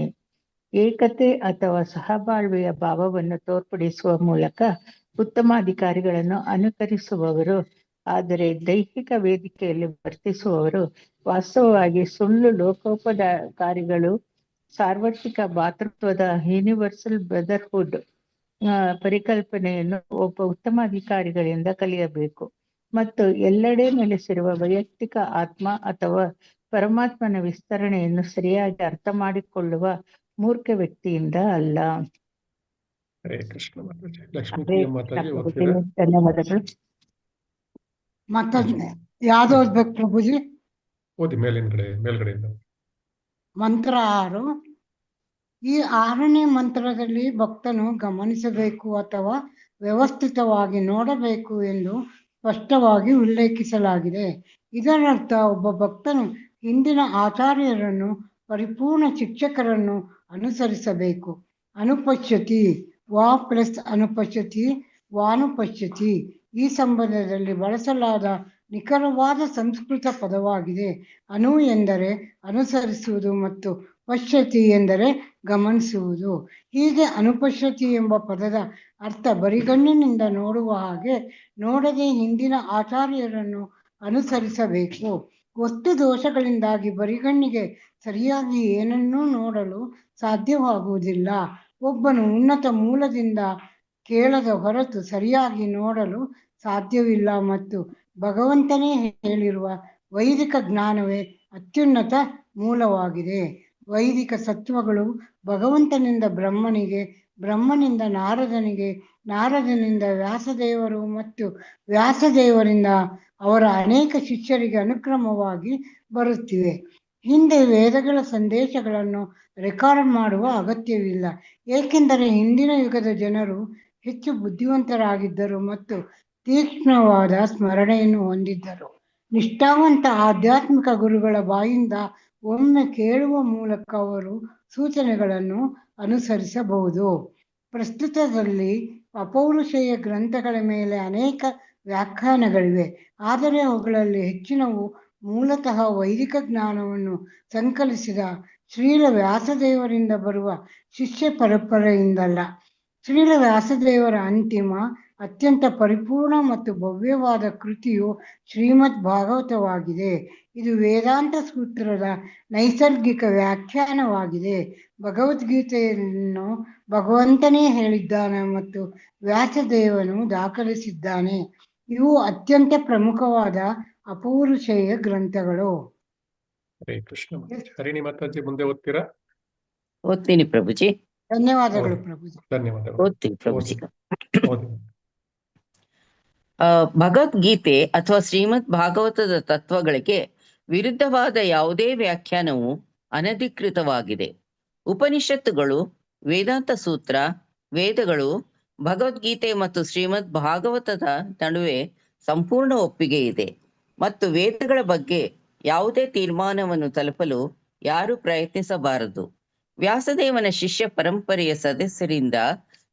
ಏಕತೆ ಅಥವಾ ಸಹಬಾಳ್ವೆಯ ಭಾವವನ್ನು ತೋರ್ಪಡಿಸುವ ಮೂಲಕ ಉತ್ತಮ ಅಧಿಕಾರಿಗಳನ್ನು ಅನುಕರಿಸುವವರು, ಆದರೆ ದೈಹಿಕ ವೇದಿಕೆಯಲ್ಲಿ ವರ್ತಿಸುವವರು ವಾಸ್ತವವಾಗಿ ಸುಳ್ಳು ಲೋಕೋಪಕಾರಿಗಳು. ಸಾರ್ವತ್ರಿಕ ಭಾತೃತ್ವದ ಯೂನಿವರ್ಸಲ್ ಬ್ರದರ್ಹುಡ್ ಪರಿಕಲ್ಪನೆಯನ್ನು ಒಬ್ಬ ಉತ್ತಮ ಅಧಿಕಾರಿಗಳಿಂದ ಕಲಿಯಬೇಕು ಮತ್ತು ಎಲ್ಲೆಡೆ ನೆಲೆಸಿರುವ ವೈಯಕ್ತಿಕ ಆತ್ಮ ಅಥವಾ ಪರಮಾತ್ಮನ ವಿಸ್ತರಣೆಯನ್ನು ಸರಿಯಾಗಿ ಅರ್ಥ ಮಾಡಿಕೊಳ್ಳುವ ಮೂರ್ಖ ವ್ಯಕ್ತಿಯಿಂದ ಅಲ್ಲ. ಹರೇ ಕೃಷ್ಣ ಮಾತಾಜಿ. ಲಕ್ಷ್ಮೀ ಮಾತಾಜಿ ಓದ್ತೀರಾ? ಧನ್ಯವಾದಗಳು. ಮತ್ತೆ ಯಾವ್ದು ಓದ್ಬೇಕು ಪ್ರಭುಜಿ? ಓದಿ ಮೇಲ್ಗಡೆಯಿಂದ. ಮಂತ್ರ 6. ಈ 6ನೇ ಮಂತ್ರದಲ್ಲಿ ಭಕ್ತನು ಗಮನಿಸಬೇಕು ಅಥವಾ ವ್ಯವಸ್ಥಿತವಾಗಿ ನೋಡಬೇಕು ಎಂದು ಸ್ಪಷ್ಟವಾಗಿ ಉಲ್ಲೇಖಿಸಲಾಗಿದೆ. ಇದರರ್ಥ ಒಬ್ಬ ಭಕ್ತನು ಹಿಂದಿನ ಆಚಾರ್ಯರನ್ನು, ಪರಿಪೂರ್ಣ ಶಿಕ್ಷಕರನ್ನು ಅನುಸರಿಸಬೇಕು. ಅನುಪಶ್ಯತಿ, ವಾ ಪ್ಲಸ್ ಅನುಪಶ್ಯತಿ, ವಾನುಪಶ್ಯತಿ ಈ ಸಂಬಂಧದಲ್ಲಿ ಬಳಸಲಾದ ನಿಖರವಾದ ಸಂಸ್ಕೃತ ಪದವಾಗಿದೆ. ಅನು ಎಂದರೆ ಅನುಸರಿಸುವುದು ಮತ್ತು ಪಶ್ಯತಿ ಎಂದರೆ ಗಮನಿಸುವುದು. ಹೀಗೆ ಅನುಪಶ್ಯತಿ ಎಂಬ ಪದದ ಅರ್ಥ ಬರಿಗಣ್ಣಿನಿಂದ ನೋಡುವ ಹಾಗೆ ನೋಡದೆ ಹಿಂದಿನ ಆಚಾರ್ಯರನ್ನು ಅನುಸರಿಸಬೇಕು. ವಸ್ತು ದೋಷಗಳಿಂದಾಗಿ ಬರಿಗಣ್ಣಿಗೆ ಸರಿಯಾಗಿ ಏನನ್ನೂ ನೋಡಲು ಸಾಧ್ಯವಾಗುವುದಿಲ್ಲ. ಒಬ್ಬನು ಉನ್ನತ ಮೂಲದಿಂದ ಕೇಳದ ಹೊರತು ಸರಿಯಾಗಿ ನೋಡಲು ಸಾಧ್ಯವಿಲ್ಲ ಮತ್ತು ಭಗವಂತನೇ ಹೇಳಿರುವ ವೈದಿಕ ಜ್ಞಾನವೇ ಅತ್ಯುನ್ನತ ಮೂಲವಾಗಿದೆ. ವೈದಿಕ ಸತ್ವಗಳು ಭಗವಂತನಿಂದ ಬ್ರಹ್ಮನಿಗೆ, ಬ್ರಹ್ಮನಿಂದ ನಾರದನಿಗೆ, ನಾರದನಿಂದ ವ್ಯಾಸದೇವರು ಮತ್ತು ವ್ಯಾಸದೇವರಿಂದ ಅವರ ಅನೇಕ ಶಿಷ್ಯರಿಗೆ ಅನುಕ್ರಮವಾಗಿ ಬರುತ್ತಿವೆ. ಹಿಂದೆ ವೇದಗಳ ಸಂದೇಶಗಳನ್ನು ರೆಕಾರ್ಡ್ ಮಾಡುವ ಅಗತ್ಯವಿಲ್ಲ, ಏಕೆಂದರೆ ಹಿಂದಿನ ಯುಗದ ಜನರು ಹೆಚ್ಚು ಬುದ್ಧಿವಂತರಾಗಿದ್ದರು ಮತ್ತು ತೀಕ್ಷ್ಣವಾದ ಸ್ಮರಣೆಯನ್ನು ಹೊಂದಿದ್ದರು. ನಿಷ್ಠಾವಂತ ಆಧ್ಯಾತ್ಮಿಕ ಗುರುಗಳ ಬಾಯಿಂದ ಒಮ್ಮೆ ಕೇಳುವ ಮೂಲಕ ಅವರು ಸೂಚನೆಗಳನ್ನು ಅನುಸರಿಸಬಹುದು. ಪ್ರಸ್ತುತದಲ್ಲಿ ಅಪೌರುಷೇಯ ಗ್ರಂಥಗಳ ಮೇಲೆ ಅನೇಕ ವ್ಯಾಖ್ಯಾನಗಳಿವೆ, ಆದರೆ ಅವುಗಳಲ್ಲಿ ಹೆಚ್ಚಿನವು ಮೂಲತಃ ವೈದಿಕ ಜ್ಞಾನವನ್ನು ಸಂಕಲಿಸಿದ ಶ್ರೀಲ ವ್ಯಾಸದೇವರಿಂದ ಬರುವ ಶಿಷ್ಯ ಪರಂಪರೆಯಿಂದಲ್ಲ. ಶ್ರೀಲ ವ್ಯಾಸದೇವರ ಅಂತಿಮ, ಅತ್ಯಂತ ಪರಿಪೂರ್ಣ ಮತ್ತು ಭವ್ಯವಾದ ಕೃತಿಯು ಶ್ರೀಮದ್ ಭಾಗವತವಾಗಿದೆ. ಇದು ವೇದಾಂತ ಸೂತ್ರದ ನೈಸರ್ಗಿಕ ವ್ಯಾಖ್ಯಾನವಾಗಿದೆ. ಭಗವದ್ಗೀತೆಯನ್ನು ಭಗವಂತನೇ ಹೇಳಿದ್ದಾನೆ ಮತ್ತು ವ್ಯಾಸದೇವನು ದಾಖಲಿಸಿದ್ದಾನೆ. ಇವು ಅತ್ಯಂತ ಪ್ರಮುಖವಾದ ಅಪೌರುಷೇಯ ಗ್ರಂಥಗಳು. ಹರೇ ಕೃಷ್ಣ. ಹರಿಣಿ ಮಾತಾಜಿ ಮುಂದೆ ಓದ್ತೀರಾ? ಓದ್ತೀನಿ ಪ್ರಭುಜಿ. ಧನ್ಯವಾದಗಳು ಪ್ರಭುಜಿ. ಧನ್ಯವಾದಗಳು. ಓದ್ತೀನಿ ಪ್ರಭುಜಿ. ಓದಿ. ಭಗವದ್ಗೀತೆ ಅಥವಾ ಶ್ರೀಮದ್ ಭಾಗವತದ ತತ್ವಗಳಿಗೆ ವಿರುದ್ಧವಾದ ಯಾವುದೇ ವ್ಯಾಖ್ಯಾನವು ಅನಧಿಕೃತವಾಗಿದೆ. ಉಪನಿಷತ್ತುಗಳು, ವೇದಾಂತ ಸೂತ್ರ, ವೇದಗಳು, ಭಗವದ್ಗೀತೆ ಮತ್ತು ಶ್ರೀಮದ್ ಭಾಗವತದ ನಡುವೆ ಸಂಪೂರ್ಣ ಒಪ್ಪಿಗೆ ಇದೆ ಮತ್ತು ವೇದಗಳ ಬಗ್ಗೆ ಯಾವುದೇ ತೀರ್ಮಾನವನ್ನು ತಲುಪಲು ಯಾರೂ ಪ್ರಯತ್ನಿಸಬಾರದು. ವ್ಯಾಸದೇವನ ಶಿಷ್ಯ ಪರಂಪರೆಯ ಸದಸ್ಯರಿಂದ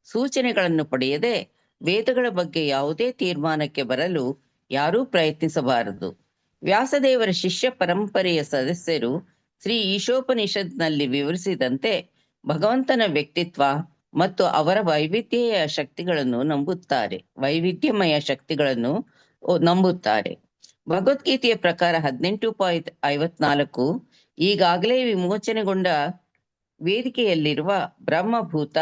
ಸೂಚನೆಗಳನ್ನು ಪಡೆಯದೆ ವೇದಗಳ ಬಗ್ಗೆ ಯಾವುದೇ ತೀರ್ಮಾನಕ್ಕೆ ಬರಲು ಯಾರೂ ಪ್ರಯತ್ನಿಸಬಾರದು. ವ್ಯಾಸದೇವರ ಶಿಷ್ಯ ಪರಂಪರೆಯ ಸದಸ್ಯರು ಶ್ರೀ ಈಶೋಪನಿಷತ್ನಲ್ಲಿ ವಿವರಿಸಿದಂತೆ ಭಗವಂತನ ವ್ಯಕ್ತಿತ್ವ ಮತ್ತು ಅವರ ವೈವಿಧ್ಯಮಯ ಶಕ್ತಿಗಳನ್ನು ನಂಬುತ್ತಾರೆ. ಭಗವದ್ಗೀತೆಯ ಪ್ರಕಾರ 18.54 ಈಗಾಗಲೇ ವಿಮೋಚನೆಗೊಂಡ ವೇದಿಕೆಯಲ್ಲಿರುವ ಬ್ರಹ್ಮಭೂತ,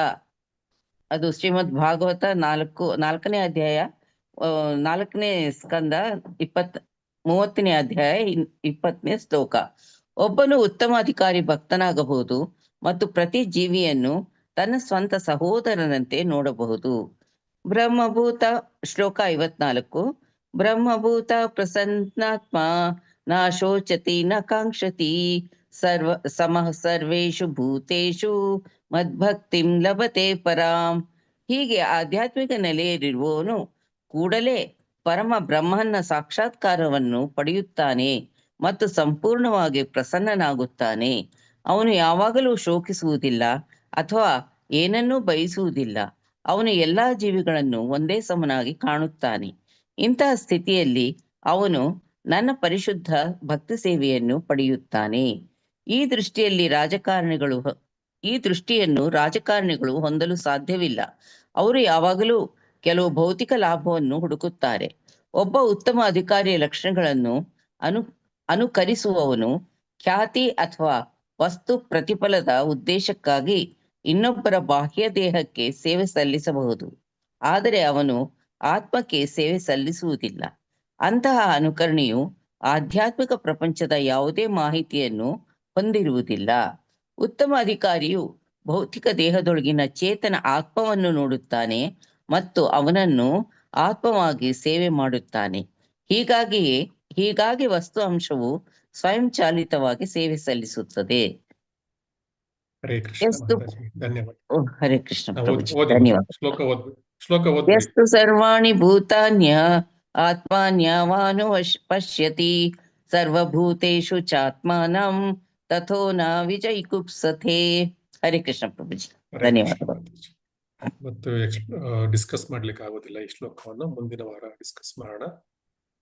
ಅದು ಶ್ರೀಮದ್ ಭಾಗವತ 4ನೇ ಅಧ್ಯಾಯ 4ನೇ ಸ್ಕಂದ 30ನೇ ಅಧ್ಯಾಯ 20ನೇ ಶ್ಲೋಕ. ಒಬ್ಬನು ಉತ್ತಮ ಅಧಿಕಾರಿ ಭಕ್ತನಾಗಬಹುದು ಮತ್ತು ಪ್ರತಿ ಜೀವಿಯನ್ನು ತನ್ನ ಸ್ವಂತ ಸಹೋದರನಂತೆ ನೋಡಬಹುದು. ಬ್ರಹ್ಮಭೂತ ಶ್ಲೋಕ 54. ಬ್ರಹ್ಮಭೂತ ಪ್ರಸನ್ನಾತ್ಮ ನ ಶೋಚತಿ ನ ಕಾಂಕ್ಷತಿ ಸಮಃ ಸರ್ವೇಷು ಭೂತೇಷು ಮದ್ಭಕ್ತಿಂ ಲಭತೆ ಪರಾಂ. ಹೀಗೆ ಆಧ್ಯಾತ್ಮಿಕ ನೆಲೆಯಲ್ಲಿರುವವನು ಕೂಡಲೇ ಪರಮ ಬ್ರಹ್ಮನ ಸಾಕ್ಷಾತ್ಕಾರವನ್ನು ಪಡೆಯುತ್ತಾನೆ ಮತ್ತು ಸಂಪೂರ್ಣವಾಗಿ ಪ್ರಸನ್ನನಾಗುತ್ತಾನೆ. ಅವನು ಯಾವಾಗಲೂ ಶೋಕಿಸುವುದಿಲ್ಲ ಅಥವಾ ಏನನ್ನೂ ಬಯಸುವುದಿಲ್ಲ. ಅವನು ಎಲ್ಲಾ ಜೀವಿಗಳನ್ನು ಒಂದೇ ಸಮನಾಗಿ ಕಾಣುತ್ತಾನೆ. ಇಂತಹ ಸ್ಥಿತಿಯಲ್ಲಿ ಅವನು ನನ್ನ ಪರಿಶುದ್ಧ ಭಕ್ತಿ ಸೇವೆಯನ್ನು ಪಡೆಯುತ್ತಾನೆ. ಈ ದೃಷ್ಟಿಯನ್ನು ರಾಜಕಾರಣಿಗಳು ಹೊಂದಲು ಸಾಧ್ಯವಿಲ್ಲ. ಅವರು ಯಾವಾಗಲೂ ಕೆಲವು ಭೌತಿಕ ಲಾಭವನ್ನು ಹುಡುಕುತ್ತಾರೆ. ಒಬ್ಬ ಉತ್ತಮ ಅಧಿಕಾರಿಯ ಲಕ್ಷಣಗಳನ್ನು ಅನುಕರಿಸುವವನು ಖ್ಯಾತಿ ಅಥವಾ ವಸ್ತು ಪ್ರತಿಫಲದ ಉದ್ದೇಶಕ್ಕಾಗಿ ಇನ್ನೊಬ್ಬರ ಬಾಹ್ಯ ದೇಹಕ್ಕೆ ಸೇವೆ ಸಲ್ಲಿಸಬಹುದು, ಆದರೆ ಅವನು ಆತ್ಮಕ್ಕೆ ಸೇವೆ ಸಲ್ಲಿಸುವುದಿಲ್ಲ. ಅಂತಹ ಅನುಕರಣೆಯು ಆಧ್ಯಾತ್ಮಿಕ ಪ್ರಪಂಚದ ಯಾವುದೇ ಮಾಹಿತಿಯನ್ನು ಹೊಂದಿರುವುದಿಲ್ಲ. ಉತ್ತಮ ಅಧಿಕಾರಿಯು ಭೌತಿಕ ದೇಹದೊಳಗಿನ ಚೇತನ ಆತ್ಮವನ್ನು ನೋಡುತ್ತಾನೆ ಮತ್ತು ಅವನನ್ನು ಆತ್ಮವಾಗಿ ಸೇವೆ ಮಾಡುತ್ತಾನೆ. ಹೀಗಾಗಿ ವಸ್ತು ಅಂಶವು ಸ್ವಯಂಚಾಲಿತವಾಗಿ ಸೇವೆ ಸಲ್ಲಿಸುತ್ತದೆ. ಹರೇ ಕೃಷ್ಣ ಎಷ್ಟು ಮಾತಾಜಿ, ಧನ್ಯವಾದ. ಹರೇ ಕೃಷ್ಣ ಪ್ರಭುಜಿ, ಓದಿ ಧನ್ಯವಾದ. ಶ್ಲೋಕ ಓದ್ಬಿಡಿ. ಯಸ್ತು ಸರ್ವಾಣಿ ಭೂತಾನ್ಯ ಆತ್ಮಾನ್ಯವಾನು ಪಶ್ಯತಿ ಸರ್ವಭೂತೇಷು ಚಾತ್ಮಾನಂ ತಥೋ ನ ವಿಜೈಕುಪ್ಸತೆ. ಹರೇ ಕೃಷ್ಣ ಪ್ರಭುಜಿ, ಧನ್ಯವಾದಗಳು. ಮತ್ತು ಡಿಸ್ಕಸ್ ಮಾಡ್ಲಿಕ್ಕೆ ಆಗೋದಿಲ್ಲ ಈ ಶ್ಲೋಕವನ್ನು, ಮುಂದಿನ ವಾರ ಡಿಸ್ಕಸ್ ಮಾಡೋಣ.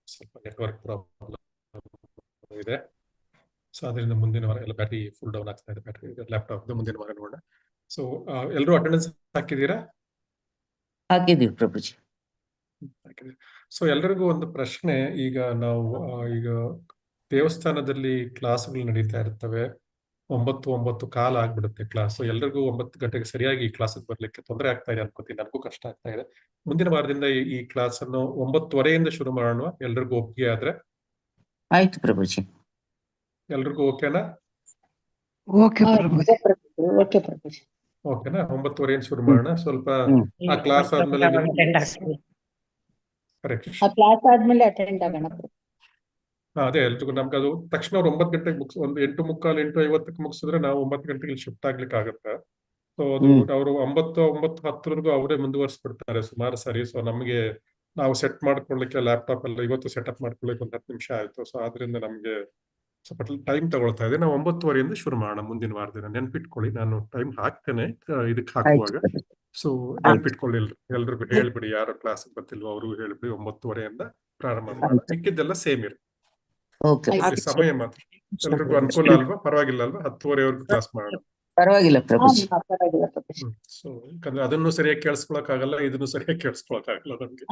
ಸ್ವಲ್ಪ ನೆಟ್ವರ್ಕ್ ಪ್ರಾಬ್ಲಮ್ ಇದೆ, ಸೊ ಅದರಿಂದ ಮುಂದಿನ ವಾರ ಎಲ್ಲ ಬ್ಯಾಟ್ರಿ ಫುಲ್ ಡೌನ್ ಆಗ್ತಾ ಇದೆ, ಬ್ಯಾಟ್ರಿ ಲ್ಯಾಪ್ಟಾಪ್ ಮುಂದಿನ ವಾರ ನೋಡೋಣ. ಸೊ ಎಲ್ಲರೂ ಅಟೆಂಡೆನ್ಸ್ ಹಾಕಿದ್ದೀರಾ? ಹಾಕಿದೀವಿ ಪ್ರಭುಜಿ. ಸೊ ಎಲ್ಲರಿಗೂ ಒಂದು ಪ್ರಶ್ನೆ. ಈಗ ನಾವು ಈಗ ದೇವಸ್ಥಾನದಲ್ಲಿ ಕ್ಲಾಸ್ಗಳು ನಡೀತಾ ಇರ್ತವೆ, 9:15 ಆಗ್ಬಿಡುತ್ತೆ ಕ್ಲಾಸ್. ಎಲ್ರಿಗೂ 9 ಗಂಟೆಗೆ ಸರಿಯಾಗಿ ಕ್ಲಾಸಿಗೆ ಬರ್ಲಿಕ್ಕೆ ತೊಂದರೆ ಆಗ್ತಾ ಇದೆ ಅನ್ಕೋತೀನಿ, ನನಗೂ ಕಷ್ಟ ಆಗ್ತಾ ಇದೆ. ಮುಂದಿನ ವಾರದಿಂದ ಈ ಕ್ಲಾಸ್ ಅನ್ನು 9:15 ಶುರು ಮಾಡೋಣ, ಎಲ್ರಿಗೂ ಒಪ್ಪಿಗೆ ಆದ್ರೆ? ಆಯ್ತು ಪ್ರಭುಜಿ. ಎಲ್ರಿಗೂ ಓಕೆನಾ? ಓಕೆ ಪ್ರಭುಜಿ. ಓಕೆನಾ? 9:15 ಶುರು ಮಾಡೋಣ. ಸ್ವಲ್ಪ ಆ ಕ್ಲಾಸ್ ಆದ್ಮೇಲೆ ಅದೇ ಎಲ್ರಿಗೂ ನಮ್ಗೆ ಅದು ತಕ್ಷಣ ಅವ್ರು 9 ಗಂಟೆಗೆ ಒಂದು 8:45, 8:50 ಮುಗಿಸಿದ್ರೆ ನಾವು 9 ಗಂಟೆಗೆ ಶಿಫ್ಟ್ ಆಗ್ಲಿಕ್ಕೆ ಆಗುತ್ತೆ. ಸೊ ಅದು ಅವರು 9:10 ಅವರೇ ಮುಂದುವರಿಸ್ಬಿಡ್ತಾರೆ ಸುಮಾರು ಸರಿ. ಸೊ ನಮಗೆ ನಾವು ಸೆಟ್ ಮಾಡ್ಕೊಳ್ಳಿಕ್ಕೆ ಲ್ಯಾಪ್ಟಾಪ್ ಎಲ್ಲ ಇವತ್ತು ಸೆಟಪ್ ಮಾಡ್ಕೊಳ್ಳಿಕ್ಕೆ ಒಂದು 10 ನಿಮಿಷ ಆಯ್ತು. ಸೊ ಆದ್ರಿಂದ ನಮ್ಗೆ ಸ್ವಲ್ಪ ಟೈಮ್ ತಗೊಳ್ತಾ ಇದೆ. ನಾವು 9:15 ಶುರು ಮಾಡೋಣ ಮುಂದಿನ ವಾರದಿಂದ. ನೆನ್ಪಿಟ್ಕೊಳ್ಳಿ, ನಾನು ಟೈಮ್ ಹಾಕ್ತೇನೆ ಇದಕ್ಕೆ ಹಾಕುವಾಗ. ಸೊ ನೆನ್ಪಿಟ್ಕೊಳ್ಳಿ, ಎಲ್ರಿಗೂ ಹೇಳ್ಬಿಡಿ, ಯಾರು ಕ್ಲಾಸ್ ಬರ್ತಿಲ್ವೋ ಅವ್ರಿಗೂ ಹೇಳ್ಬಿಡಿ, 9:30 ಪ್ರಾರಂಭ ಮಾಡೋಣ. ಮಿಕ್ಕಿದ್ದೆಲ್ಲ ಸೇಮ್ ಇರುತ್ತೆ ಸಮಯ ಮಾತ್ರ. ಎಲ್ರಿಗೂ ಅನುಕೂಲ ಅಲ್ವಾ? ಪರವಾಗಿಲ್ಲ ಅಲ್ವಾ? 10:30 ಕ್ಲಾಸ್ ಮಾಡೋಣ. ಪರವಾಗಿಲ್ಲ ಪ್ರಭುಜಿ. ಸೊ ಯಾಕಂದ್ರೆ ಅದನ್ನು ಸರಿಯಾಗಿ ಕೇಳಿಸ್ಕೊಳಕ್ ಆಗಲ್ಲ, ಇದನ್ನು ಸರಿಯಾಗಿ ಕೇಳಿಸ್ಕೊಳಕ್ ಆಗಲ್ಲ ನಮ್ಗೆ.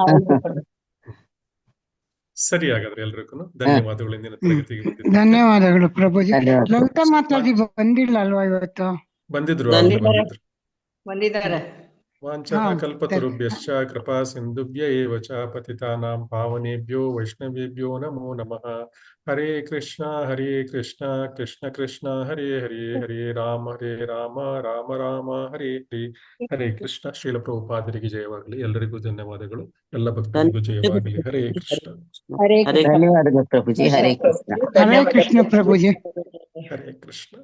ಸರಿ, ಹಾಗಾದ್ರೆ ಎಲ್ರಿಗೂ ಧನ್ಯವಾದಗಳು. ಇಂದಿನ ತರಗತಿಗೆ ಬಂದಿದ್ದು ಧನ್ಯವಾದಗಳು ಪ್ರಭುಜಿ. ಲಲಿತಾ ಮಾತಾಜಿ ಬಂದಿಲ್ಲ ಅಲ್ವಾ ಇವತ್ತು? ಬಂದಿದ್ರು. ಬಂದಿದ್ದಾರೆ. ವಾಂಛಾ ಕಲ್ಪತರುಭ್ಯಶ್ಚ ಕೃಪಾ ಸಿಂಧುಭ್ಯ ಏವ ಚ ಪತಿತಾನಾಂ ಪಾವನೇಭ್ಯೋ ವೈಷ್ಣವೇಭ್ಯೋ ನಮೋ ನಮಃ. ಹರೇ ಕೃಷ್ಣ ಕೃಷ್ಣ ಕೃಷ್ಣ ಹರೇ ಹರೇ, ಹರೇ ರಾಮ ರಾಮ ರಾಮ ಹರೇ ಹರೇ. ಹರೇ ಕೃಷ್ಣ. ಶ್ರೀಲ ಪ್ರಭುಪಾದರಿಗೆ ಜಯವಾಗಲಿ. ಎಲ್ಲರಿಗೂ ಧನ್ಯವಾದಗಳು. ಎಲ್ಲ ಭಕ್ತರಿಗೂ ಜಯವಾಗಲಿ. ಹರೇ ಕೃಷ್ಣ. ಧನ್ಯವಾದಗಳು ಪ್ರಭುಜಿ. ಹರೇ ಕೃಷ್ಣ. ಹರೇ ಕೃಷ್ಣ ಪ್ರಭುಜಿ. ಹರೇ ಕೃಷ್ಣ.